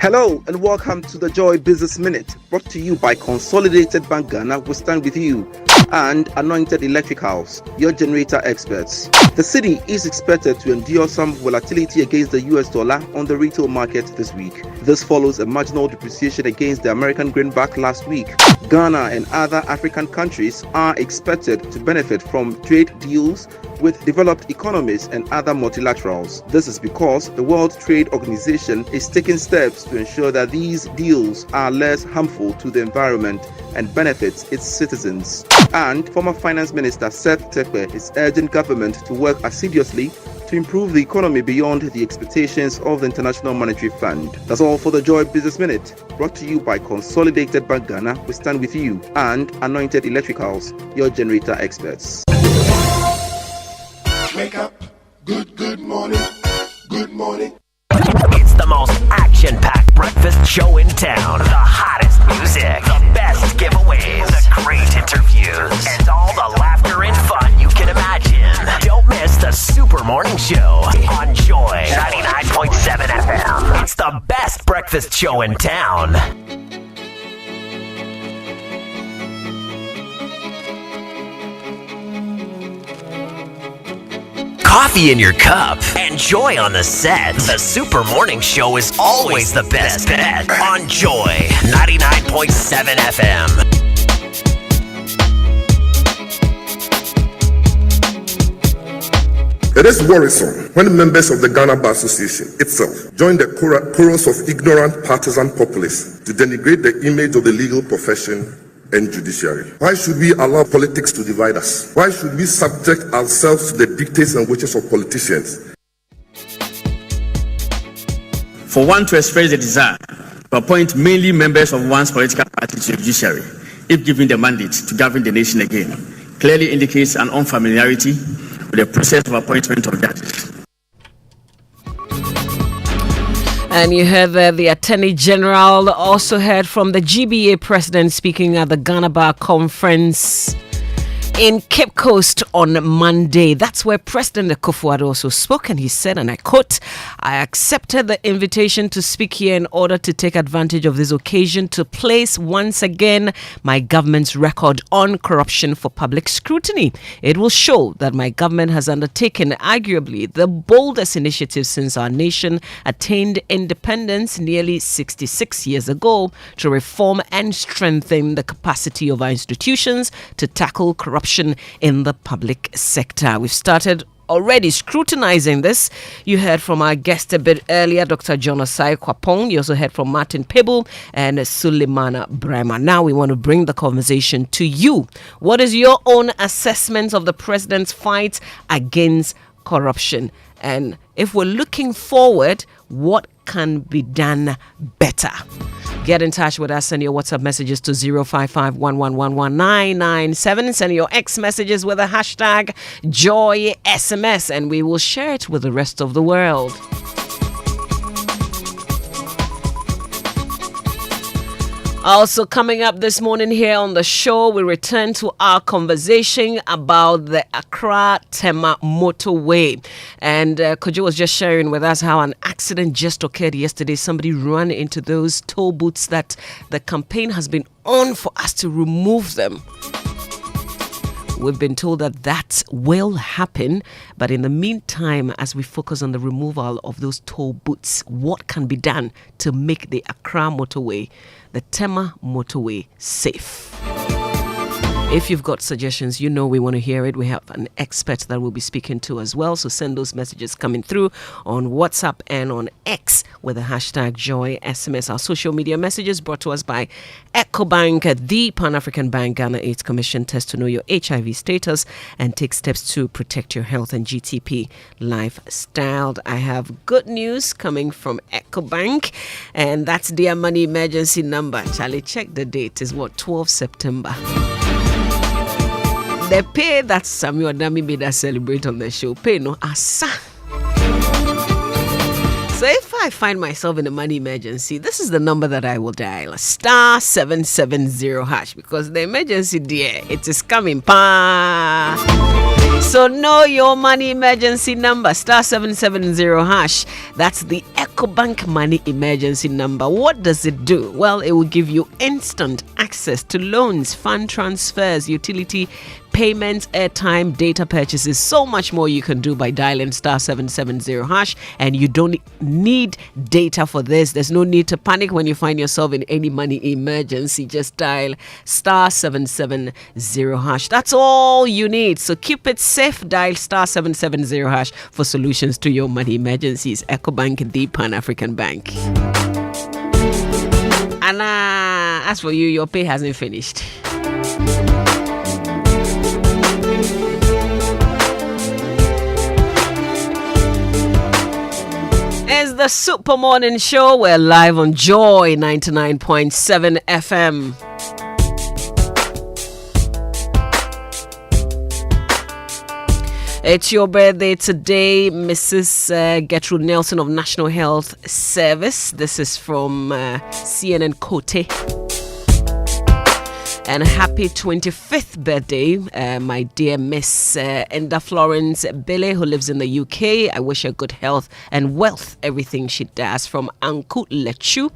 Hello and welcome to the Joy Business Minute, brought to you by Consolidated Bank Ghana, we stand with you, and Anointed Electricals, your generator experts. The cedi is expected to endure some volatility against the US dollar on the retail market this week. This follows a marginal depreciation against the American greenback last week. Ghana and other African countries are expected to benefit from trade deals with developed economies and other multilaterals. This is because the World Trade Organization is taking steps to ensure that these deals are less harmful to the environment and benefits its citizens. And former Finance Minister Seth Terkper is urging government to work assiduously to improve the economy beyond the expectations of the International Monetary Fund. That's all for the Joy Business Minute, brought to you by Consolidated Bank Ghana. We stand with you, and Anointed Electricals, your generator experts. Wake up, good morning, good morning. It's the most action-packed breakfast show in town. The hottest music, the best giveaways, the great interviews, and all the laughter and fun you can imagine. Don't miss the Super Morning Show on Joy 99.7 FM. It's the best breakfast show in town. Coffee in your cup and Joy on the set. The Super Morning Show is always the best bet on Joy 99.7 FM. It is worrisome when members of the Ghana Bar Association itself join the chorus of ignorant partisan populists to denigrate the image of the legal profession and judiciary. Why should we allow politics to divide us? Why should we subject ourselves to the dictates and wishes of politicians? For one to express the desire to appoint mainly members of one's political party to the judiciary, if given the mandate to govern the nation again, clearly indicates an unfamiliarity with the process of appointment of judges. And you heard the Attorney General, also heard from the GBA President speaking at the Ghana Bar Conference in Cape Coast on Monday. That's where President Akufo-Addo also spoke, and he said, and I quote, "I accepted the invitation to speak here in order to take advantage of this occasion to place once again my government's record on corruption for public scrutiny. It will show that my government has undertaken arguably the boldest initiative since our nation attained independence nearly 66 years ago to reform and strengthen the capacity of our institutions to tackle corruption in the public sector." We've started already scrutinizing this. You heard from our guest a bit earlier, Dr. John Osai Kwapong. You also heard from Martin Pebu and Suleimana Brema. Now we want to bring the conversation to you. What is your own assessment of the president's fight against corruption? And if we're looking forward, what can be done better? Get in touch with us. Send your WhatsApp messages to 055-1111-997. Send your X messages with the hashtag JoySMS, and we will share it with the rest of the world. Also coming up this morning here on the show, we return to our conversation about the Accra Tema Motorway. And Kojo was just sharing with us how an accident just occurred yesterday. Somebody ran into those toll booths that the campaign has been on for us to remove them. We've been told that that will happen, but in the meantime, as we focus on the removal of those toll booths, what can be done to make the Accra Motorway, the Tema Motorway, safe? If you've got suggestions, you know we want to hear it. We have an expert that we'll be speaking to as well. So send those messages coming through on WhatsApp and on X with the hashtag JoySMS. Our social media messages brought to us by EcoBank, the Pan-African Bank. Ghana AIDS Commission test to know your HIV status and take steps to protect your health and GTP lifestyle. I have good news coming from EcoBank, and that's their money emergency number. Charlie, check the date. Is what, 12 September. The pay that Samuel Dami made us celebrate on the show, pay no asa. So if I find myself in a money emergency, this is the number that I will dial, *770#, because the emergency, dear, it is coming. Pa. So know your money emergency number, *770#. That's the EcoBank money emergency number. What does it do? Well, it will give you instant access to loans, fund transfers, utility payments, airtime, data purchases, so much more you can do by dialing *770#, and you don't need data for this. There's no need to panic when you find yourself in any money emergency. Just dial *770#. That's all you need. So keep it safe. Dial *770# for solutions to your money emergencies. EcoBank, the Pan-African Bank. And as for you, your pay hasn't finished. It's the Super Morning Show. We're live on Joy 99.7 FM. It's your birthday today, Mrs. Gertrude Nelson of National Health Service. This is from CNN Kote. And happy 25th birthday, my dear Miss Enda Florence Bele, who lives in the UK. I wish her good health and wealth, everything she does, from Anku Lechu.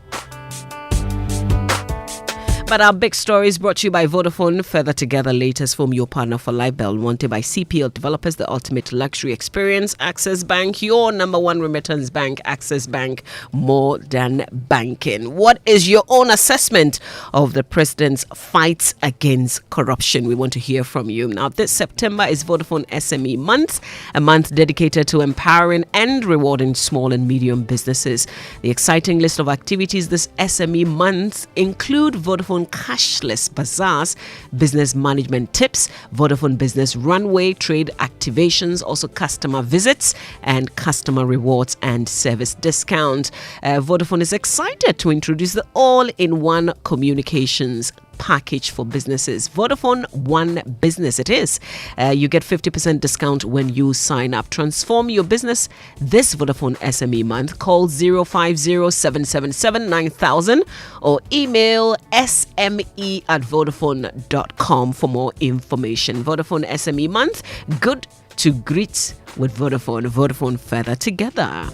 But our big story is brought to you by Vodafone. Further together, latest from your partner for life, Belmonte by CPL Developers, the ultimate luxury experience. Access Bank, your number one remittance bank. Access Bank, more than banking. What is your own assessment of the president's fights against corruption? We want to hear from you. Now, this September is Vodafone SME Month, a month dedicated to empowering and rewarding small and medium businesses. The exciting list of activities this SME Month include Vodafone cashless bazaars, business management tips, Vodafone Business Runway, trade activations, also customer visits and customer rewards and service discounts. Vodafone is excited to introduce the all-in-one communications package for businesses. Vodafone One Business it is. You get 50% discount when you sign up. Transform your business this Vodafone SME month. Call 050-777-9000 or email sme@vodafone.com for more information. Vodafone SME month. Good to greet with Vodafone. Vodafone further together.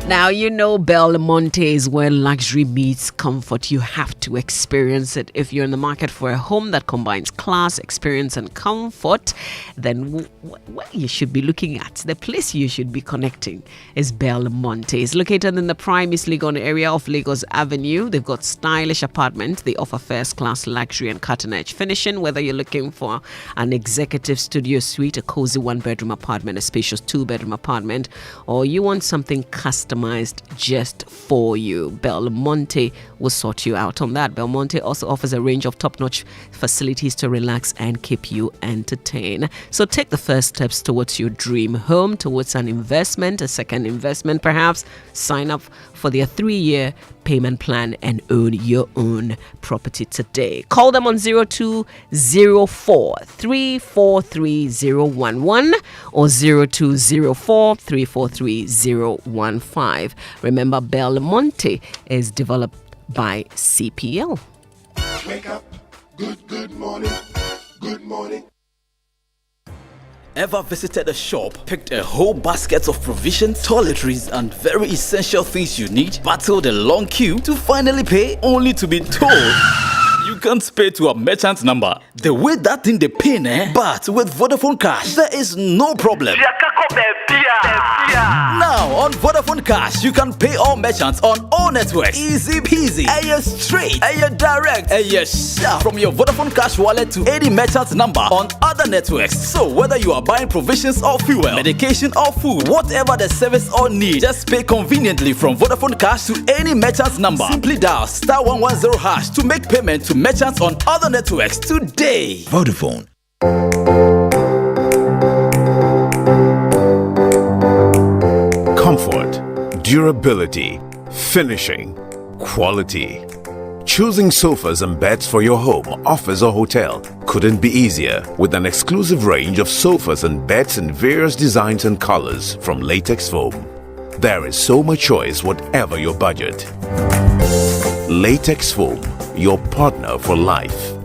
Now, you know Belmonte is where luxury meets comfort. You have to experience it. If you're in the market for a home that combines class, experience, and comfort, then where you should be looking at, the place you should be connecting is Belmonte. It's located in the prime East Legon area of Lagos Avenue. They've got stylish apartments. They offer first-class luxury and cutting-edge finishing. Whether you're looking for an executive studio suite, a cozy one-bedroom apartment, a spacious two-bedroom apartment, or you want something customized just for you, Belmonte will sort you out on that. Belmonte also offers a range of top-notch facilities to relax and keep you entertained. So take the first steps towards your dream home, towards an investment, a second investment perhaps. Sign up for their 3-year payment plan and own your own property today. Call them on 0204 343 011 or 0204 343 015. Remember, Belmonte is developed by CPL. Wake up, good morning, good morning. Ever visited a shop, picked a whole basket of provisions, toiletries, and very essential things you need, battled a long queue to finally pay, only to be told you can't pay to a merchant number the way that thing they pay, but with Vodafone Cash, there is no problem. Now on Vodafone Cash, you can pay all merchants on all networks. Easy peasy. Aye straight. Aye direct. Aye sharp. From your Vodafone Cash wallet to any merchant number on other networks. So whether you are buying provisions or fuel, medication or food, whatever the service or need, just pay conveniently from Vodafone Cash to any merchant's number. Simply dial *110# to make payment to merchants on other networks today. Vodafone. Comfort, durability, finishing, quality. Choosing sofas and beds for your home, office or hotel couldn't be easier with an exclusive range of sofas and beds in various designs and colors from latex foam. There is so much choice whatever your budget. Latex foam, your partner for life.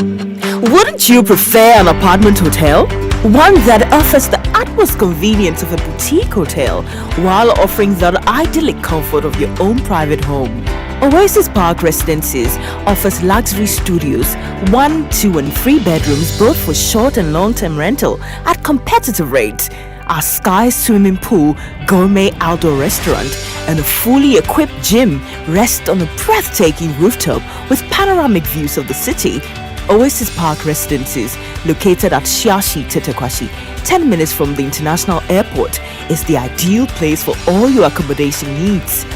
Wouldn't you prefer an apartment hotel? One that offers the utmost convenience of a boutique hotel while offering the idyllic comfort of your own private home. Oasis Park Residences offers luxury studios, 1, 2 and 3 bedrooms both for short and long-term rental at competitive rates. Our sky swimming pool, gourmet outdoor restaurant and a fully equipped gym rest on a breathtaking rooftop with panoramic views of the city. Oasis Park Residences, located at Shiashi Tetekwashi, 10 minutes from the international airport, is the ideal place for all your accommodation needs.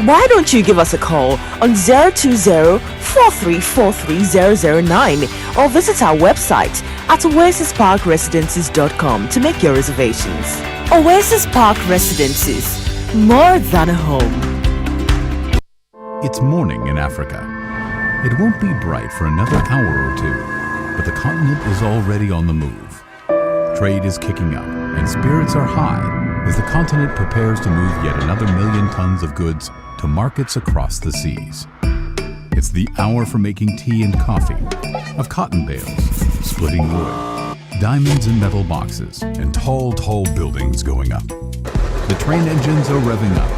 Why don't you give us a call on 020-4343-009 or visit our website at oasisparkresidences.com to make your reservations. Oasis Park Residences, more than a home. It's morning in Africa. It won't be bright for another hour or two, but the continent is already on the move. Trade is kicking up and spirits are high as the continent prepares to move yet another 1 million tons of goods to markets across the seas. It's the hour for making tea and coffee, of cotton bales, splitting wood, diamonds in metal boxes, and tall buildings going up. The train engines are revving up,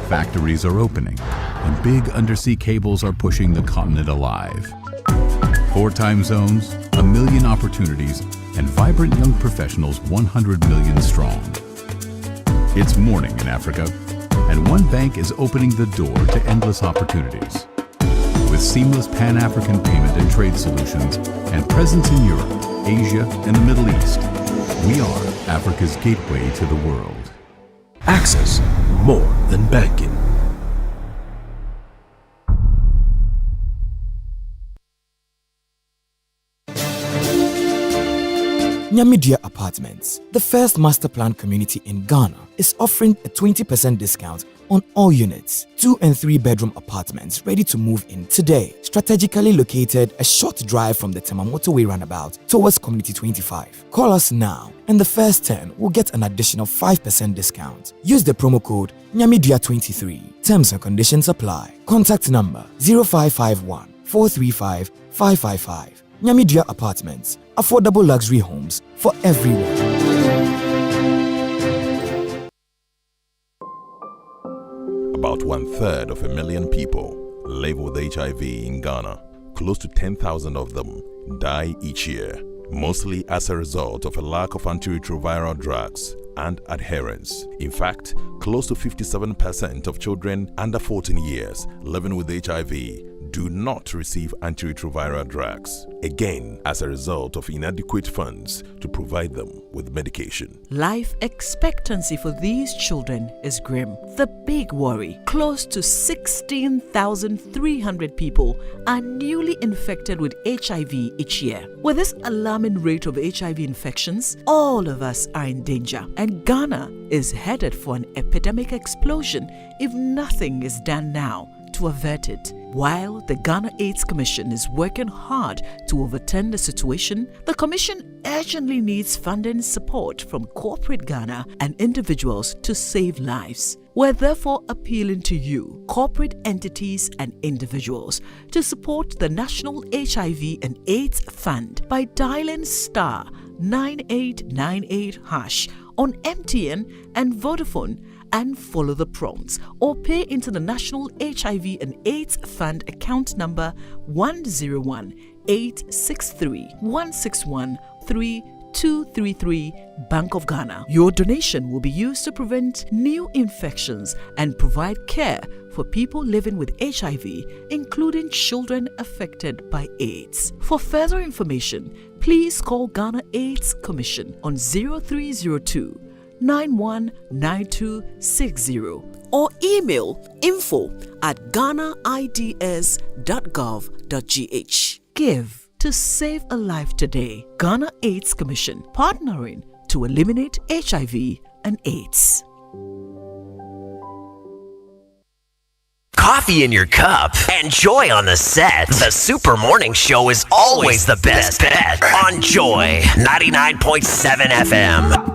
factories are opening, and big undersea cables are pushing the continent alive. 4 time zones, 1 million opportunities, and vibrant young professionals 100 million strong. It's morning in Africa, and one bank is opening the door to endless opportunities. With seamless Pan-African payment and trade solutions and presence in Europe, Asia, and the Middle East, we are Africa's gateway to the world. Access more than banking. Nyamidia Apartments, the first master plan community in Ghana, is offering a 20% discount on all units. 2 and 3 bedroom apartments ready to move in today. Strategically located a short drive from the Tema Motorway roundabout towards Community 25. Call us now and the first 10 will get an additional 5% discount. Use the promo code Nyamidia23. Terms and conditions apply. Contact number 0551 435 555. Nyamidia Apartments, affordable luxury homes for everyone. About 1/3 of a million people live with HIV in Ghana. Close to 10,000 of them die each year, mostly as a result of a lack of antiretroviral drugs and adherence. In fact, close to 57% of children under 14 years living with HIV do not receive antiretroviral drugs, again as a result of inadequate funds to provide them with medication. Life expectancy for these children is grim. The big worry: close to 16,300 people are newly infected with HIV each year. With this alarming rate of HIV infections, all of us are in danger, and Ghana is headed for an epidemic explosion if nothing is done now to avert it. While the Ghana AIDS Commission is working hard to overturn the situation, the Commission urgently needs funding support from corporate Ghana and individuals to save lives. We're therefore appealing to you, corporate entities and individuals, to support the National HIV and AIDS Fund by dialing *9898# on MTN and Vodafone and follow the prompts, or pay into the National HIV and AIDS Fund account number 101-863-161-3233, Bank of Ghana. Your donation will be used to prevent new infections and provide care for people living with HIV, including children affected by AIDS. For further information, please call Ghana AIDS Commission on 0302 919260 or email info@ghanaids.gov.gh. Give to save a life today. Ghana AIDS Commission, partnering to eliminate HIV and AIDS. Coffee in your cup and joy on the set. The Super Morning Show is always the best bet on Joy 99.7 FM.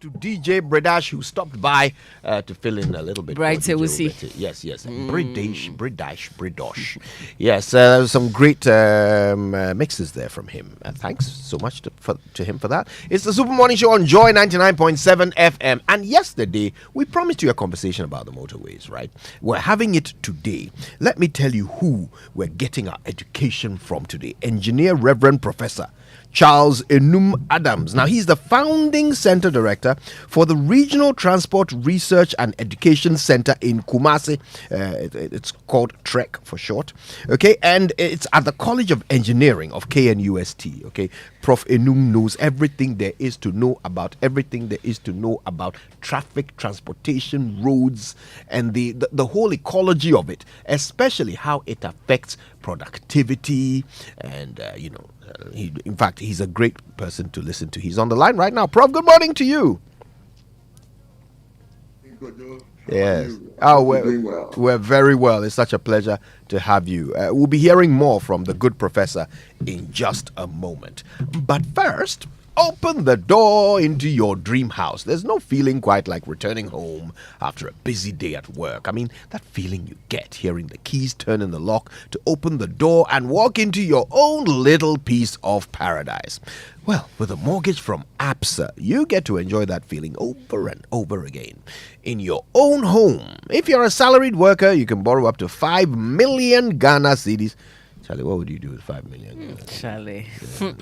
To DJ Bredash, who stopped by to fill in a little bit. Right, so we'll see. Yes. Bredash. Yes, some great mixes there from him. Thanks so much to him for that. It's the Super Morning Show on Joy 99.7 FM. And yesterday, we promised you a conversation about the motorways, right? We're having it today. Let me tell you who we're getting our education from today. Engineer Reverend Professor Charles Enum Adams. Now, he's the founding center director for the Regional Transport Research and Education Center in Kumasi. It's called TREC for short. Okay, and it's at the College of Engineering of KNUST. Okay, Prof. Enum knows everything there is to know about traffic, transportation, roads, and the whole ecology of it, especially how it affects productivity and, in fact, he's a great person to listen to. He's on the line right now. Prof, good morning to you. Yes. We're very well. It's such a pleasure to have you. We'll be hearing more from the good professor in just a moment. But first, open the door into your dream house. There's no feeling quite like returning home after a busy day at work. I mean, that feeling you get hearing the keys turn in the lock to open the door and walk into your own little piece of paradise. Well, with a mortgage from ABSA, you get to enjoy that feeling over and over again in your own home. If you're a salaried worker, you can borrow up to 5 million Ghana cedis. Charlie, what would you do with 5 million? Charlie. Yeah.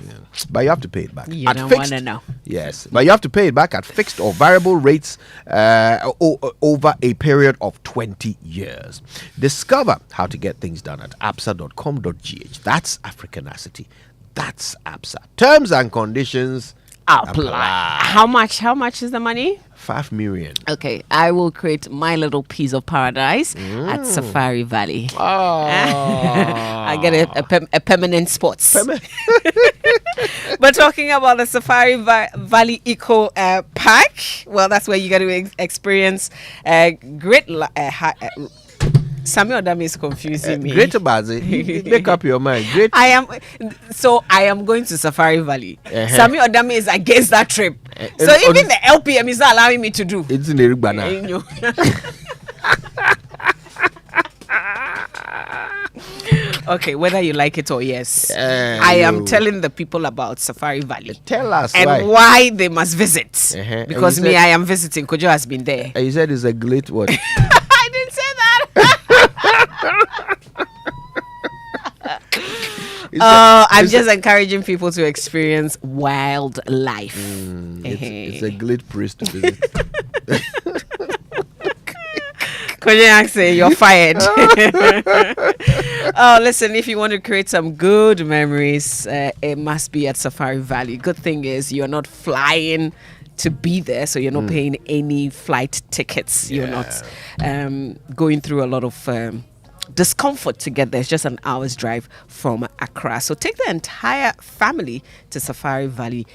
But you have to pay it back. You don't want to know. Yes, but you have to pay it back at fixed or variable rates over a period of 20 years. Discover how to get things done at absa.com.gh. That's Africanacity. That's ABSA. Terms and conditions apply. How much is the money? 5 million. Okay, I will create my little piece of paradise at Safari Valley. Oh. I get a permanent spot. But talking about the Safari Valley Eco Park, well, that's where you get to experience great. Samuel Adam is confusing me. Great Bazi. Make up your mind. Great. I am going to Safari Valley. Samuel Adam is against that trip. So even the LPM is not allowing me to do. It's in Erubana. Okay, whether you like it or yes, I am telling the people about Safari Valley. Tell us and why they must visit. Because I am visiting. Kojo has been there. You said it's a great what? I didn't say that. I'm just encouraging people to experience wildlife. It's a great place to visit. Kojiak, you're fired. Oh, listen, if you want to create some good memories, it must be at Safari Valley. Good thing is you're not flying to be there, so you're not paying any flight tickets. You're not going through a lot of discomfort to get there. It's just an hour's drive from Accra. So take the entire family to Safari Valley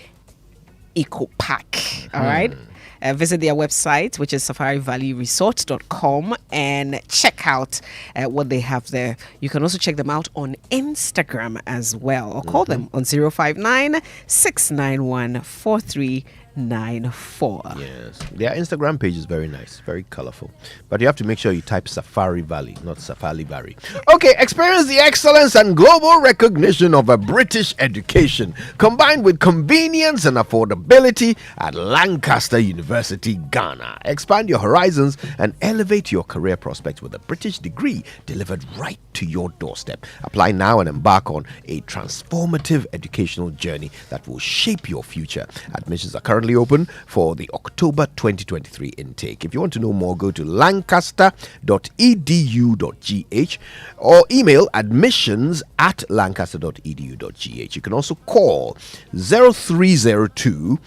Eco Park. All right. Visit their website, which is safarivalleyresort.com, and check out what they have there. You can also check them out on Instagram as well, or call them on 059 691 4394. Yes, their Instagram page is very nice, very colorful, but you have to make sure you type Safari Valley, not Safari Valley. Okay, experience the excellence and global recognition of a British education combined with convenience and affordability at Lancaster University, Ghana. Expand your horizons and elevate your career prospects with a British degree delivered right to your doorstep. Apply now and embark on a transformative educational journey that will shape your future. Admissions are currently open for the October 2023 intake. If you want to know more, go to lancaster.edu.gh or email admissions@lancaster.edu.gh. You can also call 0302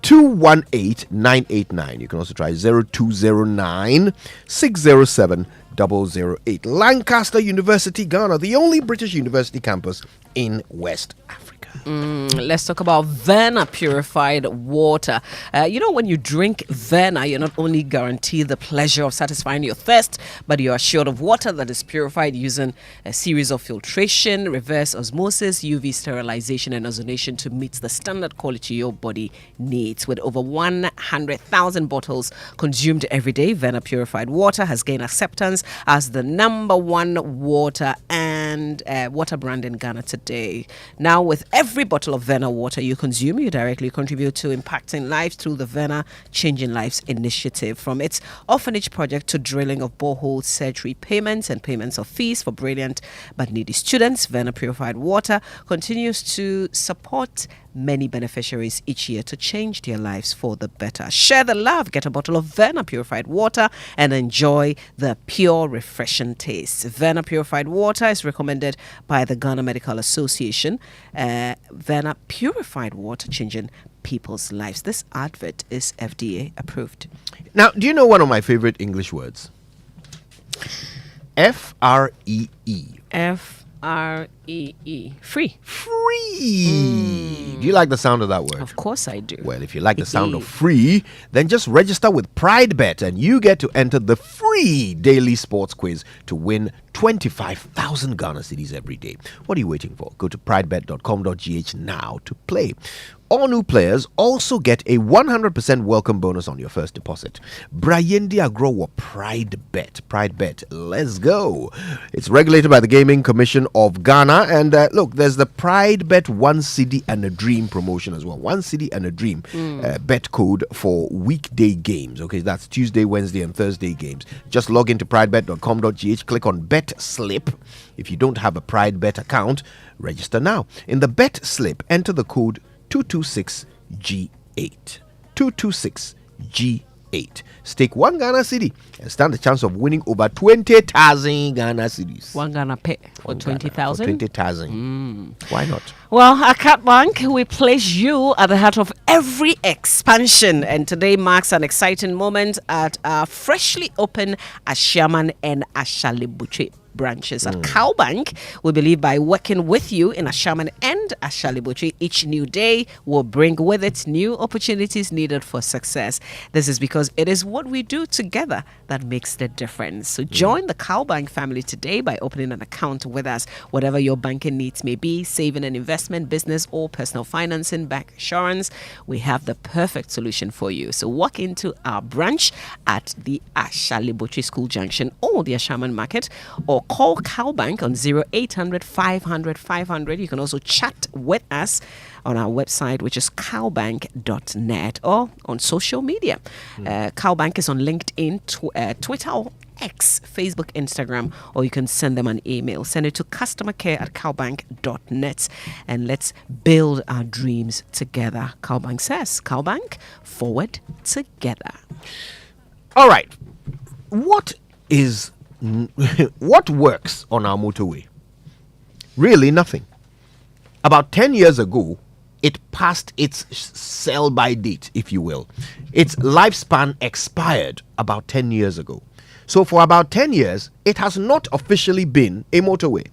218 989. You can also try 0209 607 008. Lancaster University, Ghana, the only British university campus in West Africa. Let's talk about Verna purified water. When you drink Verna, you're not only guaranteed the pleasure of satisfying your thirst, but you're assured of water that is purified using a series of filtration, reverse osmosis, UV sterilization, and ozonation to meet the standard quality your body needs. With over 100,000 bottles consumed every day, Verna purified water has gained acceptance as the number one water and water brand in Ghana today. Now, with every bottle of Verna water you consume, you directly contribute to impacting lives through the Verna Changing Lives initiative. From its orphanage project to drilling of boreholes, surgery payments, and payments of fees for brilliant but needy students, Verna Purified Water continues to support many beneficiaries each year to change their lives for the better. Share the love. Get a bottle of Verna Purified Water and enjoy the pure, refreshing taste. Verna Purified Water is recommended by the Ghana Medical Association. Verna Purified Water changing people's lives. This advert is FDA approved. Now, do you know one of my favorite English words? F-R-E-E. F-R-E-E. Free. Free. Do you like the sound of that word? Of course I do. Well, if you like the sound of free, then just register with PrideBet and you get to enter the free daily sports quiz to win 25,000 Ghana cedis every day. What are you waiting for? Go to pridebet.com.gh now to play. All new players also get a 100% welcome bonus on your first deposit. Brayendi Agrowo PrideBet. PrideBet. Let's go. It's regulated by the Gaming Commission of Ghana. And look, there's the PrideBet 1 cedi and a dream promotion as well. 1 cedi and a dream bet code for weekday games. Okay, that's Tuesday, Wednesday, and Thursday games. Just log into pridebet.com.gh, click on Bet Slip. If you don't have a PrideBet account, register now. In the Bet Slip, enter the code 226G8. 226G8. Stake 1 Ghana cedi and stand the chance of winning over 20,000 Ghana cedis. 1 Ghana pay for 20,000? 20,000. Why not? Well, at Cat Bank, we place you at the heart of every expansion. And today marks an exciting moment at our freshly opened Ashaman and Ashalibuche branches. At Cowbank, we believe by working with you in Ashaman and Ashalibuche, each new day will bring with it new opportunities needed for success. This is because it is what we do together that makes the difference. So join the Cowbank family today by opening an account with us. Whatever your banking needs may be, saving and investment, business or personal financing, bank insurance, we have the perfect solution for you. So walk into our branch at the Ashalibuche School Junction or the Ashaman Market, or call Cowbank on 0800 500 500. You can also chat with us on our website, which is cowbank.net, or on social media. Cowbank is on LinkedIn, Twitter, or X, Facebook, Instagram, or you can send them an email. Send it to customercare@cowbank.net, and let's build our dreams together. Cowbank says, Cowbank, forward together. All right. What works on our motorway? Really nothing. About 10 years ago, it passed its sell-by date, if you will. Its lifespan expired about 10 years ago. So for about 10 years, it has not officially been a motorway.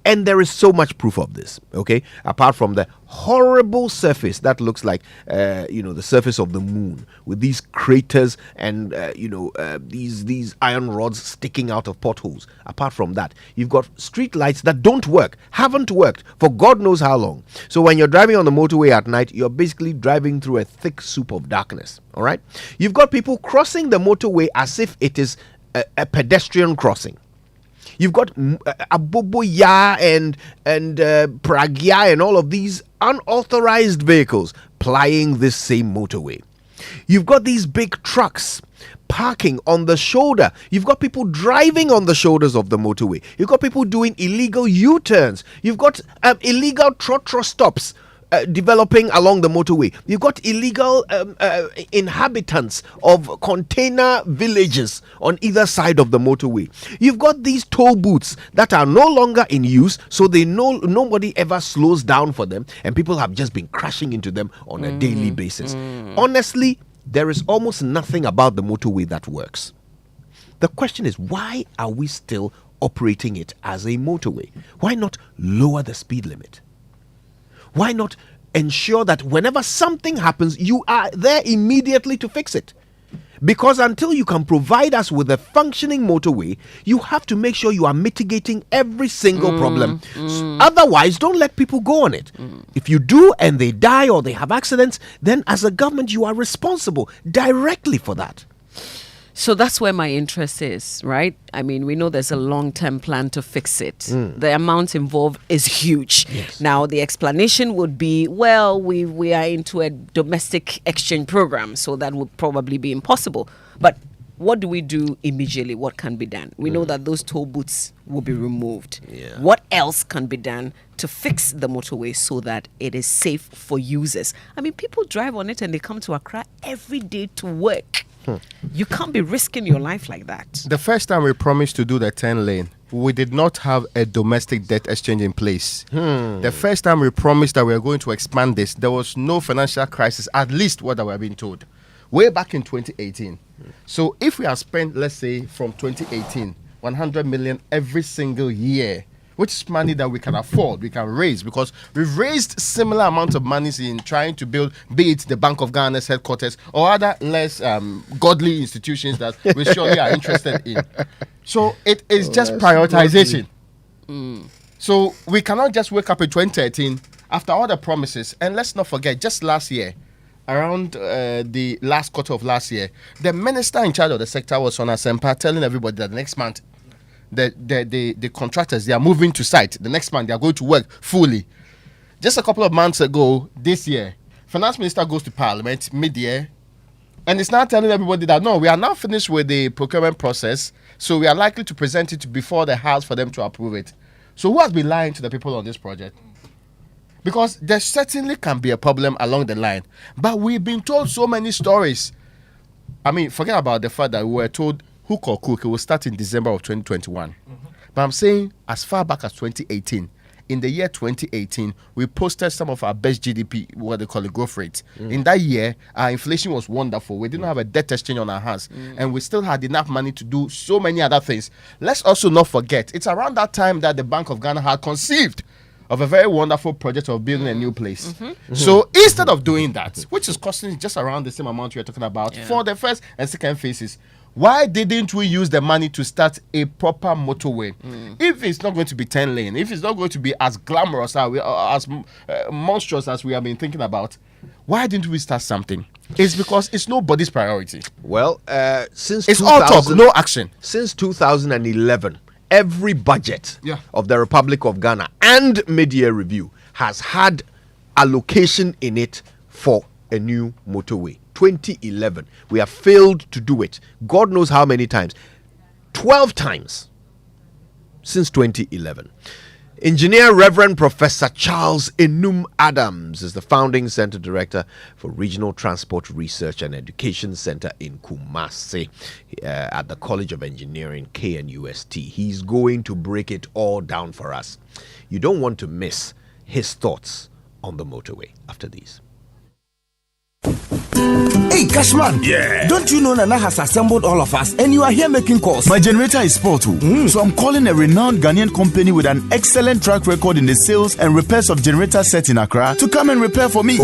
And there is so much proof of this, okay? Apart from the horrible surface that looks like, the surface of the moon, with these craters and, these iron rods sticking out of potholes. Apart from that, you've got street lights that don't work, haven't worked for God knows how long. So when you're driving on the motorway at night, you're basically driving through a thick soup of darkness, all right? You've got people crossing the motorway as if it is a pedestrian crossing. You've got Aboboya and Pragya and all of these unauthorized vehicles plying this same motorway. You've got these big trucks parking on the shoulder. You've got people driving on the shoulders of the motorway. You've got people doing illegal U-turns. You've got illegal trotro stops developing along the motorway. You've got illegal inhabitants of container villages on either side of the motorway. You've got these toll booths that are no longer in use, so nobody ever slows down for them, and people have just been crashing into them on a daily basis. Honestly, there is almost nothing about the motorway that works. The question is, why are we still operating it as a motorway? Why not lower the speed limit? Why not ensure that whenever something happens, you are there immediately to fix it? Because until you can provide us with a functioning motorway, you have to make sure you are mitigating every single problem. Otherwise, don't let people go on it. If you do and they die or they have accidents, then as a government, you are responsible directly for that. So that's where my interest is, right? I mean, we know there's a long-term plan to fix it. The amount involved is huge. Yes. Now, the explanation would be, well, we are into a domestic exchange program, so that would probably be impossible. But what do we do immediately? What can be done? We know that those toll booths will be removed. Yeah. What else can be done to fix the motorway so that it is safe for users? I mean, people drive on it and they come to Accra every day to work. You can't be risking your life like that. The first time we promised to do the 10 lane, we did not have a domestic debt exchange in place. The first time we promised that we were going to expand this, there was no financial crisis, at least what we have been told. Way back in 2018. So if we have spent, let's say, from 2018, 100 million every single year, which is money that we can afford, we can raise, because we've raised similar amount of money in trying to build, be it the Bank of Ghana's headquarters or other less godly institutions that we surely are interested in. So it is just prioritization. So we cannot just wake up in 2013 after all the promises. And let's not forget, just last year, around the last quarter of last year, the minister in charge of the sector was on Asempa telling everybody that next month, the contractors, they are moving to site. The next month, they are going to work fully. Just a couple of months ago, this year, Finance Minister goes to Parliament mid-year, and it's now telling everybody that, no, we are now finished with the procurement process, so we are likely to present it before the House for them to approve it. So who has been lying to the people on this project? Because there certainly can be a problem along the line. But we've been told so many stories. I mean, forget about the fact that we were told hook or crook, it will start in December of 2021. But I'm saying as far back as 2018, in the year 2018, we posted some of our best GDP, what they call it, growth rates. In that year, our inflation was wonderful. We didn't have a debt exchange on our hands. And we still had enough money to do so many other things. Let's also not forget, it's around that time that the Bank of Ghana had conceived of a very wonderful project of building a new place. So instead of doing that, which is costing just around the same amount we are talking about for the first and second phases, why didn't we use the money to start a proper motorway? If it's not going to be 10 lane, if it's not going to be as glamorous, as monstrous as we have been thinking about, why didn't we start something? It's because it's nobody's priority. Well, since it's all talk, no action. Since 2011, every budget of the Republic of Ghana and mid-year review has had allocation in it for a new motorway. 2011, we have failed to do it. God knows how many times. 12 times since 2011. Engineer Reverend Professor Charles Enum Adams is the founding center director for Regional Transport Research and Education Center in Kumasi at the College of Engineering, KNUST. He's going to break it all down for us. You don't want to miss his thoughts on the motorway after these. Hey, Cashman. Yeah. Don't you know Nana has assembled all of us and you are here making calls? My generator is spoiled too. So I'm calling a renowned Ghanaian company with an excellent track record in the sales and repairs of generator sets in Accra to come and repair for me.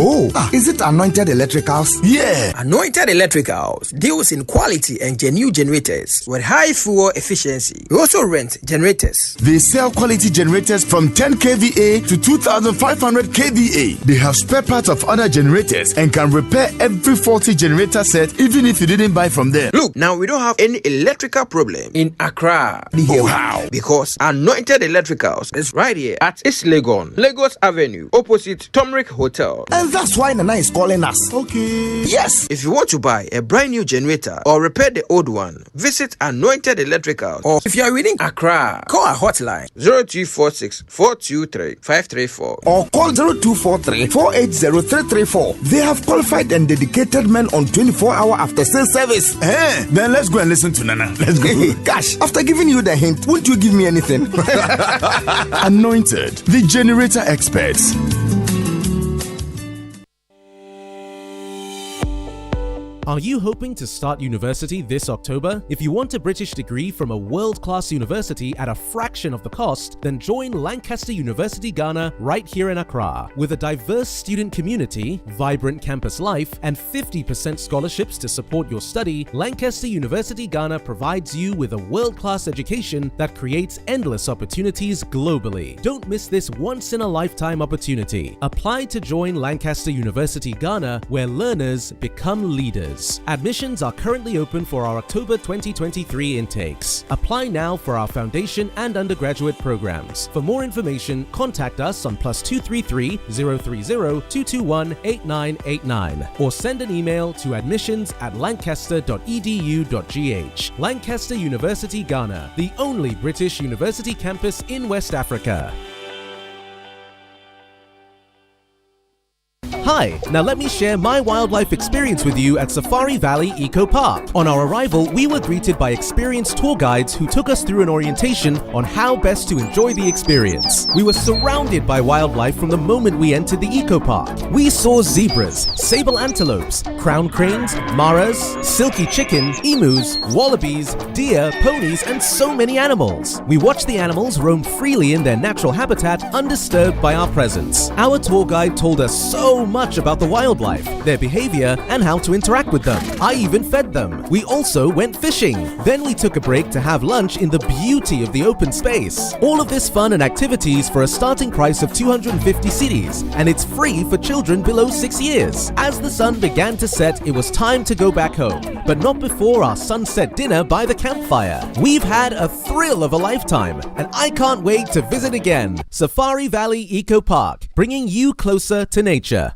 Is it Anointed Electricals? Yeah. Anointed Electricals deals in quality and genuine generators with high fuel efficiency. We also rent generators. They sell quality generators from 10 kVA to 2,500 kVA. They have spare parts of other generators and can repair every faulty generator set even if you didn't buy from them. Look, now we don't have any electrical problem in Accra. Wow. Because Anointed Electricals is right here at East Legon, Lagos Avenue, opposite Tomric Hotel. And that's why Nana is calling us. Okay. Yes. If you want to buy a brand new generator or repair the old one, visit Anointed Electricals. Or if you are within Accra, call our hotline 0246 423 534 or call 0243 480 334. They have qualified and dedicated men on 24-hour after sales service. Then let's go and listen to Nana. Let's go. Gosh, after giving you the hint, won't you give me anything? Anointed, the generator experts. Are you hoping to start university this October? If you want a British degree from a world-class university at a fraction of the cost, then join Lancaster University Ghana right here in Accra. With a diverse student community, vibrant campus life, and 50% scholarships to support your study, Lancaster University Ghana provides you with a world-class education that creates endless opportunities globally. Don't miss this once-in-a-lifetime opportunity. Apply to join Lancaster University Ghana, where learners become leaders. Admissions are currently open for our October 2023 intakes. Apply now for our foundation and undergraduate programs. For more information, contact us on +233 030 221 8989 or send an email to admissions@lancaster.edu.gh. Lancaster University Ghana, the only British university campus in West Africa. Hi, now let me share my wildlife experience with you at Safari Valley Eco Park. On our arrival, we were greeted by experienced tour guides who took us through an orientation on how best to enjoy the experience. We were surrounded by wildlife from the moment we entered the Eco Park. We saw zebras, sable antelopes, crown cranes, maras, silky chicken, emus, wallabies, deer, ponies, and so many animals. We watched the animals roam freely in their natural habitat, undisturbed by our presence. Our tour guide told us so much about the wildlife, their behavior, and how to interact with them. I even fed them. We also went fishing. Then we took a break to have lunch in the beauty of the open space. All of this fun and activities for a starting price of 250 cedis, and it's free for children below 6 years. As the sun began to set, it was time to go back home, but not before our sunset dinner by the campfire. We've had a thrill of a lifetime, and I can't wait to visit again. Safari Valley Eco Park, bringing you closer to nature.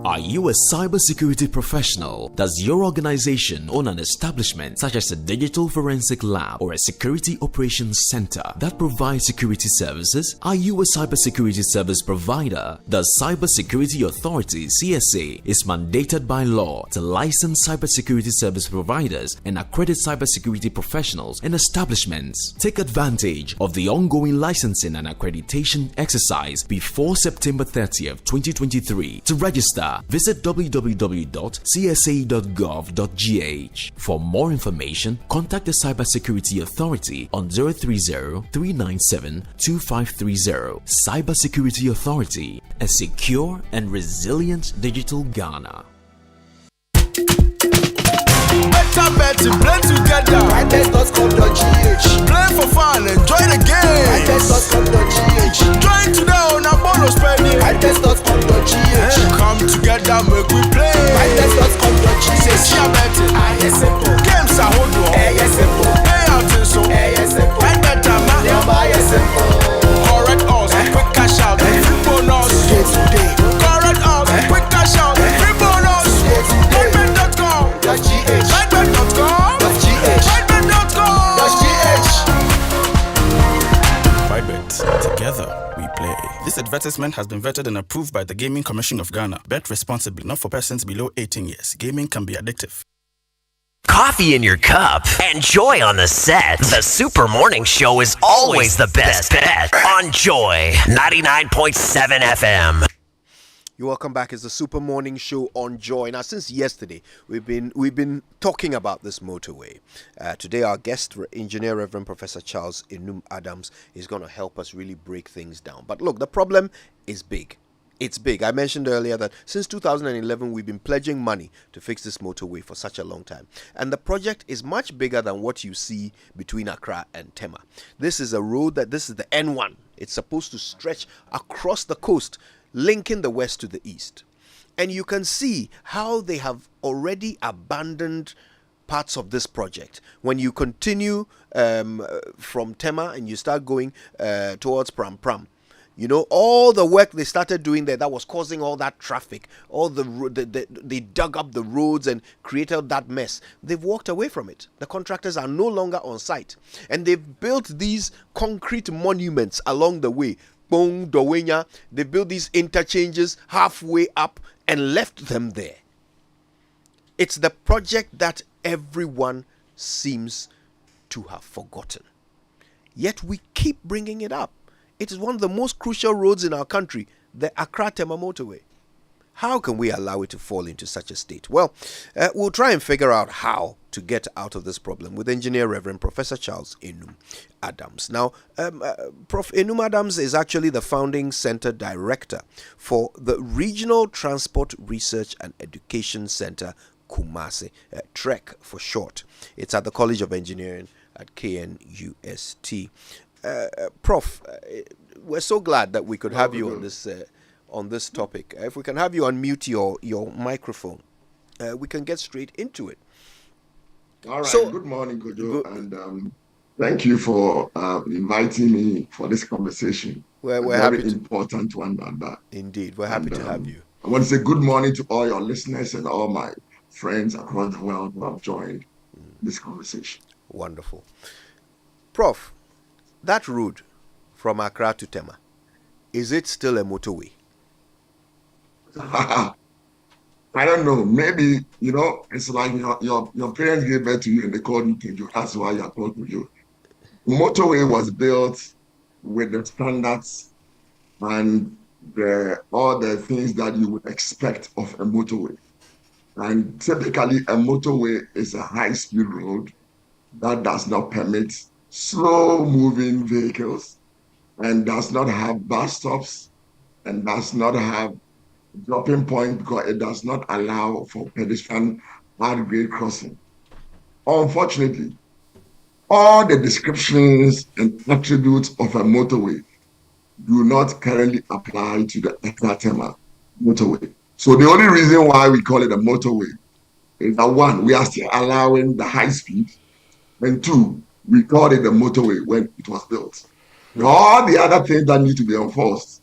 Are you a cybersecurity professional? Does your organization own an establishment such as a digital forensic lab or a security operations center that provides security services? Are you a cybersecurity service provider? The Cybersecurity Authority (CSA) is mandated by law to license cybersecurity service providers and accredit cybersecurity professionals and establishments. Take advantage of the ongoing licensing and accreditation exercise before September 30th, 2023. To register, visit www.csa.gov.gh. For more information, contact the Cybersecurity Authority on 030-397-2530. Cybersecurity Authority, a secure and resilient digital Ghana. Better bet to play together. iBet.com.gh. Play for fun, enjoy the game. iBet.com.gh. Join today on a bonus spending. iBet.com.gh. Come together, make we play. iBet.com.gh. Say see a betting. Simple. Games are hold on. Simple. Pay out so. Simple. Bet better, man. Simple. Correct us, quick cash out, free bonus. Today. Correct us, quick cash out, free bonus. iBet.com.gh. Together, we play. This advertisement has been vetted and approved by the Gaming Commission of Ghana. Bet responsibly, not for persons below 18 years. Gaming can be addictive. Coffee in your cup and joy on the set. The Super Morning Show is always the best bet on Joy 99.7 FM. You're welcome back. It's the Super Morning Show on Joy. Now, since yesterday, we've been talking about this motorway. Today, our guest, Engineer Reverend Professor Charles Enum Adams, is going to help us really break things down. But look, the problem is big. It's big. I mentioned earlier that since 2011, we've been pledging money to fix this motorway for such a long time. And the project is much bigger than what you see between Accra and Tema. This is a road this is the N1. It's supposed to stretch across the coast, linking the west to the east. And you can see how they have already abandoned parts of this project. When you continue from Tema and you start going towards Pram Pram, you know, all the work they started doing there that was causing all that traffic, they dug up the roads and created that mess. They've walked away from it. The contractors are no longer on site. And they've built these concrete monuments along the way. Bong Dowenya, they built these interchanges halfway up and left them there. It's the project that everyone seems to have forgotten. Yet we keep bringing it up. It is one of the most crucial roads in our country, the Accra Tema Motorway. How can we allow it to fall into such a state? Well, we'll try and figure out how to get out of this problem with Engineer Reverend Professor Charles Enum Adams. Now, Prof. Enum Adams is actually the founding center director for the Regional Transport Research and Education Center, Kumasi, TREC for short. It's at the College of Engineering at KNUST. Prof, we're so glad that we could have you on this topic. If we can have you unmute your microphone, we can get straight into it. All right. Good morning, Kojo, and thank you for inviting me for this conversation. We're happy. Very important one at that. Indeed, we're happy to have you. I want to say good morning to all your listeners and all my friends across the world who have joined this conversation. Wonderful, Prof. That road from Accra to Tema, is it still a motorway? I don't know. Maybe, it's like your parents gave birth to you and they called you Kinjo. That's why you're called Kinjo. Motorway was built with the standards and all the things that you would expect of a motorway. And typically, a motorway is a high-speed road that does not permit slow-moving vehicles and does not have bus stops and does not have dropping point because it does not allow for pedestrian hard-grade crossing. Unfortunately, all the descriptions and attributes of a motorway do not currently apply to the Tema motorway. So the only reason why we call it a motorway is that one, we are still allowing the high speed, and two, we called it a motorway when it was built. All the other things that need to be enforced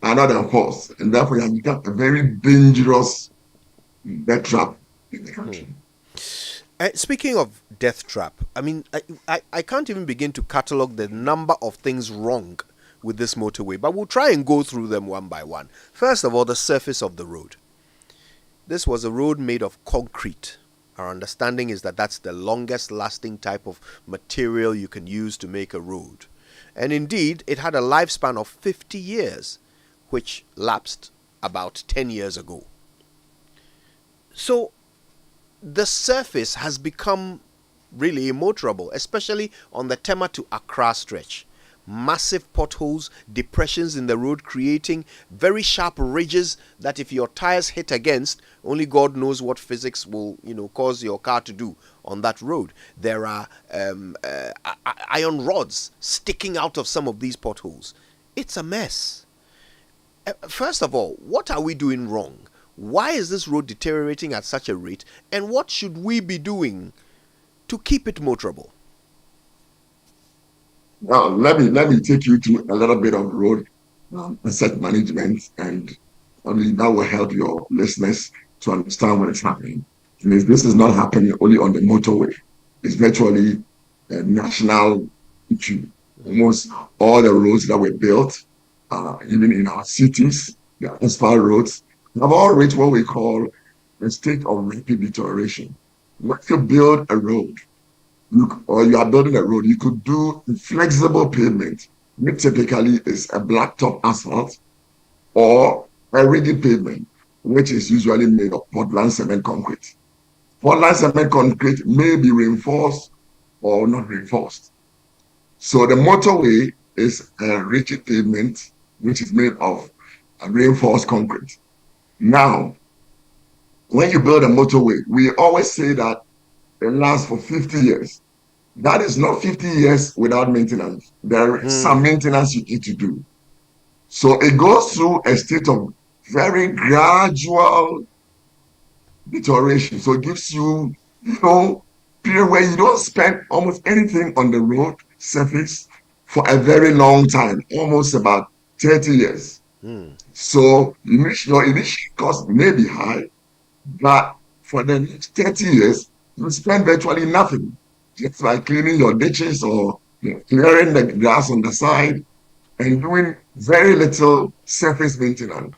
are not enforced, and therefore it has become a very dangerous death trap in the country. Speaking of death trap, I mean, I can't even begin to catalog the number of things wrong with this motorway, but we'll try and go through them one by one. First of all, the surface of the road. This was a road made of concrete. Our understanding is that that's the longest lasting type of material you can use to make a road. And indeed, it had a lifespan of 50 years, which lapsed about 10 years ago. So the surface has become really immotorable, especially on the Tema to Accra stretch. Massive potholes, depressions in the road, creating very sharp ridges that if your tires hit against, only God knows what physics will cause your car to do on that road. There are iron rods sticking out of some of these potholes. It's a mess. First of all, what are we doing wrong? Why is this road deteriorating at such a rate? And what should we be doing to keep it motorable? Now, let me take you to a little bit of road asset management, and only that will help your listeners to understand what is happening. And this is not happening only on the motorway. It's virtually a national issue. Almost all the roads that were built, even in our cities, the asphalt roads, have all reached what we call a state of rapid deterioration. Once you build a road, you are building a road, you could do flexible pavement, which typically is a blacktop asphalt, or a rigid pavement, which is usually made of Portland cement concrete. Portland cement concrete may be reinforced or not reinforced. So the motorway is a rigid pavement, which is made of reinforced concrete. Now, when you build a motorway, we always say that it lasts for 50 years. That is not 50 years without maintenance. There is some maintenance you need to do. So it goes through a state of very gradual deterioration. So it gives you, period where you don't spend almost anything on the road surface for a very long time, almost about 30 years. So your initial cost may be high, but for the next 30 years, you spend virtually nothing, just by cleaning your ditches or clearing the grass on the side and doing very little surface maintenance.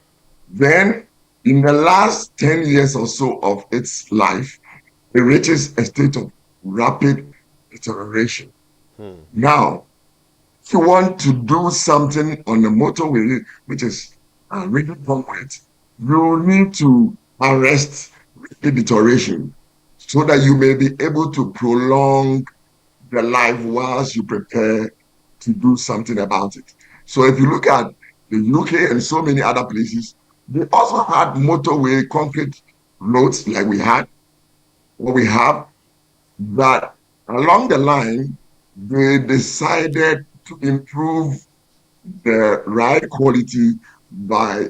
Then, in the last 10 years or so of its life, it reaches a state of rapid deterioration. Now, if you want to do something on the motorway, which is rigid concrete, you need to arrest the deterioration so that you may be able to prolong the life whilst you prepare to do something about it. So if you look at the UK and so many other places, they also had motorway concrete roads like we had, what we have, but along the line, they decided to improve the ride quality by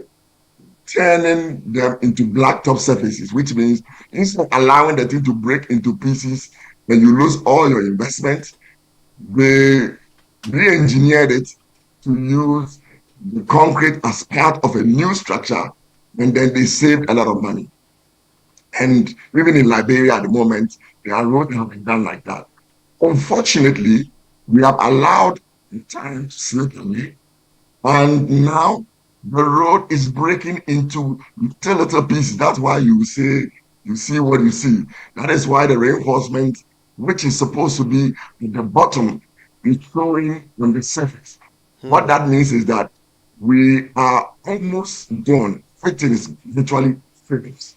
turning them into blacktop surfaces, which means instead of allowing the thing to break into pieces and you lose all your investment, they re-engineered it to use the concrete as part of a new structure, and then they saved a lot of money. And even in Liberia at the moment, there are roads that have been done like that. Unfortunately, we have allowed the time to slip away, and now the road is breaking into little pieces. That's why you say you see what you see. That is why the reinforcement, which is supposed to be at the bottom, is showing on the surface. What that means is that we are almost done. Everything is virtually finished.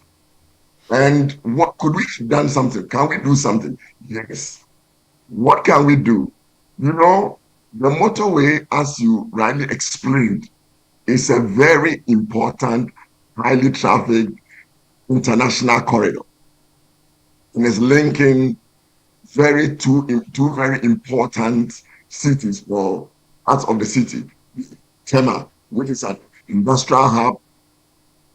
And what could we have done something? Can we do something? Yes. What can we do? You know, the motorway, as you rightly explained, is a very important, highly trafficked international corridor. And it's linking two very important cities or parts of the city. Tema, which is an industrial hub,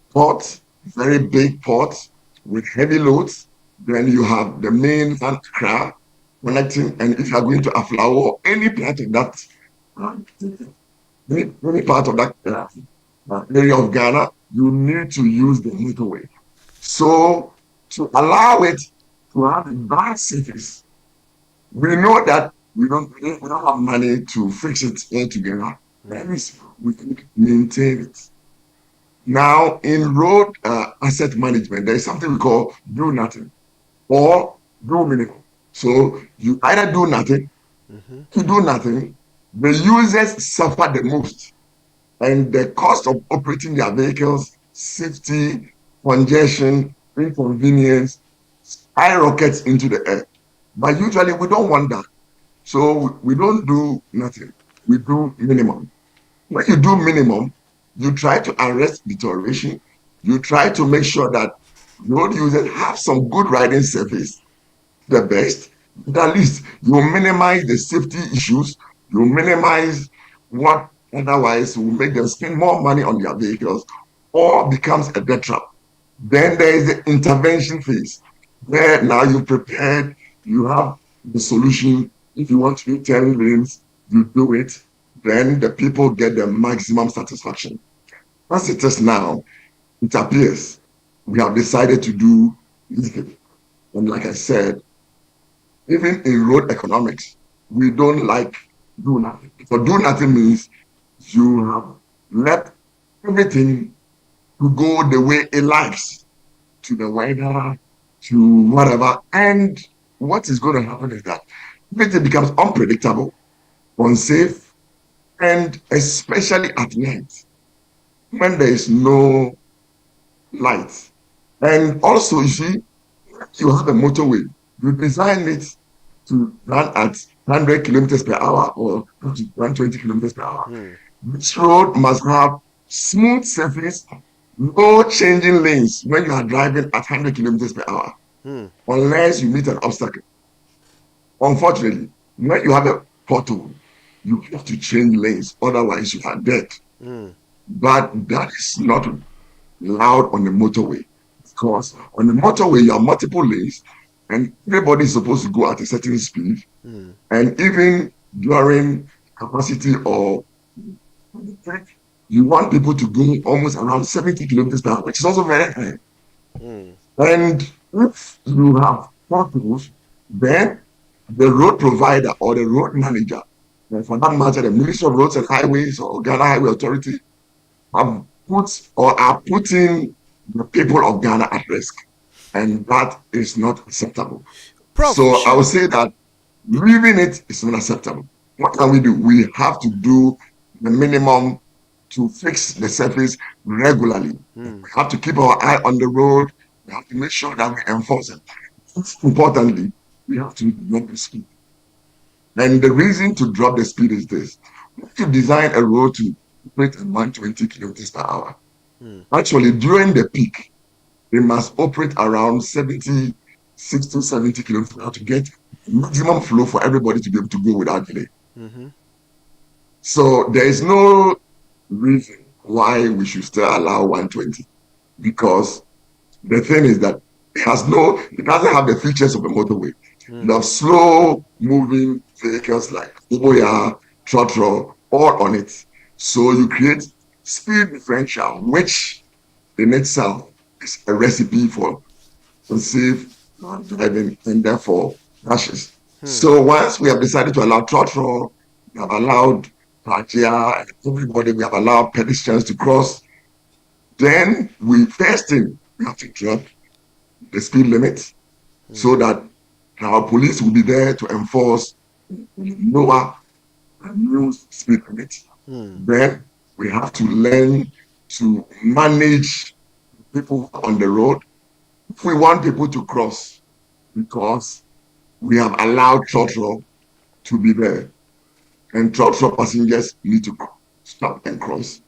port, very big port with heavy loads. Then you have the main Accra connecting, and if you are going to Aflao or any part of that, any part of that area of Ghana, you need to use the motorway. So to allow it to have bad cities, we know that we don't have money to fix it altogether. That is, we can maintain it. Now, in road asset management, there is something we call do nothing or do minimum. So you either do nothing, to do nothing, the users suffer the most. And the cost of operating their vehicles, safety, congestion, inconvenience, skyrockets into the air. But usually we don't want that. So we don't do nothing. We do minimum. When you do minimum, you try to arrest deterioration. You try to make sure that road users have some good riding surface, the best. But at least you minimize the safety issues. You minimize what otherwise will make them spend more money on their vehicles or becomes a death trap. Then there is the intervention phase where now you prepared, you have the solution. If you want to do 10 lanes, you do it. Then the people get the maximum satisfaction. As it is now, it appears we have decided to do little. And like I said, even in road economics, we don't like do nothing. So do nothing means you have let everything to go the way it likes, to the weather, to whatever. And what is going to happen is that everything becomes unpredictable, unsafe, and especially at night when there is no light. And also, you see, you have a motorway, you design it to run at 100 kilometers per hour or 120 kilometers per hour. This road must have smooth surface, no changing lanes when you are driving at 100 kilometers per hour, unless you meet an obstacle. Unfortunately, when you have a pothole, you have to change lanes, otherwise you are dead. But that is not allowed on the motorway, because on the motorway you have multiple lanes and everybody is supposed to go at a certain speed. And even during capacity or you want people to go almost around 70 kilometers per hour, which is also very high. And if you have potholes, then the road provider or the road manager, and for that matter, the Ministry of Roads and Highways or Ghana Highway Authority, have put or are putting the people of Ghana at risk. And that is not acceptable. So I would say that leaving it is not acceptable. What can we do? We have to do the minimum to fix the surface regularly. Hmm. We have to keep our eye on the road. We have to make sure that we enforce it. Importantly, we have to drop the speed. And the reason to drop the speed is this. If you design a road to operate at 120 kilometers per hour, actually during the peak, they must operate around 70, 60, 70 kilometers per hour to get maximum flow for everybody to be able to go without delay. Mm-hmm. So there is no reason why we should still allow 120, because the thing is that it doesn't have the features of a motorway. You have slow moving vehicles like Oboya, Trotro, all on it. So you create speed differential, which in itself is a recipe for safe driving and therefore crashes. So once we have decided to allow Trotro, we have allowed Pajia and everybody, we have allowed pedestrians to cross, then we have to drop the speed limit so that our police will be there to enforce lower and new speed limit. Then we have to learn to manage people on the road. If we want people to cross, because we have allowed Trotro to be there, and Trotro passengers need to stop and cross,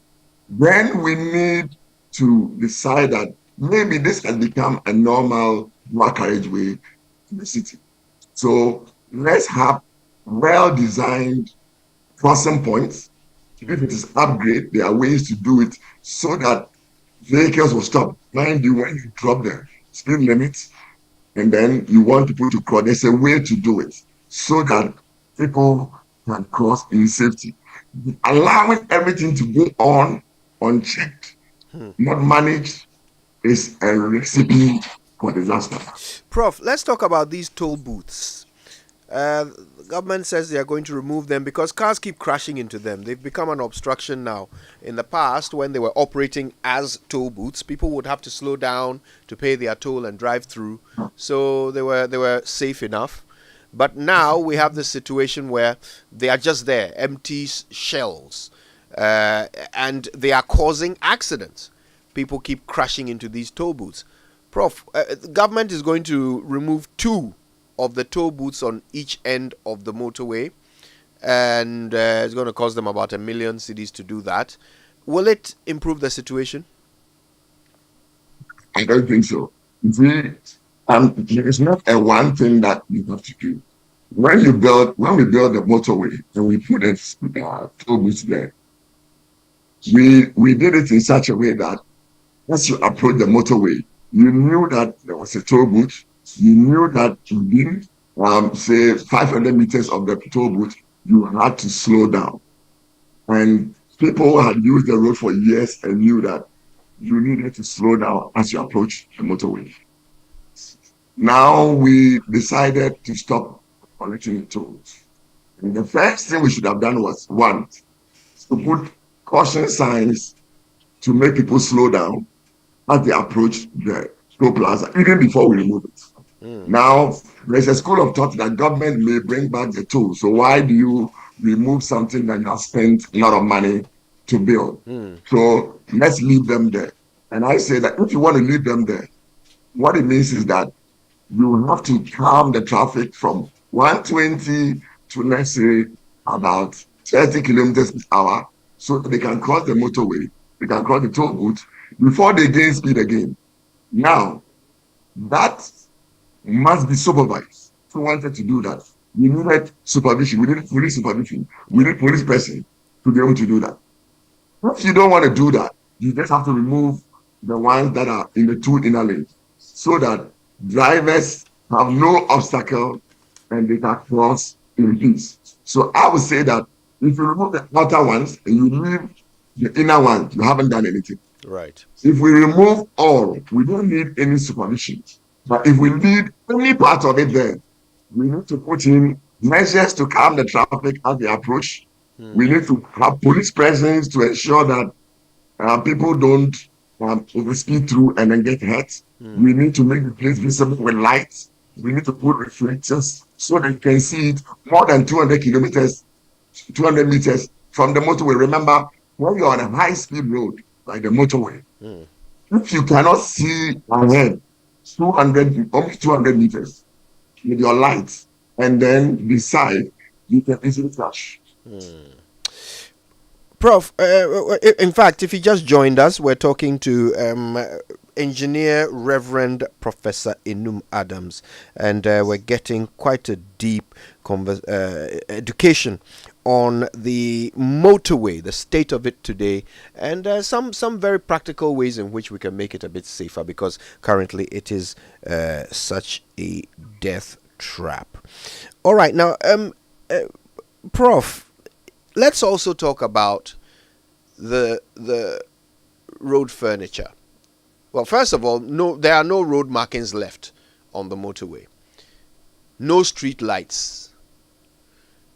then we need to decide that maybe this has become a normal carriageway in the city. So let's have well-designed crossing points. If it is upgrade, there are ways to do it so that vehicles will stop. Mind you, when you drop the speed limits and then you want people to cross, there's a way to do it so that people can cross in safety. Allowing everything to go on unchecked, not managed, is a recipe for disaster. Prof, let's talk about these toll booths. The government says they are going to remove them because cars keep crashing into them. They've become an obstruction now. In the past, when they were operating as toll booths, people would have to slow down to pay their toll and drive through. So they were safe enough. But now we have this situation where they are just there, empty shells, and they are causing accidents. People keep crashing into these toll booths. Prof, the government is going to remove 2 of the toll booths on each end of the motorway, and it's going to cost them about 1 million cedis to do that. Will it improve the situation? I don't think so. There is not a one thing that you have to do. When we build the motorway and we put toll booths there, we did it in such a way that as you approach the motorway, you knew that there was a toll booth. You knew that within, say, 500 meters of the toll booth, you had to slow down. And people had used the road for years and knew that you needed to slow down as you approach the motorway. Now we decided to stop collecting tolls. And the first thing we should have done was, one, to put caution signs to make people slow down as they approach the toll plaza, even before we remove it. Now, there's a school of thought that government may bring back the toll. So why do you remove something that you have spent a lot of money to build? So let's leave them there. And I say that if you want to leave them there, what it means is that you have to calm the traffic from 120 to, let's say, about 30 kilometers per hour so that they can cross the motorway, they can cross the toll booth before they gain speed again. Now, that must be supervised. If we wanted to do that, we needed supervision. We needed police supervision. We need police person to be able to do that. If you don't want to do that, you just have to remove the ones that are in the 2 inner lanes so that drivers have no obstacle and they can cross in peace. So I would say that if you remove the outer ones and you leave the inner ones, you haven't done anything. Right. If we remove all, we don't need any supervision. But if we need any part of it there, we need to put in measures to calm the traffic as they approach. We need to have police presence to ensure that people don't overspeed through and then get hurt. We need to make the place visible with lights. We need to put reflectors so that you can see it more than 200 meters from the motorway. Remember, when you're on a high-speed road, like the motorway, if you cannot see ahead 200, almost 200 meters with your lights, and then beside, you can easily crash. Prof, in fact, if you just joined us, we're talking to engineer Reverend Professor Enum Adams, and we're getting quite a deep education on the motorway, the state of it today, and some very practical ways in which we can make it a bit safer, because currently it is such a death trap. All right, now, Prof, let's also talk about the road furniture. Well, first of all, there are no road markings left on the motorway. No street lights.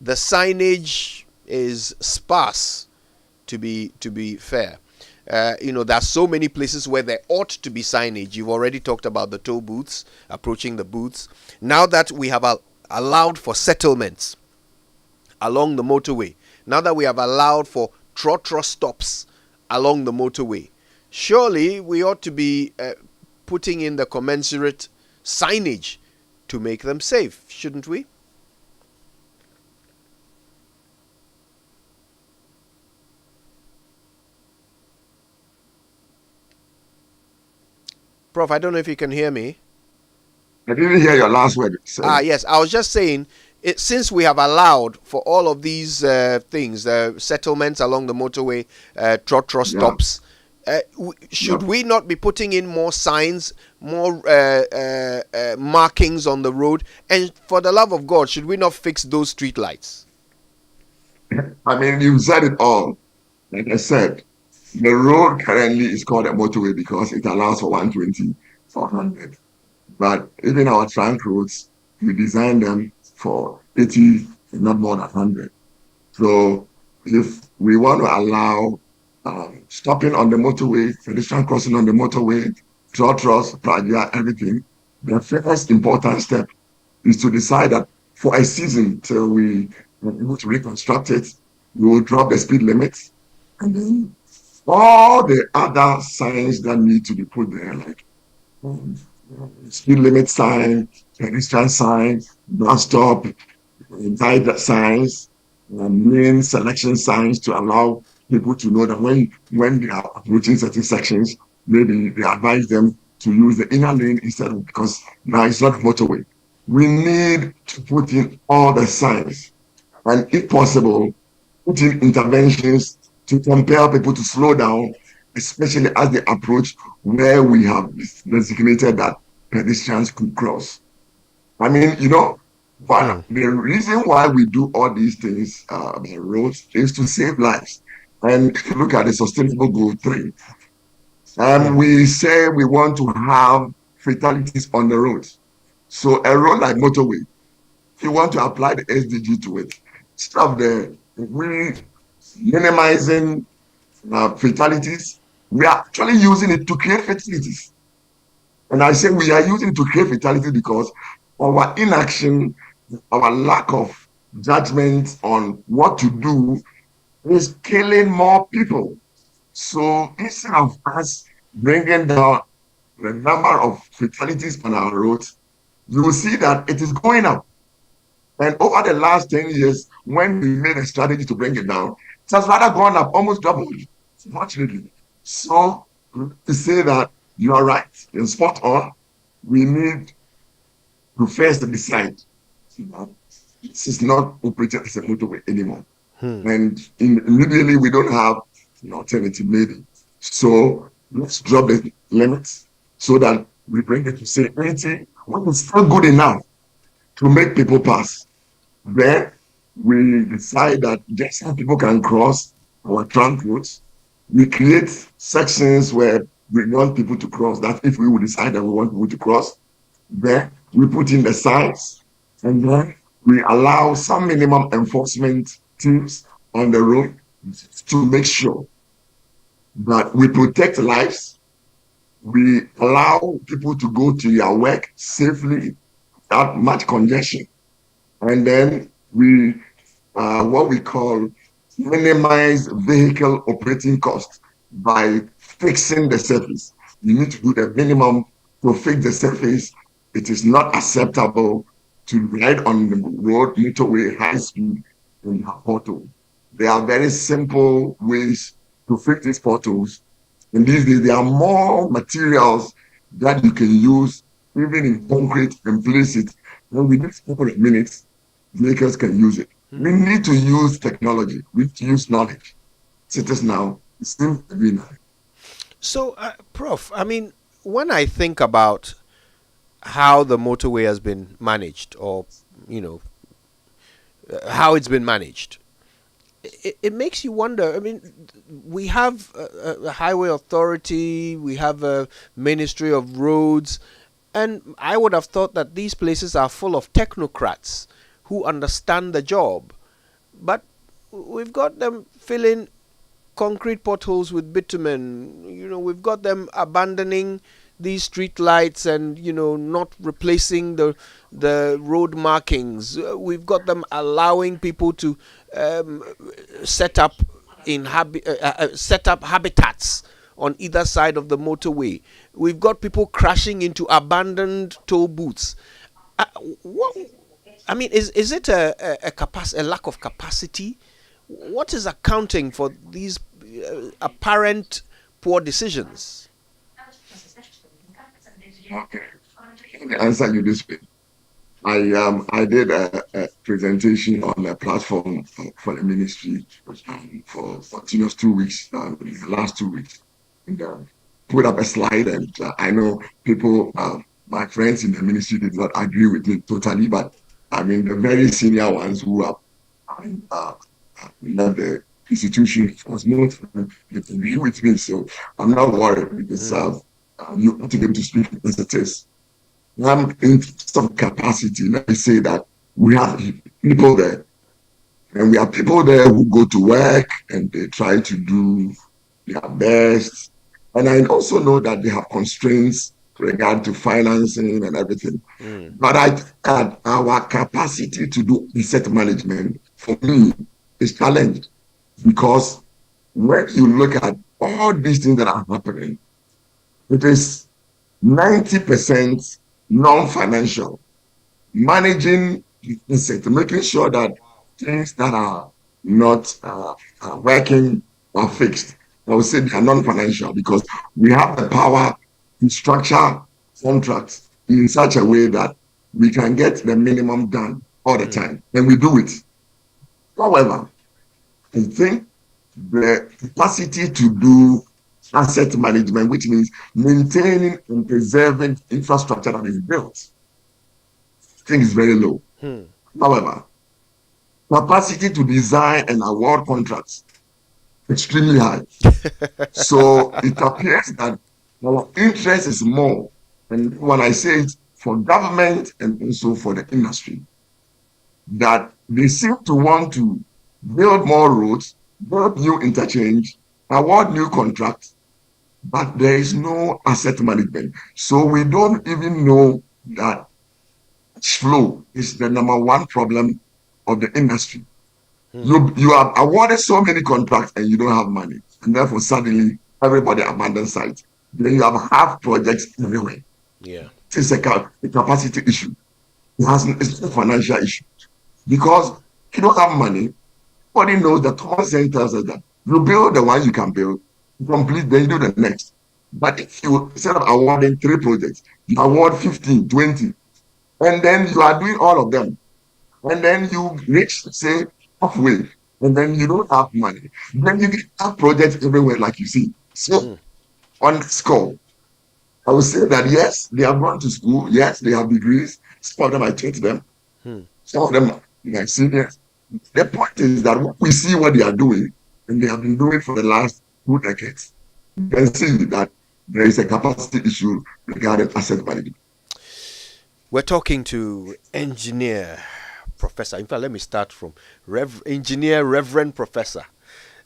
The signage is sparse, to be fair. There are so many places where there ought to be signage. You've already talked about the toll booths, approaching the booths. Now that we have allowed for settlements along the motorway, now that we have allowed for trotro stops along the motorway, surely we ought to be putting in the commensurate signage to make them safe, shouldn't we? Prof, I don't know if you can hear me. I didn't hear your last word. Yes, I was just saying, since we have allowed for all of these things, settlements along the motorway, trotro stops, should we not be putting in more signs, more markings on the road? And for the love of God, should we not fix those street lights? I mean, you've said it all. Like I said, the road currently is called a motorway because it allows for 120, 400. But even our trunk roads, we designed them for 80, not more than 100. So if we want to allow stopping on the motorway, pedestrian crossing on the motorway, trotros, plagia, everything, the first important step is to decide that for a season till we are able to reconstruct it, we will drop the speed limits, and then all the other signs that need to be put there, like speed limit sign, pedestrian sign, bus stop, guide signs, lane selection signs to allow people to know that when they are approaching certain sections, maybe they advise them to use the inner lane instead of, because now it's not a motorway. We need to put in all the signs, and if possible, put in interventions to compel people to slow down, especially as they approach where we have designated that pedestrians could cross. I mean, but the reason why we do all these things on the roads is to save lives. And if you look at the Sustainable Goal 3, we say we want to have fatalities on the roads. So a road like motorway, if you want to apply the SDG to it, instead of minimizing fatalities, we are actually using it to create fatalities. And I say we are using it to create fatalities because our inaction, our lack of judgment on what to do is killing more people. So instead of us bringing down the number of fatalities on our roads, you will see that it is going up. And over the last 10 years, when we made a strategy to bring it down, it has rather gone up, almost doubled, fortunately. So to say that you are right, you're spot on, we need to first decide, this is not operated as a motorway anymore. And immediately we don't have an alternative maybe. So let's drop the limits so that we bring it to say 80, when it's still good enough to make people pass. Then we decide that just how people can cross our trunk roads. We create sections where we want people to cross. That if we would decide that we want people to cross, then we put in the signs, and then we allow some minimum enforcement teams on the road to make sure that we protect lives. We allow people to go to their work safely without much congestion. And then we, what we call minimize vehicle operating costs by fixing the surface. You need to do the minimum to fix the surface. It is not acceptable to ride on the road, motorway, high speed in a pothole. There are very simple ways to fix these potholes. And these days, there are more materials that you can use, even in concrete, and place it. And within a couple of minutes, vehicles can use it. We need to use technology. We need to use knowledge. It is now. It seems to be now. So, Prof, I mean, when I think about how the motorway has been managed, or, how it's been managed, it makes you wonder. I mean, we have a highway authority, we have a Ministry of Roads, and I would have thought that these places are full of technocrats who understand the job. But we've got them filling concrete potholes with bitumen. We've got them abandoning these street lights and not replacing the road markings. We've got them allowing people to set up habitats on either side of the motorway. We've got people crashing into abandoned toll booths. Is it a lack of capacity? What is accounting for these apparent poor decisions? Okay. Let me answer you this way. I did a presentation on a platform for the ministry for continuous 2 weeks, the last 2 weeks. And put up a slide, and I know people, my friends in the ministry did not agree with me totally, but I mean, the very senior ones who are the institution was not agree with me, so I'm not worried because you have to be able to speak as it is. In some capacity, let me say that we have people there, and we have people there who go to work and they try to do their best. And I also know that they have constraints regard to financing and everything. But I think that our capacity to do asset management, for me, is challenged, because when you look at all these things that are happening, it is 90% non-financial. Managing asset, making sure that things that are not working are fixed. I would say they are non-financial, because we have the power to structure contracts in such a way that we can get the minimum done all the time, and we do it. However, I think the capacity to do asset management, which means maintaining and preserving infrastructure that is built, I think is very low. However, capacity to design and award contracts, extremely high. So it appears that our interest is more, and when I say it, for government and also for the industry, that they seem to want to build more roads, build new interchange, award new contracts, but there is no asset management. So we don't even know that flow is the number one problem of the industry. You have awarded so many contracts and you don't have money, and therefore suddenly everybody abandons site. Then you have half projects everywhere. Yeah, it's a capacity issue. It's a financial issue, because you don't have money. Everybody knows that common sense tells us that you build the one you can build, you complete, then you do the next. But if you, instead of awarding 3 projects, you award 15, 20, and then you are doing all of them, and then you reach, say, halfway, and then you don't have money, then you have projects everywhere, like you see. So on the score, I would say that yes, they have gone to school, yes, they have degrees. Some of them I teach them, some of them are my seniors. The point is that we see what they are doing, and they have been doing for the last 2 decades. You can see that there is a capacity issue regarding asset management. We're talking to engineer professor. In fact, let me start from engineer Reverend Professor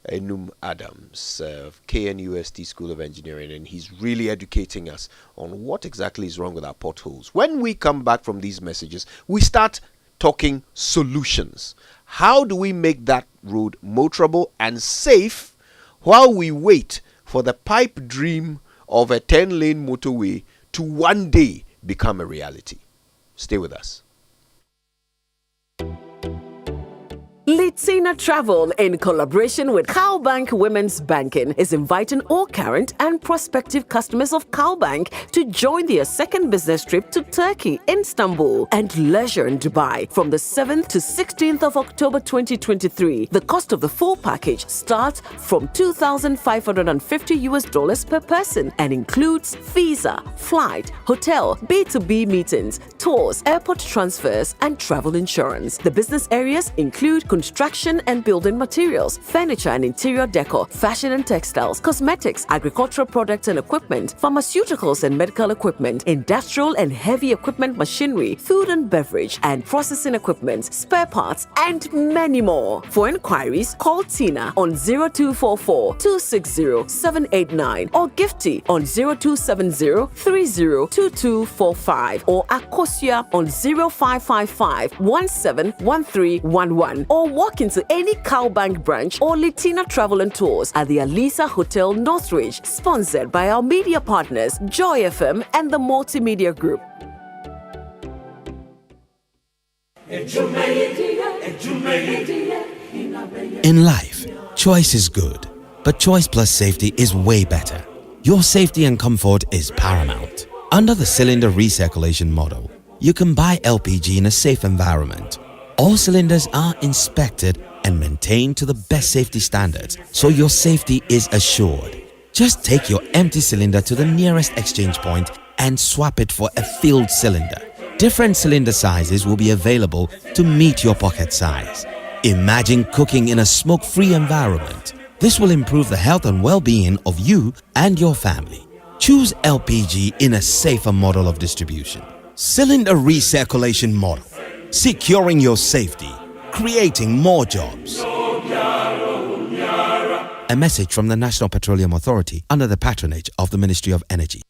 Enum Adams of KNUST School of Engineering, and he's really educating us on what exactly is wrong with our potholes. When we come back from these messages, we start talking solutions. How do we make that road motorable and safe while we wait for the pipe dream of a 10-lane motorway to one day become a reality? Stay with us. Litina Travel, in collaboration with Cowbank Women's Banking, is inviting all current and prospective customers of Cowbank to join their second business trip to Turkey, Istanbul, and leisure in Dubai from the 7th to 16th of October 2023. The cost of the full package starts from $2,550 per person and includes visa, flight, hotel, B2B meetings, tours, airport transfers, and travel insurance. The business areas include construction and building materials, furniture and interior decor, fashion and textiles, cosmetics, agricultural products and equipment, pharmaceuticals and medical equipment, industrial and heavy equipment machinery, food and beverage and processing equipment, spare parts, and many more. For inquiries, call Tina on 0244 260 789 or Gifty on 0270 302245 or Akosia on 0555 171311 or walk into any Cowbank branch or Litina Travel and Tours at the Alisa Hotel Northridge, sponsored by our media partners Joy FM and the Multimedia Group. In life, choice is good, but choice plus safety is way better. Your safety and comfort is paramount. Under the cylinder recirculation model, you can buy LPG in a safe environment. All cylinders are inspected and maintained to the best safety standards, so your safety is assured. Just take your empty cylinder to the nearest exchange point and swap it for a filled cylinder. Different cylinder sizes will be available to meet your pocket size. Imagine cooking in a smoke-free environment. This will improve the health and well-being of you and your family. Choose LPG in a safer model of distribution. Cylinder recirculation model. Securing your safety, creating more jobs. A message from the National Petroleum Authority under the patronage of the Ministry of Energy.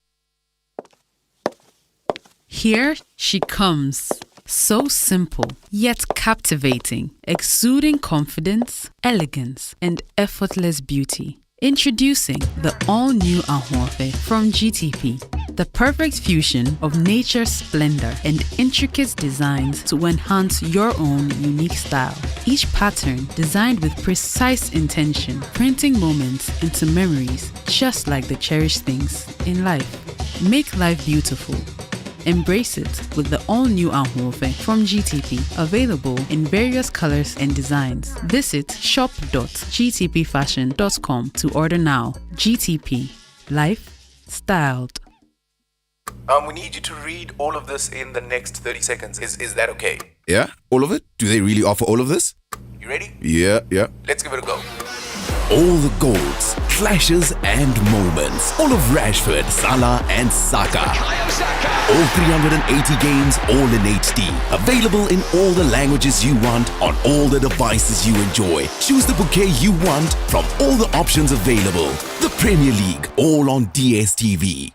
Here she comes. So simple, yet captivating, exuding confidence, elegance, and effortless beauty. Introducing the all-new Ahorfe from GTP. The perfect fusion of nature's splendor and intricate designs to enhance your own unique style. Each pattern designed with precise intention, printing moments into memories just like the cherished things in life. Make life beautiful. Embrace it with the all-new Ahorfe from GTP, available in various colors and designs. Visit shop.gtpfashion.com to order now. GTP. Life styled. We need you to read all of this in the next 30 seconds. Is that okay? Yeah? All of it? Do they really offer all of this? You ready? Yeah. Let's give it a go. All the goals, clashes and moments. All of Rashford, Salah and Saka. All 380 games, all in HD. Available in all the languages you want, on all the devices you enjoy. Choose the bouquet you want from all the options available. The Premier League, all on DSTV.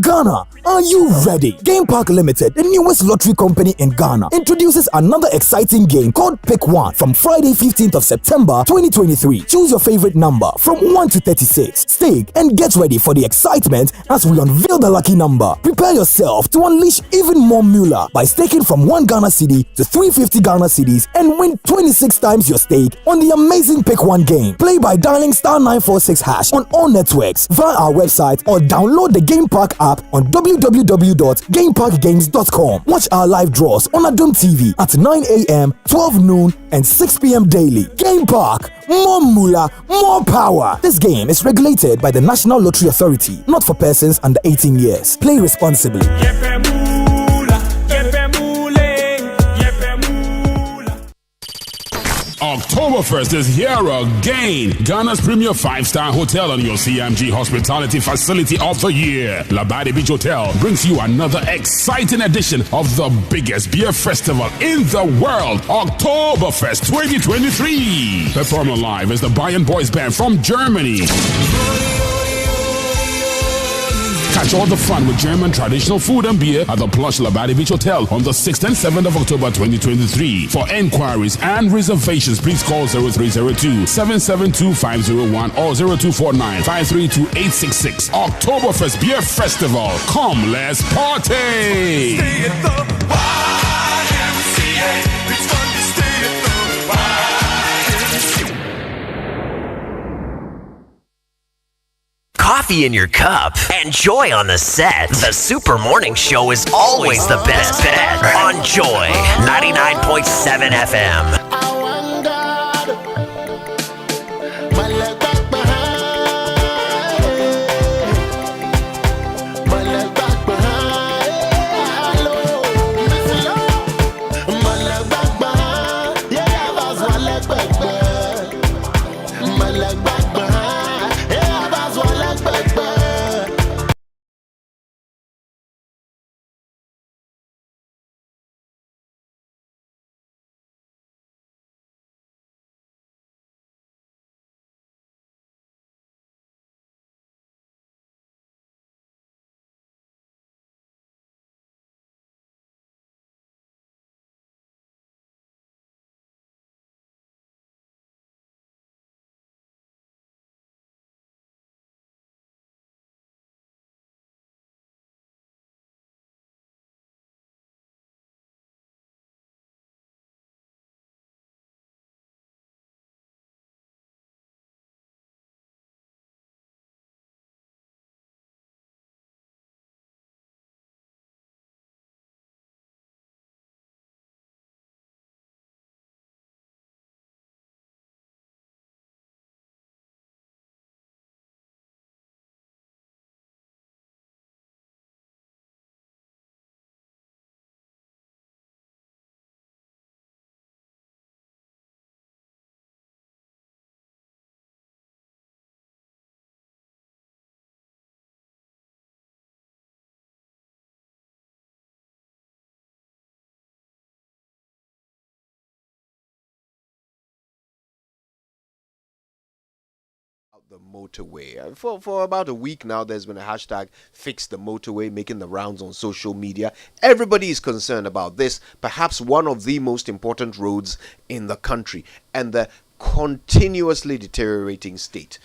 Ghana, are you ready? Game Park Limited, the newest lottery company in Ghana, introduces another exciting game called Pick 1 from Friday 15th of September 2023. Choose your favorite number from 1 to 36. Stake and get ready for the excitement as we unveil the lucky number. Prepare yourself to unleash even more moolah by staking from 1 Ghana cedi to 350 Ghana cedis and win 26 times your stake on the amazing Pick 1 game. Play by dialing *946# on all networks via our website or download the Game Park app on www.gameparkgames.com. Watch our live draws on Adom TV at 9 a.m., 12 noon, and 6 p.m. daily. Game Park, more moolah, more power. This game is regulated by the National Lottery Authority, not for persons under 18 years. Play responsibly. Oktoberfest is here again. Ghana's premier 5-star hotel and your CMG hospitality facility of the year. Labadi Beach Hotel brings you another exciting edition of the biggest beer festival in the world, Oktoberfest 2023. Performing live is the Bayern Boys Band from Germany. Catch all the fun with German traditional food and beer at the plush Labadi Beach Hotel on the 6th and 7th of October 2023. For enquiries and reservations, please call 0302-772-501 or 0249-532-866. Oktoberfest Beer Festival. Come, let's party! Stay at the YMCA. It's fun to stay at the YMCA. Coffee in your cup and joy on the set. The Super Morning Show is always the best bet on Joy 99.7 FM. The motorway. For about a week now, there's been a hashtag fix the motorway making the rounds on social media. Everybody is concerned about this, perhaps one of the most important roads in the country, and the continuously deteriorating state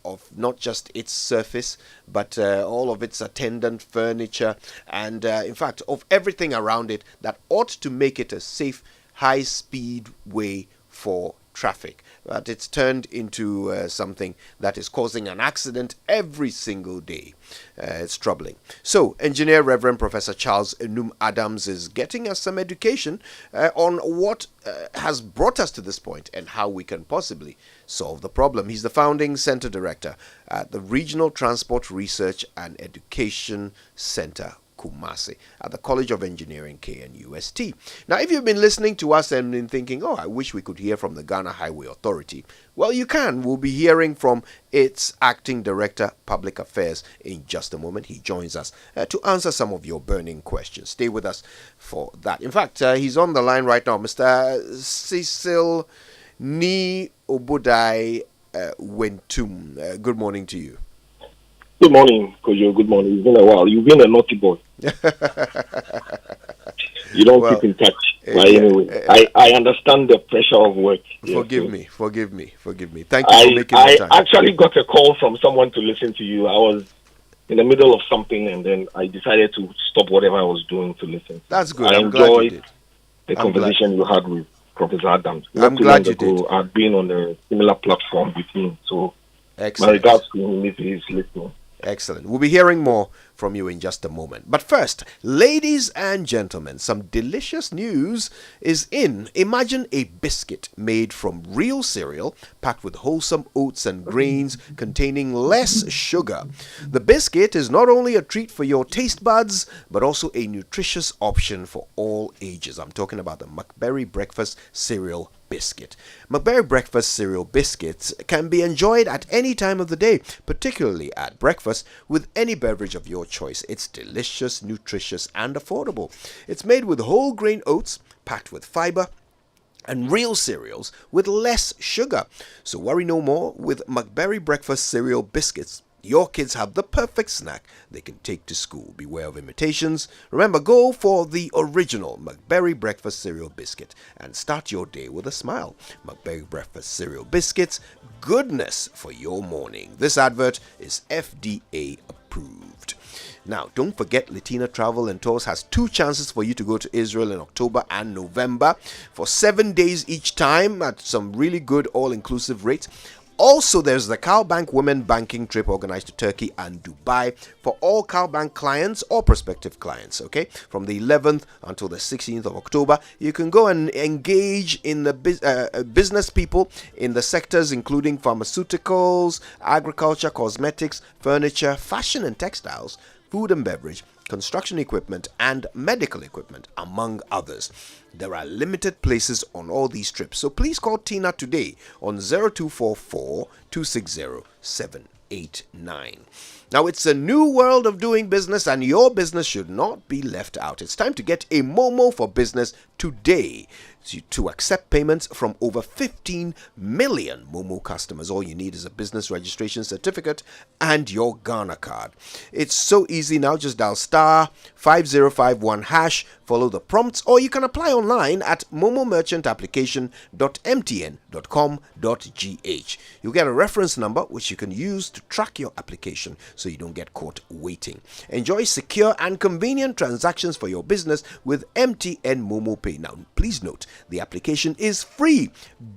of not just its surface, but all of its attendant furniture, and in fact, of everything around it that ought to make it a safe, high-speed way for traffic. But it's turned into something that is causing an accident every single day. It's troubling. So, Engineer Reverend Professor Charles Enum Adams is getting us some education on what has brought us to this point and how we can possibly solve the problem. He's the founding center director at the Regional Transport Research and Education Center, Kumasi, at the College of Engineering, KNUST. Now, if you've been listening to us and been thinking, oh, I wish we could hear from the Ghana Highway Authority, well, you can. We'll be hearing from its Acting Director, Public Affairs, in just a moment. He joins us to answer some of your burning questions. Stay with us for that. In fact, he's on the line right now, Mr. Cecil Ni Obudai Wentum. Good morning to you. Good morning, Kojo. Good morning. It's been a while. You've been a naughty boy. You don't keep in touch. But anyway, I understand the pressure of work. Forgive me. Thank you for making the time. I actually got a call from someone to listen to you. I was in the middle of something, and then I decided to stop whatever I was doing to listen. That's good. I enjoyed the conversation you had with Professor Adams. I'm glad you did. I've been on a similar platform with him, so excellent. My regards to him if he's listening. Excellent. We'll be hearing more from you in just a moment. But first, ladies and gentlemen, some delicious news is in. Imagine a biscuit made from real cereal, packed with wholesome oats and grains, containing less sugar. The biscuit is not only a treat for your taste buds, but also a nutritious option for all ages. I'm talking about the McBerry Breakfast Cereal Biscuit. McBerry Breakfast Cereal Biscuits can be enjoyed at any time of the day, particularly at breakfast, with any beverage of your choice. It's delicious, nutritious, and affordable. It's made with whole grain oats, packed with fiber, and real cereals with less sugar. So worry no more with McBerry Breakfast Cereal Biscuits. your kids have the perfect snack they can take to school. Beware of imitations. Remember, go for the original McBerry Breakfast Cereal Biscuit and start your day with a smile. McBerry Breakfast Cereal Biscuits, goodness for your morning. This advert is FDA approved. Now, don't forget, Latina Travel and Tours has 2 chances for you to go to Israel in October and November for 7 days each time at some really good all-inclusive rates. Also, there's the CalBank Women Banking trip organized to Turkey and Dubai for all CalBank clients or prospective clients, okay? From the 11th until the 16th of October, you can go and engage in the business people in the sectors including pharmaceuticals, agriculture, cosmetics, furniture, fashion and textiles, food and beverage, construction equipment, and medical equipment, among others. There are limited places on all these trips, so please call Tina today on 0244 260 789. Now, it's a new world of doing business, and your business should not be left out. It's time to get a Momo for Business today to accept payments from over 15 million Momo customers. All you need is a business registration certificate and your Ghana card. It's so easy now. Just dial star 5051 hash, follow the prompts, or you can apply online at momomerchantapplication.mtn.com.gh. You'll get a reference number which you can use to track your application so you don't get caught waiting. Enjoy secure and convenient transactions for your business with MTN Momo Pay. Now, please note, the application is free.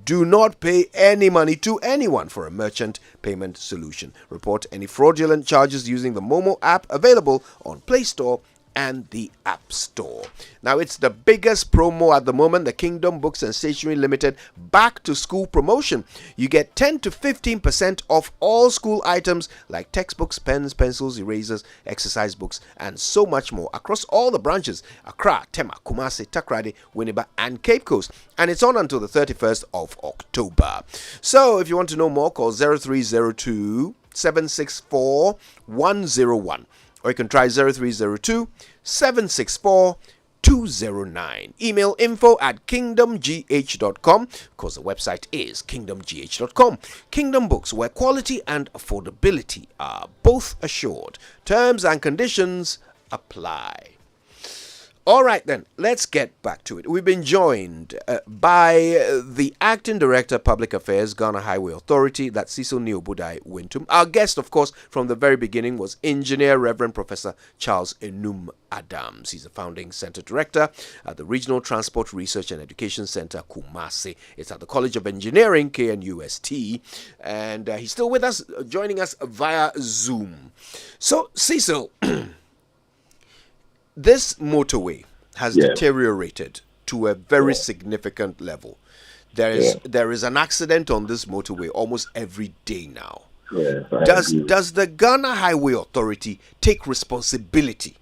Do not pay any money to anyone for a merchant payment solution. Report any fraudulent charges using the Momo app, available on Play Store and the App Store. Now, it's the biggest promo at the moment, the Kingdom Books and Stationery Limited back to school promotion. You get 10 to 15% off all school items like textbooks, pens, pencils, erasers, exercise books, and so much more across all the branches: Accra, Tema, Kumasi, Takrady, Winneba, and Cape Coast. And it's on until the 31st of October. So if you want to know more, call 0302 764 101. Or you can try 0302 764 209. Email info@kingdomgh.com, because the website is kingdomgh.com. Kingdom Books, where quality and affordability are both assured. Terms and conditions apply. All right, then, let's get back to it. We've been joined by the Acting Director, Public Affairs, Ghana Highway Authority, that's Cecil Neobudai Wintum. Our guest, of course, from the very beginning was Engineer Reverend Professor Charles Enum Adams. He's the Founding Center Director at the Regional Transport Research and Education Center, Kumasi. It's at the College of Engineering, KNUST, and he's still with us, joining us via Zoom. So, Cecil, this motorway has deteriorated to a very significant level. There is an accident on this motorway almost every day now. Does the Ghana Highway Authority take responsibility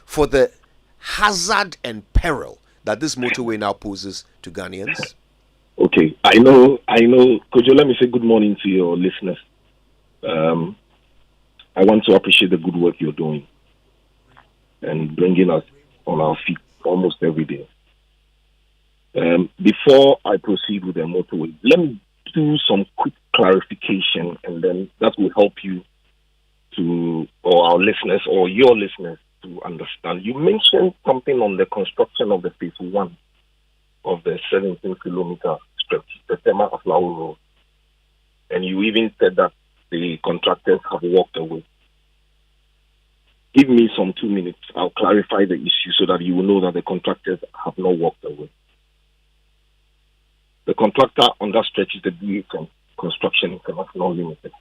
for the hazard and peril that this motorway now poses to Ghanaians? Okay, I know. Could you let me say good morning to your listeners? I want to appreciate the good work you're doing and bringing us on our feet almost every day. Before I proceed with the motorway, let me do some quick clarification, and then that will help you or our listeners, or your listeners, to understand. You mentioned something on the construction of the phase 1 of the 17-kilometer stretch, the Tema Motorway Road, and you even said that the contractors have walked away. Give me some 2 minutes. I'll clarify the issue so that you will know that the contractors have not walked away. The contractor on that stretch is the DHM Construction International Limited.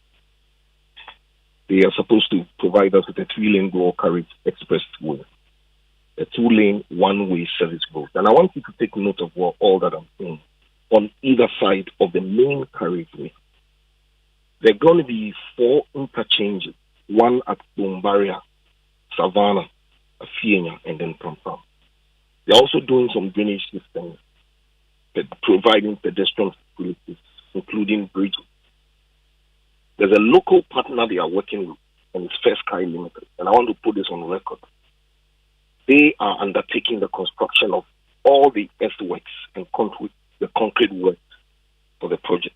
They are supposed to provide us with a 3-lane dual carriage expressway, a 2-lane one-way service road. And I want you to take note of all that I'm saying. On either side of the main carriageway, there are going to be 4 interchanges, one at Bombaria, Savannah, Afienya, and then Pampam. They're also doing some drainage systems, providing pedestrian facilities, including bridges. There's a local partner they are working with, and it's First Sky Limited, and I want to put this on record. They are undertaking the construction of all the earthworks and the concrete works for the project.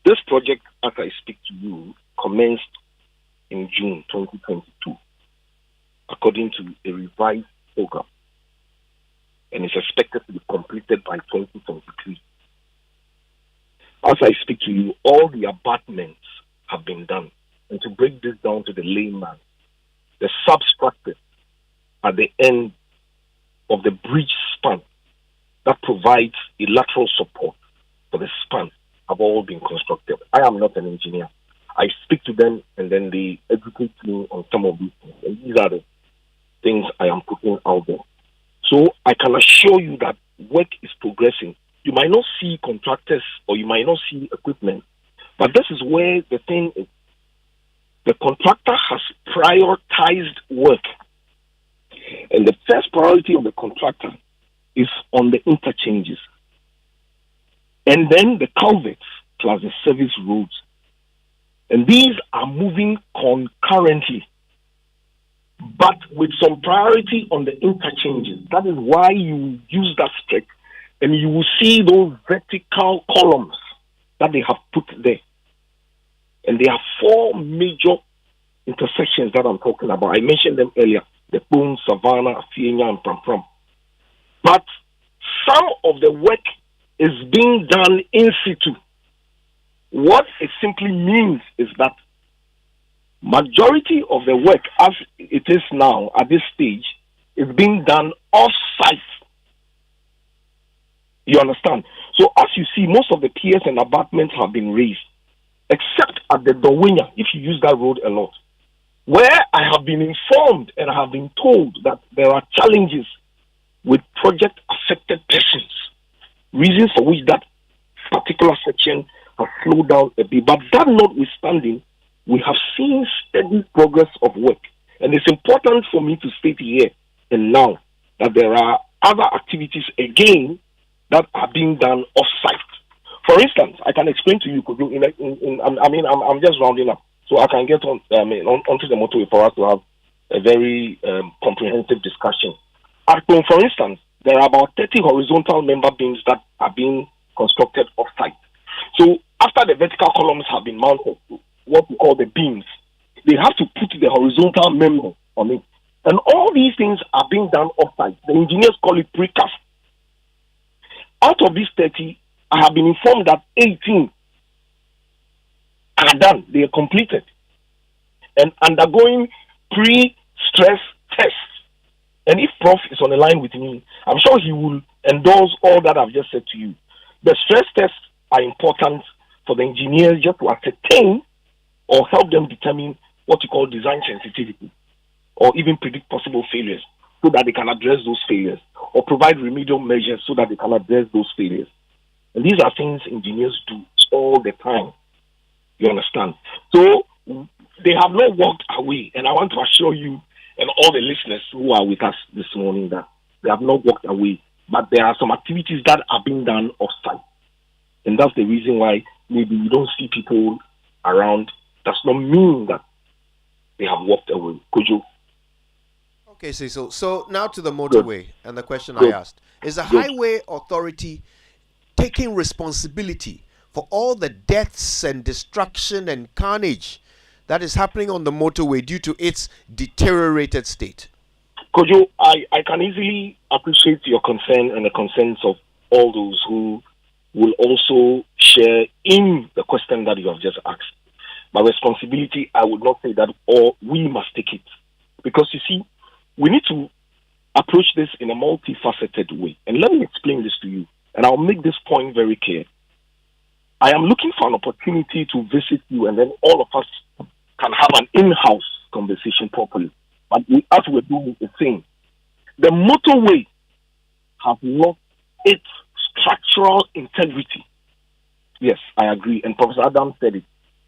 This project, as I speak to you, commenced in June 2022, according to a revised program, and is expected to be completed by 2023. As I speak to you, all the abutments have been done. And to break this down to the layman, the substructure at the end of the bridge span that provides a lateral support for the span have all been constructed. I am not an engineer. I speak to them and then they educate me on some of these things. And these are the things I am putting out there. So I can assure you that work is progressing. You might not see contractors or you might not see equipment, but this is where the thing is. The contractor has prioritized work. And the first priority of the contractor is on the interchanges. And then the culverts plus the service roads. And these are moving concurrently, but with some priority on the interchanges. That is why you use that stick and you will see those vertical columns that they have put there. And there are 4 major intersections that I'm talking about. I mentioned them earlier: the Boom, Savannah, Fienya, and Pram. But some of the work is being done in situ. What it simply means is that majority of the work, as it is now at this stage, is being done off-site. You understand? So as you see, most of the piers and abutments have been raised, except at the Dowenya, if you use that road a lot, where I have been informed and I have been told that there are challenges with project-affected persons, reasons for which that particular section has slowed down a bit. But that notwithstanding, we have seen steady progress of work. And it's important for me to state here and now that there are other activities again that are being done off-site. For instance, I can explain to you, I'm just rounding up, so I can get onto the motorway for us to have a very comprehensive discussion. For instance, there are about 30 horizontal member beams that are being constructed off-site. So after the vertical columns have been mounted, what we call the beams, they have to put the horizontal member on it. And all these things are being done off-site. The engineers call it precast. Out of these 30, I have been informed that 18 are done. They are completed and undergoing pre-stress tests. And if Prof is on the line with me, I'm sure he will endorse all that I've just said to you. The stress tests are important for the engineers just to ascertain or help them determine what you call design sensitivity or even predict possible failures so that they can address those failures or provide remedial measures so that they can address those failures. And these are things engineers do all the time. You understand? So they have not walked away. And I want to assure you and all the listeners who are with us this morning that they have not walked away. But there are some activities that are being done off-site. And that's the reason why maybe you don't see people around. Does not mean that they have walked away. Could you? Okay, Cecil. So now to the motorway and the question I asked. Is the highway authority taking responsibility for all the deaths and destruction and carnage that is happening on the motorway due to its deteriorated state? Kojo, I can easily appreciate your concern and the concerns of all those who will also share in the question that you have just asked. My responsibility, I would not say that or we must take it. Because you see, we need to approach this in a multifaceted way. And let me explain this to you. And I'll make this point very clear. I am looking for an opportunity to visit you and then all of us can have an in-house conversation properly. But as we're doing the thing, the motorway have lost its structural integrity. Yes, I agree. And Professor Adam said it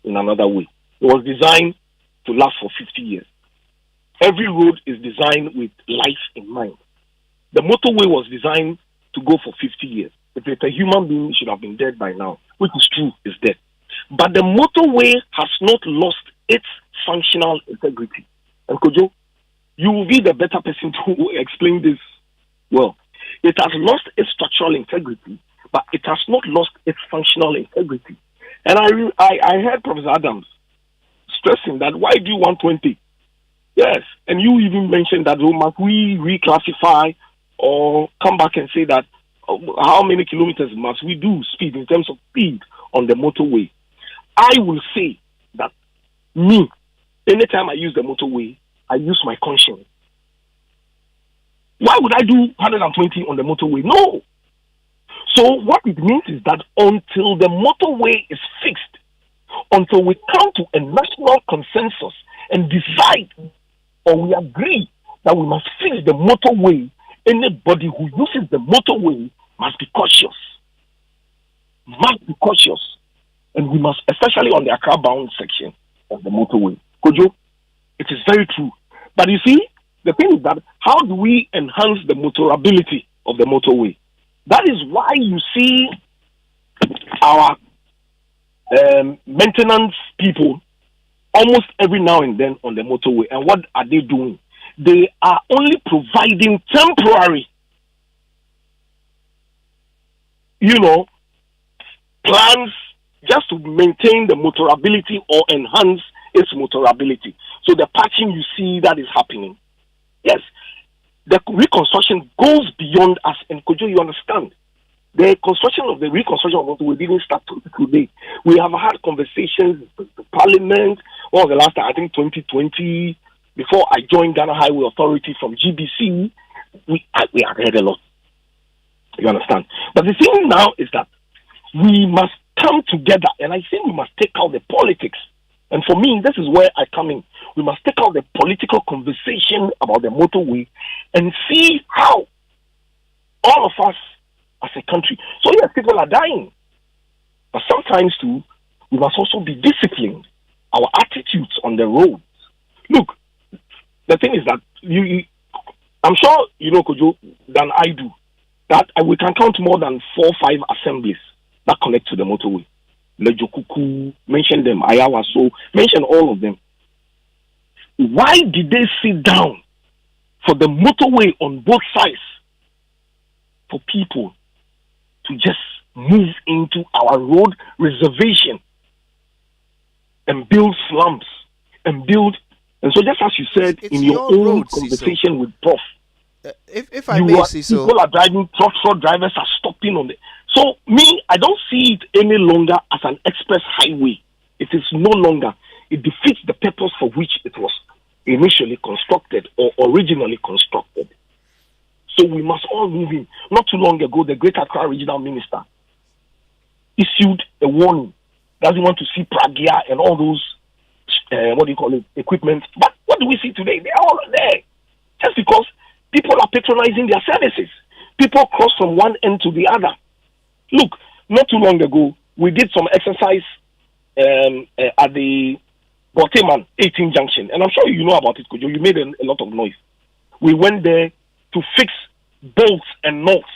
in another way. It was designed to last for 50 years. Every road is designed with life in mind. The motorway was designed to go for 50 years. If it's a human being, it should have been dead by now, which is true, is dead. But the motorway has not lost its functional integrity. And Kojo, you will be the better person to explain this well. It has lost its structural integrity, but it has not lost its functional integrity. And I heard Professor Adams stressing that why do you want 20? Yes, and you even mentioned that, must we reclassify or come back and say that how many kilometers must we do speed in terms of speed on the motorway? I will say that me, anytime I use the motorway, I use my conscience. Why would I do 120 on the motorway? No. So what it means is that until the motorway is fixed, until we come to a national consensus and decide or we agree that we must fix the motorway, anybody who uses the motorway must be cautious. Must be cautious. And we must, especially on the Accra-bound section of the motorway. Kojo, it is very true. But you see, the thing is that how do we enhance the motorability of the motorway? That is why you see our maintenance people almost every now and then on the motorway. And what are they doing? They are only providing temporary, plans just to maintain the motorability or enhance its motorability. So the patching you see that is happening. Yes, the reconstruction goes beyond us. And Kojo, you understand? The construction of the reconstruction of the motorway didn't start today. We have had conversations with the Parliament. One of the last time, I think 2020, before I joined Ghana Highway Authority from GBC, we have heard a lot. You understand? But the thing now is that we must come together, and I think we must take out the politics. And for me, this is where I come in. We must take out the political conversation about the motorway and see how all of us as a country. So yes, people are dying. But sometimes too, we must also be disciplined. Our attitudes on the road. Look, the thing is that I'm sure you know, Kojo, than I do, that we can count more than 4 or 5 assemblies that connect to the motorway. Lejokuku, mention them, Ayawaso, mention all of them. Why did they sit down for the motorway on both sides for people to just move into our road reservation and build slums and build? And so just as you said in your own road, conversation with Prof, if I may say so, people are driving, truck drivers are stopping on the. So me, I don't see it any longer as an express highway. It is no longer. It defeats the purpose for which it was initially constructed or originally constructed. So we must all move in. Not too long ago, the Greater Accra Regional Minister issued a warning. Doesn't want to see Pragya and all those, equipment. But what do we see today? They are all there. Just because people are patronizing their services. People cross from one end to the other. Look, not too long ago, we did some exercise at the Boteman 18 Junction. And I'm sure you know about it, Kojo. You made a lot of noise. We went there to fix bolts and nuts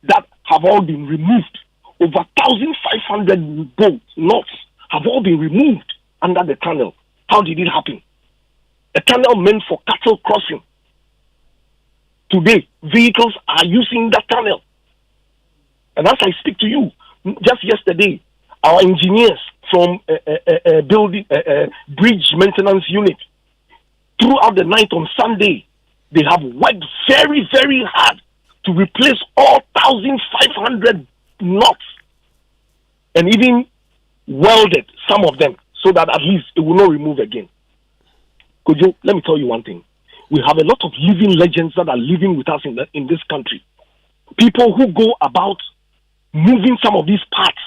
that have all been removed. Over 1,500 bolts, nuts have all been removed under the tunnel. How did it happen? A tunnel meant for cattle crossing. Today, vehicles are using that tunnel. And as I speak to you, just yesterday, our engineers from building bridge maintenance unit, throughout the night on Sunday, they have worked very, very hard to replace all 1,500 nuts and even welded some of them so that at least it will not remove again. Kojo, let me tell you one thing. We have a lot of living legends that are living with us in this country. People who go about moving some of these parts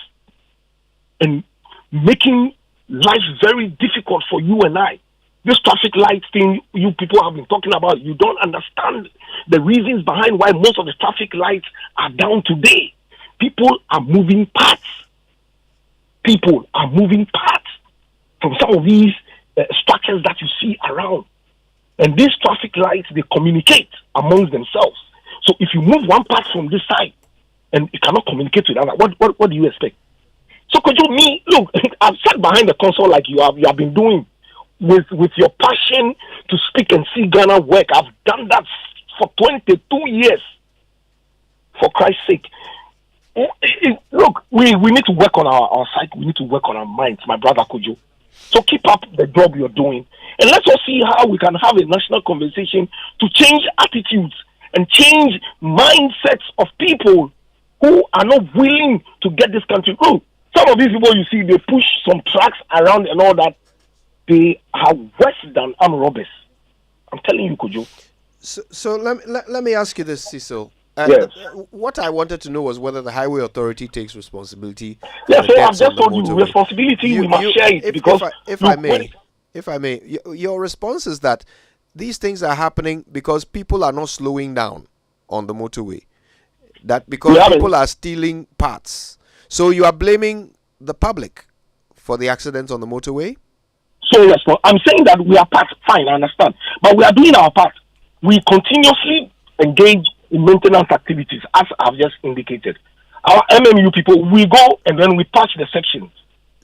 and making life very difficult for you and I. This traffic light thing you people have been talking about, you don't understand the reasons behind why most of the traffic lights are down today. People are moving parts. People are moving parts from some of these structures that you see around. And these traffic lights, they communicate amongst themselves. So if you move one part from this side and it cannot communicate with the other, what do you expect? So could you look, I've sat behind the console like you have been doing with your passion to speak and see Ghana work. I've done that for 22 years. For Christ's sake. Look, we need to work on our side. We need to work on our minds, my brother Kojo. So keep up the job you're doing. And let's all see how we can have a national conversation to change attitudes and change mindsets of people who are not willing to get this country through. Some of these people you see, they push some trucks around and all that. They are worse than armed robbers. I'm telling you, Kojo. So let me ask you this, Cecil. Yes. What I wanted to know was whether the Highway Authority takes responsibility. Yeah, so I've just told you, responsibility, we must share it. If I may, your response is that these things are happening because people are not slowing down on the motorway. That because people are stealing parts. So you are blaming the public for the accidents on the motorway? So yes, I'm saying that we are part, fine, I understand. But we are doing our part. We continuously engage in maintenance activities, as I've just indicated. Our MMU people, we go and then we patch the sections.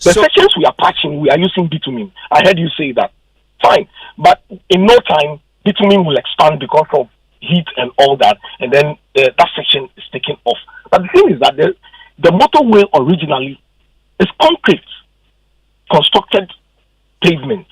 The sections we are patching, we are using bitumen. I heard you say that. Fine. But in no time, bitumen will expand because of heat and all that, and then that section is taken off. But the thing is that the motorway originally is concrete, constructed pavement.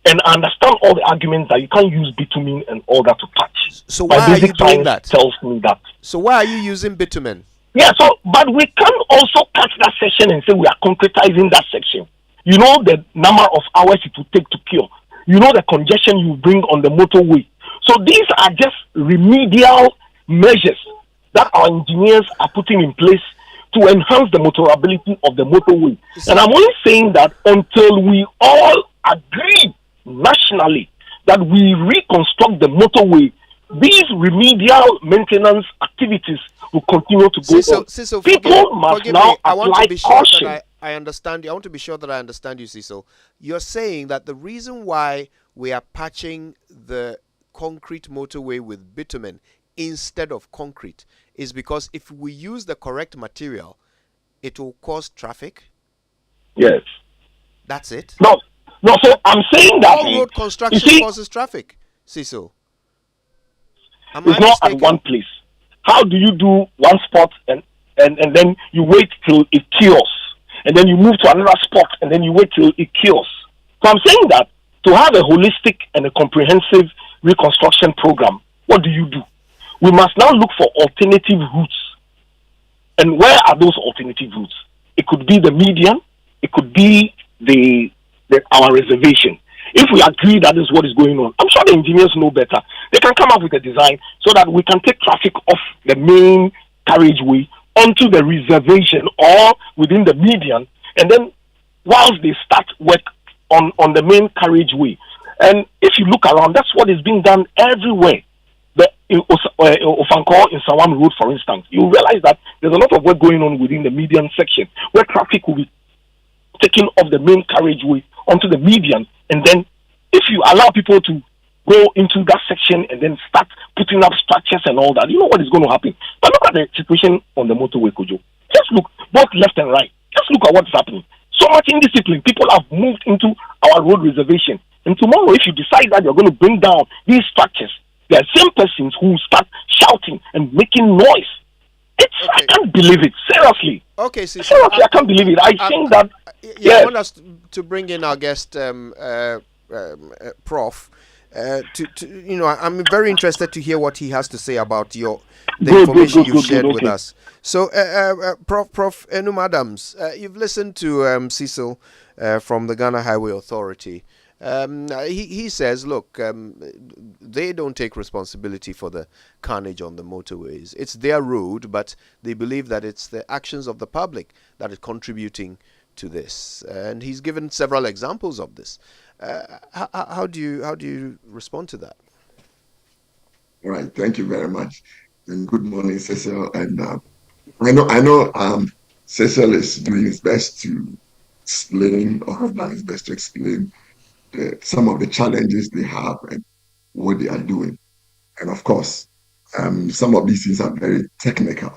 And I understand all the arguments that you can't use bitumen and all that to patch. So why are you doing that? Tells me that. So why are you using bitumen? Yeah, but we can also cut that section and say we are concretizing that section. You know the number of hours it will take to cure. You know the congestion you bring on the motorway. So these are just remedial measures that our engineers are putting in place to enhance the motorability of the motorway. And I'm only saying that until we all agree nationally that we reconstruct the motorway, these remedial maintenance activities will continue to go on. Cecil, people must now apply caution. I understand you. I want to be sure that I understand you, Cecil. You're saying that the reason why we are patching the concrete motorway with bitumen instead of concrete is because if we use the correct material, it will cause traffic? Yes. That's it? No, so I'm saying that... All road construction causes traffic, Cecil. It's not at one place. How do you do one spot and then you wait till it cures? And then you move to another spot and then you wait till it cures. So I'm saying that to have a holistic and a comprehensive reconstruction program, what do you do? We must now look for alternative routes. And where are those alternative routes? It could be the median. It could be our reservation. If we agree that is what is going on, I'm sure the engineers know better. They can come up with a design so that we can take traffic off the main carriageway onto the reservation or within the median, and then whilst they start work on the main carriageway. And if you look around, that's what is being done everywhere. In Ofankor, in Sawam Road, for instance, you realize that there's a lot of work going on within the median section where traffic will be taken off the main carriageway onto the median, and then if you allow people to go into that section and then start putting up structures and all that, you know what is going to happen. But look at the situation on the motorway, Kojo. Just look both left and right. Just look at what's happening. So much indiscipline. People have moved into our road reservation. And tomorrow, if you decide that you're going to bring down these structures, there are same persons who start shouting and making noise. I can't believe it. Seriously. Okay, so seriously, I can't believe it. I think that... I want us to bring in our guest, Prof. I'm very interested to hear what he has to say about the information you've shared with us. So, Prof. Enum Adams, you've listened to Cecil from the Ghana Highway Authority. He says, look, they don't take responsibility for the carnage on the motorways. It's their road, but they believe that it's the actions of the public that is contributing to this. And he's given several examples of this. How do you respond to that? All right, thank you very much, and good morning, Cecil. And I know Cecil is doing his best to explain, or has done his best to explain some of the challenges they have and what they are doing. And of course, some of these things are very technical.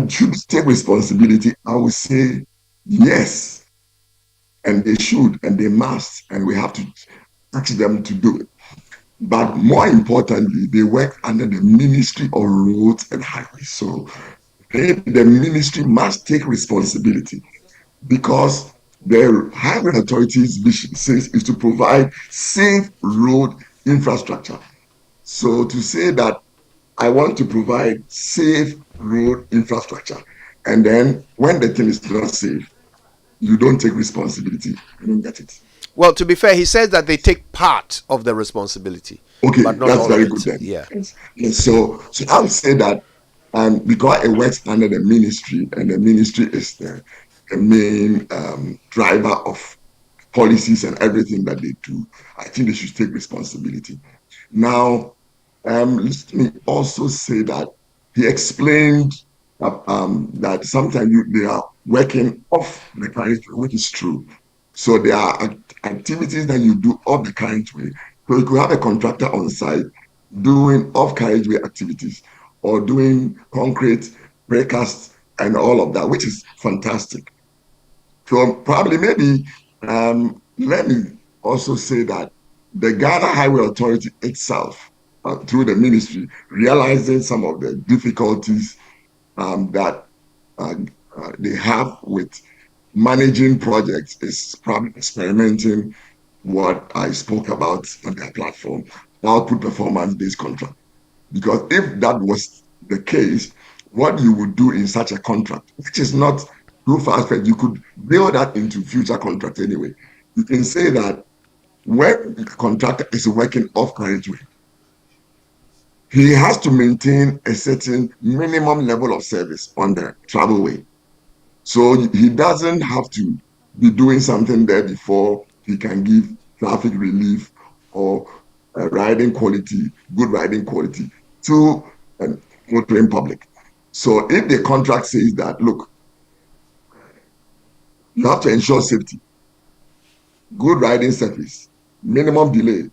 Should take responsibility, I would say yes. And they should, and they must, and we have to ask them to do it. But more importantly, they work under the Ministry of Roads and Highways. So the ministry must take responsibility, because The Highway Authority's vision is to provide safe road infrastructure. So to say that I want to provide safe road infrastructure, and then when the thing is not safe, you don't take responsibility. You don't get it. Well, to be fair, he says that they take part of the responsibility. Okay, but not that's all very of it. good then. Yeah. Yes, so I would say that because it works under the ministry, and the ministry is the main driver of policies and everything that they do, I think they should take responsibility. Now, let me also say that he explained that sometimes they are working off the carriageway, which is true. So there are activities that you do off the carriageway. So you could have a contractor on site doing off carriageway activities or doing concrete precast and all of that, which is fantastic. So probably maybe let me also say that the Ghana Highway Authority itself, through the ministry, realizing some of the difficulties that they have with managing projects, is probably experimenting what I spoke about on their platform, output performance-based contract. Because if that was the case, what you would do in such a contract, which is not too fast-fetched, you could build that into future contracts anyway. You can say that when the contractor is working off carriageway, he has to maintain a certain minimum level of service on the travelway. So he doesn't have to be doing something there before he can give traffic relief or riding quality, good riding quality to motoring public. So if the contract says that, look, you have to ensure safety, good riding service, minimum delay,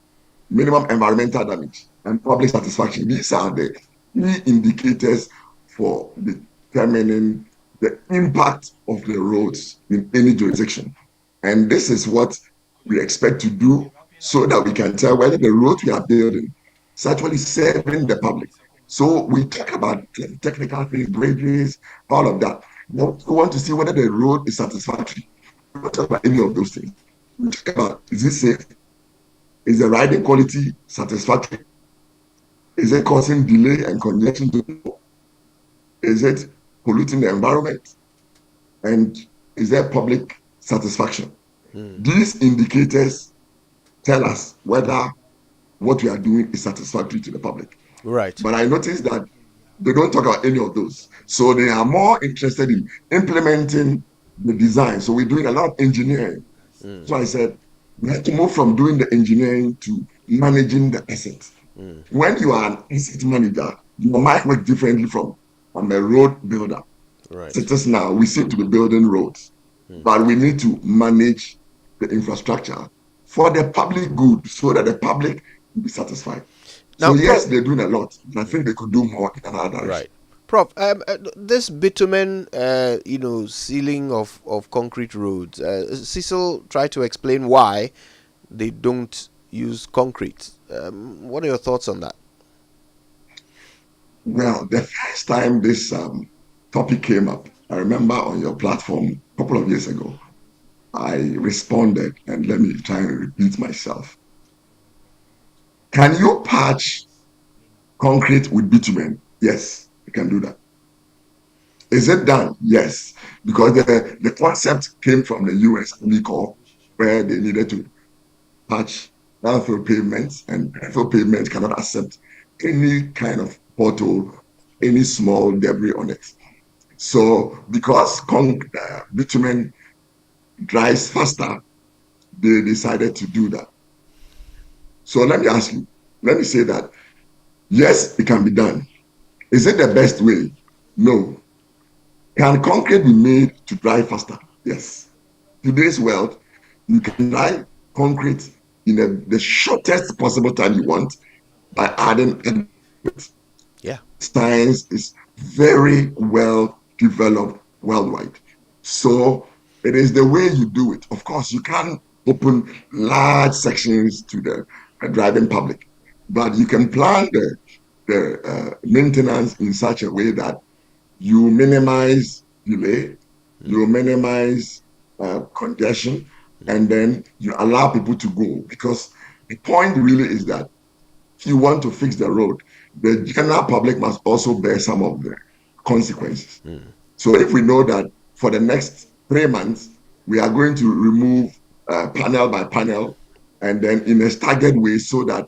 minimum environmental damage, and public satisfaction. These are the key indicators for determining the impact of the roads in any jurisdiction. And this is what we expect to do so that we can tell whether the road we are building is actually serving the public. So we talk about technical things, bridges, all of that. We want to see whether the road is satisfactory. We don't talk about any of those things. We talk about, is it safe? Is the riding quality satisfactory? Is it causing delay and congestion to people? Is it polluting the environment? And is there public satisfaction? These indicators tell us whether what we are doing is satisfactory to the public. Right. But I noticed that they don't talk about any of those. So they are more interested in implementing the design. So we're doing a lot of engineering. So I said, we have to move from doing the engineering to managing the assets. When you are an asset manager, you might work differently from a road builder. Right. So just now, we seem to be building roads, but we need to manage the infrastructure for the public good so that the public will be satisfied. Now, so yes, they're doing a lot. And I think they could do more in another direction. Right. Prof, this bitumen, sealing of concrete roads, Cecil tried to explain why they don't use concrete. What are your thoughts on that? Well, the first time this topic came up, I remember on your platform a couple of years ago, I responded, and let me try and repeat myself. Can you patch concrete with bitumen? Yes, you can do that. Is it done? Yes, because the concept came from the US Army Corps, where they needed to patch landfill pavements, and landfill pavement cannot accept any kind of pothole, any small debris on it. So because bitumen dries faster, they decided to do that. So let me ask you, let me say that, yes, it can be done. Is it the best way? No. Can concrete be made to dry faster? Yes. Today's world, you can dry concrete in the shortest possible time you want by adding. Yeah. Science is very well developed worldwide. So it is the way you do it. Of course, you can't open large sections to the driving public, but you can plan the maintenance in such a way that you minimize delay, you minimize congestion, and then you allow people to go. Because the point really is that if you want to fix the road, the general public must also bear some of the consequences. So if we know that for the next 3 months, we are going to remove panel by panel, and then in a staggered way so that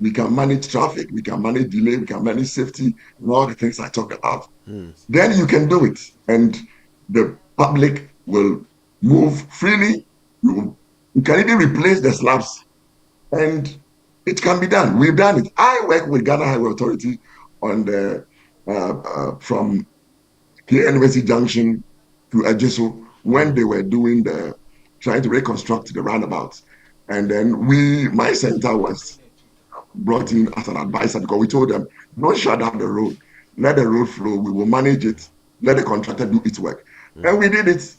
we can manage traffic, we can manage delay, we can manage safety, and all the things I talked about. Then you can do it, and the public will move freely. You can even replace the slabs, and it can be done. We've done it. I work with Ghana Highway Authority on the from KNWC Junction to Ejiso when they were doing trying to reconstruct the roundabouts, and then my center was brought in as an advisor because we told them, don't shut down the road, let the road flow, we will manage it, let the contractor do its work. And we did it,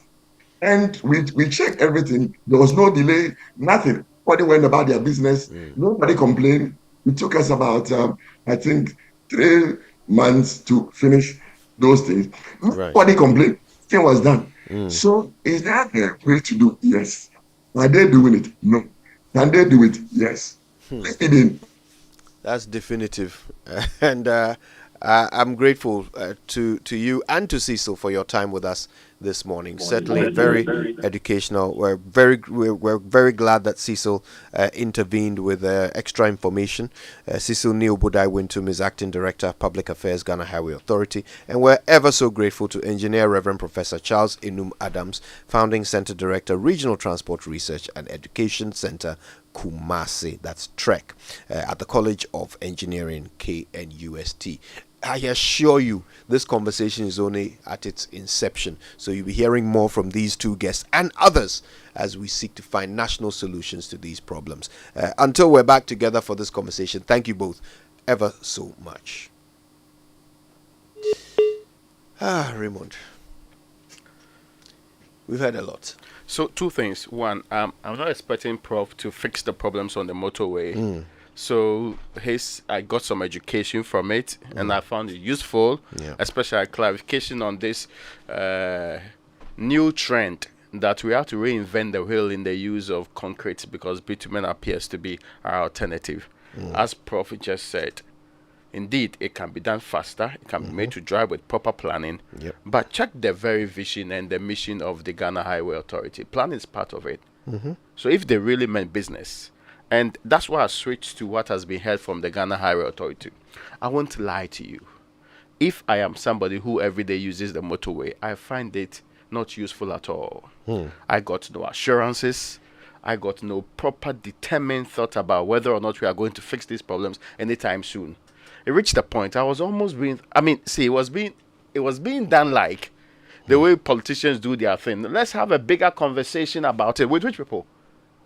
and we checked everything. There was no delay, nothing. Nobody went about their business, nobody complained. It took us about I think 3 months to finish those things. Nobody complained, thing was done. So is that the way to do? Yes. Are they doing it? No. Can they do it? Yes. That's definitive. And I'm grateful to you and to Cecil for your time with us this morning. Certainly very educational. We're very glad that Cecil intervened with extra information. Cecil Neil Budai Wintum is Acting Director, Public Affairs, Ghana Highway Authority. And we're ever so grateful to Engineer Reverend Professor Charles Enum Adams, Founding Center Director, Regional Transport Research and Education Center, Kumasi, that's TREC, at the College of Engineering, KNUST. I assure you, this conversation is only at its inception. So you'll be hearing more from these two guests and others as we seek to find national solutions to these problems. Until we're back together for this conversation, thank you both ever so much. Raymond, we've heard a lot. So 2 things. One, I'm not expecting Prof to fix the problems on the motorway. So I got some education from it, and I found it useful, especially a clarification on this new trend that we have to reinvent the wheel in the use of concrete because bitumen appears to be our alternative. As Prof just said, indeed, it can be done faster. It can be made to drive with proper planning. But check the very vision and the mission of the Ghana Highway Authority. Planning is part of it. So if they really meant business, and that's why I switched to what has been heard from the Ghana Highway Authority. I won't lie to you. If I am somebody who every day uses the motorway, I find it not useful at all. I got no assurances. I got no proper determined thought about whether or not we are going to fix these problems anytime soon. It reached a point I was almost being, it was being done like the way politicians do their thing. Let's have a bigger conversation about it. With which people?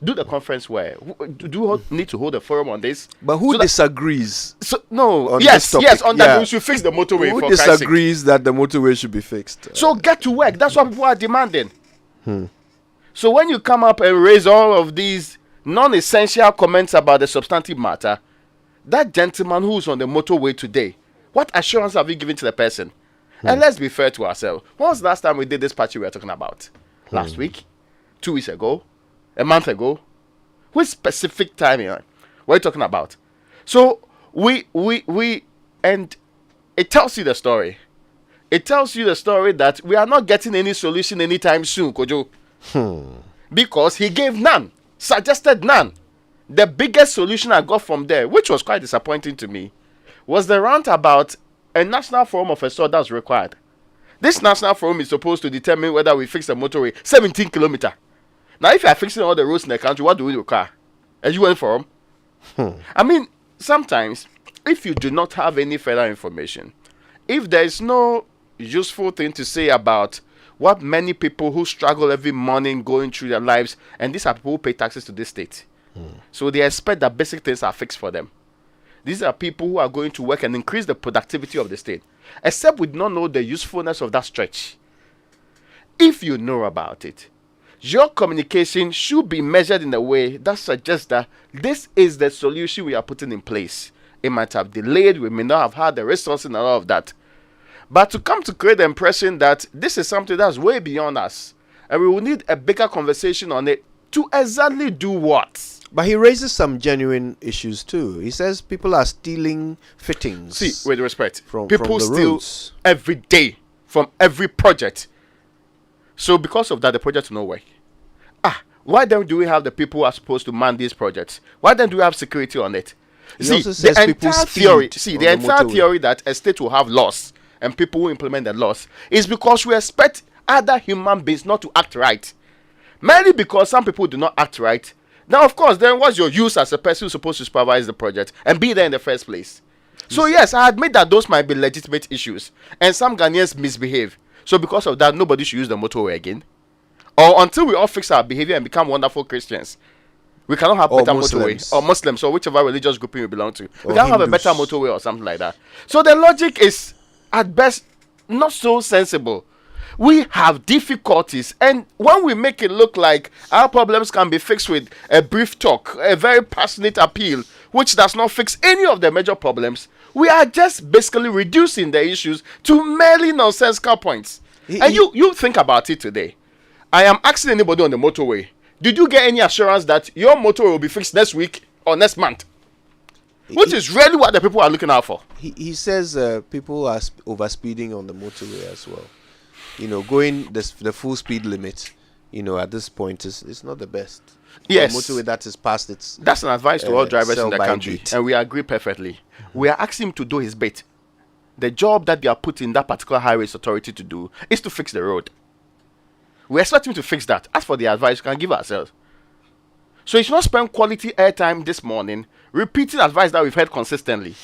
Do the conference where? Do you need to hold a forum on this? But who disagrees? Yes, on that we should fix the motorway. Who disagrees that the motorway should be fixed? So get to work. That's what people are demanding. So when you come up and raise all of these non-essential comments about the substantive matter, that gentleman who's on the motorway today, what assurance have you given to the person? And let's be fair to ourselves. When was the last time we did this patch we were talking about? Last week? 2 weeks ago? A month ago? Which specific time what are you talking about? So we and it tells you the story. It tells you the story that we are not getting any solution anytime soon, Kojo. Because he gave none, suggested none. The biggest solution I got from there, which was quite disappointing to me, was the rant about a national forum of a sort that's required. This national forum is supposed to determine whether we fix the motorway 17 kilometers. Now, if you are fixing all the roads in the country, what do we require? A UN forum? Sometimes, if you do not have any further information, if there is no useful thing to say about what many people who struggle every morning going through their lives, and these are people who pay taxes to this state. So they expect that basic things are fixed for them. These are people who are going to work and increase the productivity of the state. Except we do not know the usefulness of that stretch. If you know about it, your communication should be measured in a way that suggests that this is the solution we are putting in place. It might have delayed, we may not have had the resources and all of that. But to come to create the impression that this is something that's way beyond us, And we will need a bigger conversation on it to exactly do what? But he raises some genuine issues too. He says people are stealing fittings. See, with respect, from people the steal roads every day from every project. So because of that, the project will not work. Why then do we have the people who are supposed to man these projects? Why then do we have security on it? He also says the people entire speed theory, on the the entire motorway. theory that a state will have laws and people who implement the laws is because we expect other human beings not to act right. Merely because some people do not act right. Now, of course, then what's your use as a person who's supposed to supervise the project and be there in the first place? So yes, I admit that those might be legitimate issues, and some Ghanaians misbehave. So because of that, nobody should use the motorway again. Or until we all fix our behavior and become wonderful Christians, we cannot have better motorway. Or Muslims, or whichever religious grouping we belong to. We cannot have a better motorway or something like that. So the logic is, at best, not so sensible. We have difficulties, and when we make it look like our problems can be fixed with a brief talk, a very passionate appeal, which does not fix any of the major problems, we are just basically reducing the issues to merely nonsensical points. And you think about it today. I am asking anybody on the motorway, did you get any assurance that your motorway will be fixed next week or next month? Which is really what the people are looking out for. He says people are overspeeding on the motorway as well. Going the full speed limit, at this point is not the best. Yes. The motorway that is past its. That's an advice to all drivers in the sell-by country, date. and we agree perfectly. We are asking him to do his bit. The job that they are put in that particular highways authority to do is to fix the road. We expect him to fix that. As for the advice, we can give ourselves. So he should not spend quality airtime this morning repeating advice that we've heard consistently.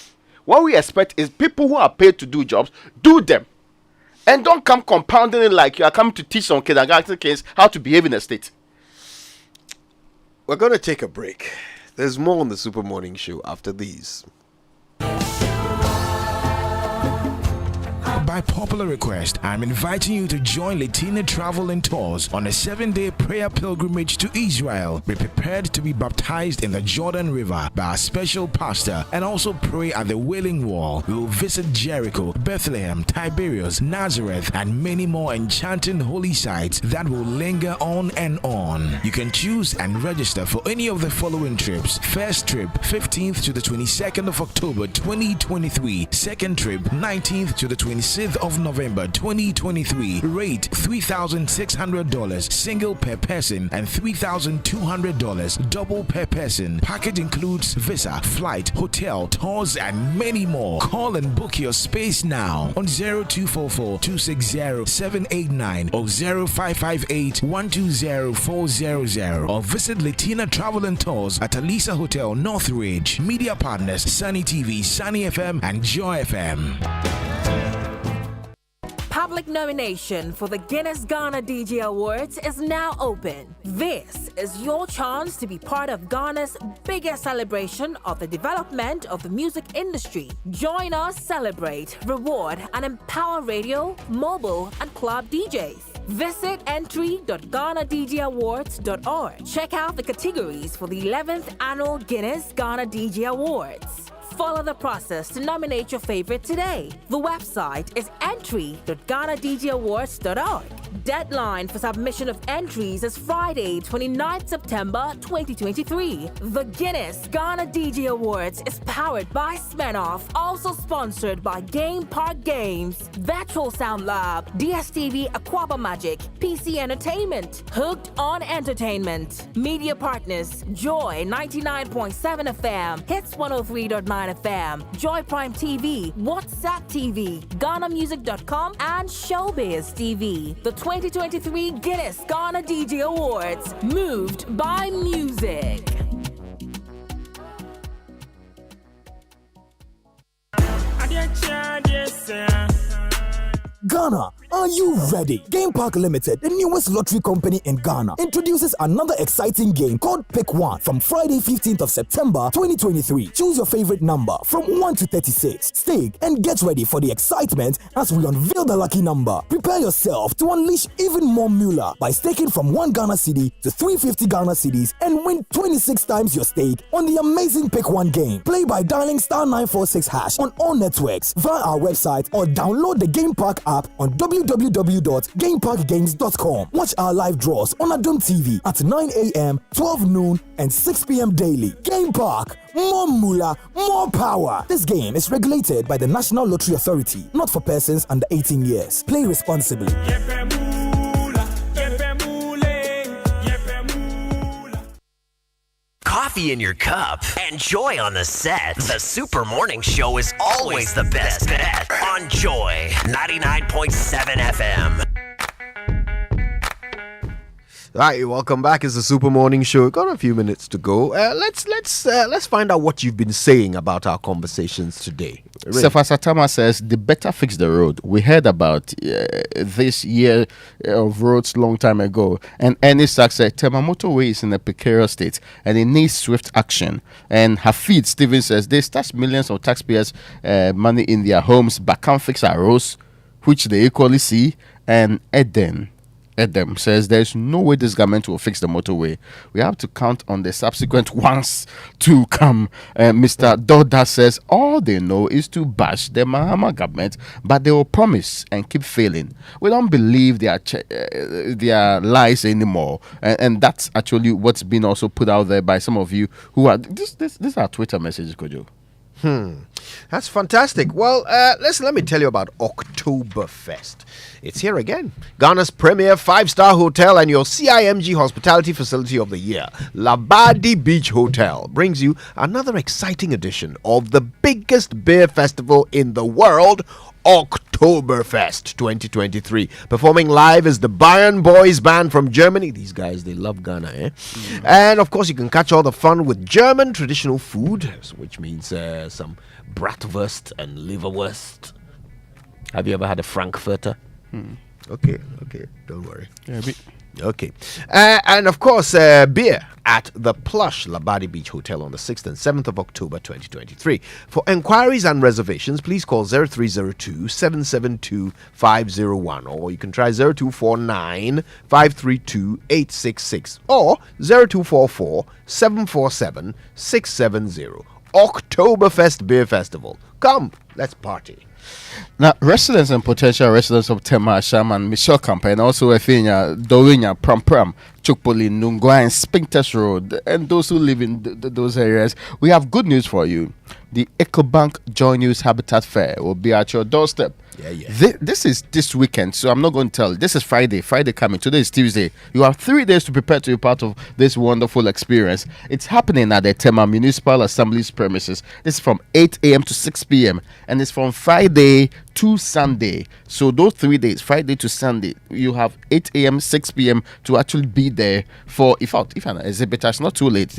What we expect is people who are paid to do jobs, do them. And don't come compounding it like you are coming to teach some kindergarten kids how to behave in a state. We're going to take a break. There's more on the Super Morning Show after these. By popular request, I'm inviting you to join Latina Travel and Tours on a 7-day prayer pilgrimage to Israel. Be prepared to be baptized in the Jordan River by our special pastor and also pray at the Wailing Wall. We will visit Jericho, Bethlehem, Tiberias, Nazareth, and many more enchanting holy sites that will linger on and on. You can choose and register for any of the following trips. First trip, 15th to the 22nd of October 2023. Second trip, 19th to the 26th of November 2023. Rate $3,600 single per person and $3,200 double per person. Package includes visa, flight, hotel, tours, and many more. Call and book your space now on 0244-260-789 or 0558-120-400 or visit Latina Travel and Tours at Alisa Hotel, Northridge. Media partners Sunny TV, Sunny FM, and Joy FM. Public nomination for the Guinness Ghana DJ Awards is now open. This is your chance to be part of Ghana's biggest celebration of the development of the music industry. Join us, celebrate, reward, and empower radio, mobile, and club DJs. Visit entry.GhanaDJAwards.org. Check out the categories for the 11th Annual Guinness Ghana DJ Awards. Follow the process to nominate your favorite today. The website is entry.GhanaDJAwards.org. Deadline for submission of entries is Friday, 29th September 2023. The Guinness Ghana DJ Awards is powered by Smirnoff, also sponsored by Game Park Games, Virtual Sound Lab, DSTV Aquaba Magic, PC Entertainment, Hooked on Entertainment. Media partners, Joy 99.7 FM, Hits 103.9 FM, Joy Prime TV, WhatsApp TV, GhanaMusic.com, and Showbiz TV. The 2023 Guinness Ghana DJ Awards, moved by music. Ghana, are you ready? Game Park Limited, the newest lottery company in Ghana, introduces another exciting game called Pick 1 from Friday 15th of September 2023. Choose your favorite number from 1 to 36. Stake and get ready for the excitement as we unveil the lucky number. Prepare yourself to unleash even more moolah by staking from 1 Ghana cedi to 350 Ghana cedis and win 26 times your stake on the amazing Pick 1 game. Play by dialing *946# on all networks via our website or download the Game Park app on www www.gameparkgames.com. Watch our live draws on Adom TV at 9 a.m., 12 noon, and 6 p.m. daily. Game Park, more moolah, more power. This game is regulated by the National Lottery Authority, not for persons under 18 years. Play responsibly. Coffee in your cup and joy on the set. The Super Morning Show is always the best bet on Joy 99.7 FM. All right, welcome back. It's the Super Morning Show. Got a few minutes to go. Let's find out what you've been saying about our conversations today. Sefasa Tama says the better fix the road. We heard about this year of roads long time ago, and Ernie Sachs said Tema Motorway is in a precarious state and it needs swift action. And Hafid Stevens says they stash millions of taxpayers' money in their homes but can't fix our roads, which they equally see. And Edem says there's no way this government will fix the motorway. We have to count on the subsequent ones to come. Mr. Doda says all they know is to bash the Mahama government, but they will promise and keep failing. We don't believe their lies anymore, and that's actually what's been also put out there by some of you who are. These are Twitter messages, Kojo. That's fantastic. Well, let me tell you about Oktoberfest. It's here again. Ghana's premier 5-star hotel and your CIMG hospitality facility of the year, Labadi Beach Hotel, brings you another exciting edition of the biggest beer festival in the world, Oktoberfest 2023. Performing live is the Bayern Boys Band from Germany. These guys, they love Ghana, eh? And of course, you can catch all the fun with German traditional food, which means some bratwurst and liverwurst. Have you ever had a Frankfurter? Okay, don't worry. Yeah, okay. And of course, beer at the plush Labadi Beach Hotel on the 6th and 7th of October 2023. For enquiries and reservations, please call 0302 772 501, or you can try 0249 532 866 or 0244 747 670. Oktoberfest Beer Festival. Come, let's party. Now, residents and potential residents of Tema, Asham, and Michelle Camp, and also Efenia, Dorinya, Pram, Chukpoli, Nungwa, and Spinkters Road, and those who live in those areas, we have good news for you. The EcoBank Joy News Habitat Fair will be at your doorstep. This is this weekend, so I'm not going to tell. This is Friday coming. Today is Tuesday. You have 3 days to prepare to be part of this wonderful experience. It's happening at the Tema Municipal Assembly's premises. This is from 8 a.m. to 6 p.m. and it's from Friday to Sunday. So those 3 days, Friday to Sunday, you have 8 a.m., 6 p.m. to actually be there for, if an exhibitor, it's not too late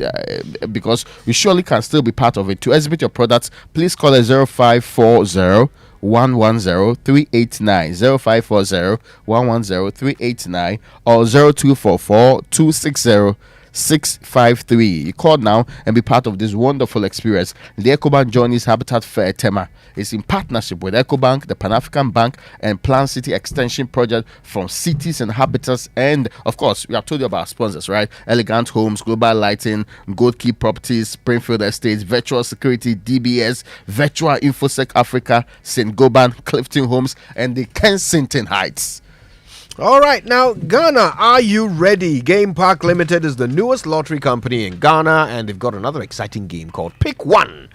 because you surely can still be part of it. To exhibit your products, please call us 0540 110 389 0540 110 389 or 0244 260 653. You call now and be part of this wonderful experience. The EcoBank Journeys Habitat Fair Tema is in partnership with EcoBank, the Pan-African Bank, and Plan City Extension Project from Cities and Habitats. And of course, we have told you about our sponsors, right? Elegant Homes, Global Lighting, Gold Key Properties, Springfield Estates, Virtual Security, DBS, Virtual InfoSec Africa, St. Goban, Clifton Homes, and the Kensington Heights. All right, now, Ghana, are you ready? Game Park Limited is the newest lottery company in Ghana, and they've got another exciting game called Pick One.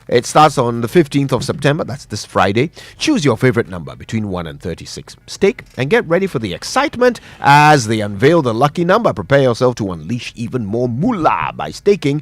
It starts on the 15th of September, that's this Friday. Choose your favorite number between 1 and 36. Stake and get ready for the excitement as they unveil the lucky number. Prepare yourself to unleash even more moolah by staking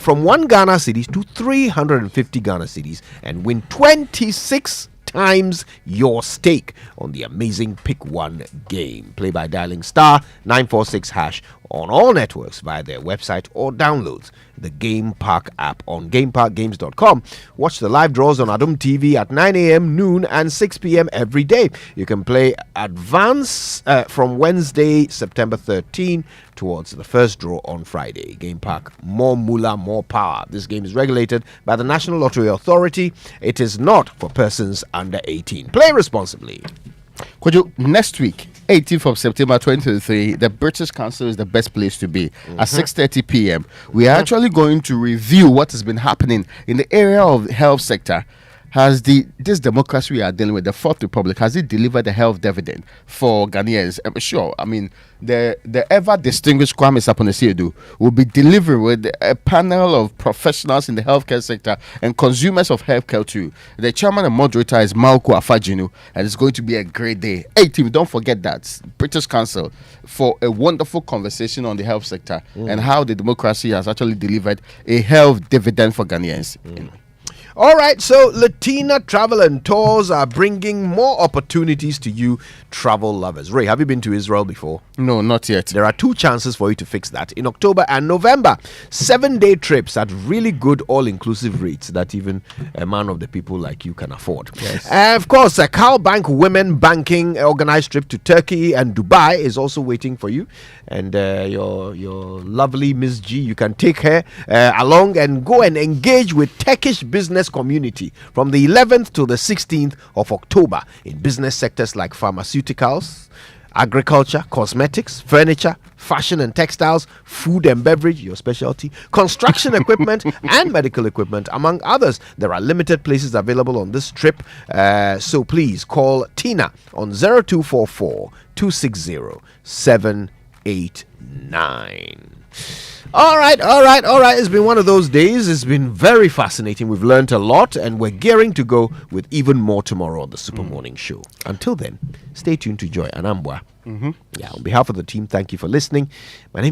from 1 Ghana cedis to 350 Ghana cedis and win 26 times your stake on the amazing Pick One game. Play by dialing star 946 hash on all networks via their website or download the Game Park app on gameparkgames.com. Watch the live draws on Adom TV at 9 a.m., noon, and 6 p.m. every day. You can play advance from Wednesday, September 13 towards the first draw on Friday. Game Park, more moolah, more power. This game is regulated by the National Lottery Authority. It is not for persons under 18. Play responsibly. Kojo, next week, 18th of September 2023, the British Council is the best place to be. At 6:30 p.m., we are actually going to review what has been happening in the area of the health sector. has this democracy we are dealing with, the Fourth Republic, has it delivered a health dividend for Ghanaians? Sure. I mean, the ever distinguished Kwame Saponesiedu will be delivering with a panel of professionals in the healthcare sector and consumers of healthcare too. The chairman and moderator is Malco Afajinu, and it's going to be a great day. Hey team, don't forget that British Council for a wonderful conversation on the health sector and how the democracy has actually delivered a health dividend for Ghanaians. All right, so Latina Travel and Tours are bringing more opportunities to you travel lovers. Ray, have you been to Israel before? No, not yet. There are 2 chances for you to fix that in October and November. 7-day trips at really good all-inclusive rates that even a man of the people like you can afford. Yes. Of course, a Cal Bank Women Banking organized trip to Turkey and Dubai is also waiting for you. And your lovely Miss G, you can take her along and go and engage with Turkish business community from the 11th to the 16th of October in business sectors like pharmaceuticals, agriculture, cosmetics, furniture, fashion and textiles, food and beverage, your specialty, construction equipment and medical equipment, among others. There are limited places available on this trip, so please call Tina on 0244 260 789. All right. It's been one of those days. It's been very fascinating. We've learned a lot, and we're gearing to go with even more tomorrow on the Super Morning Show. Until then, stay tuned to Joy Anambwa. Yeah, on behalf of the team, thank you for listening. My name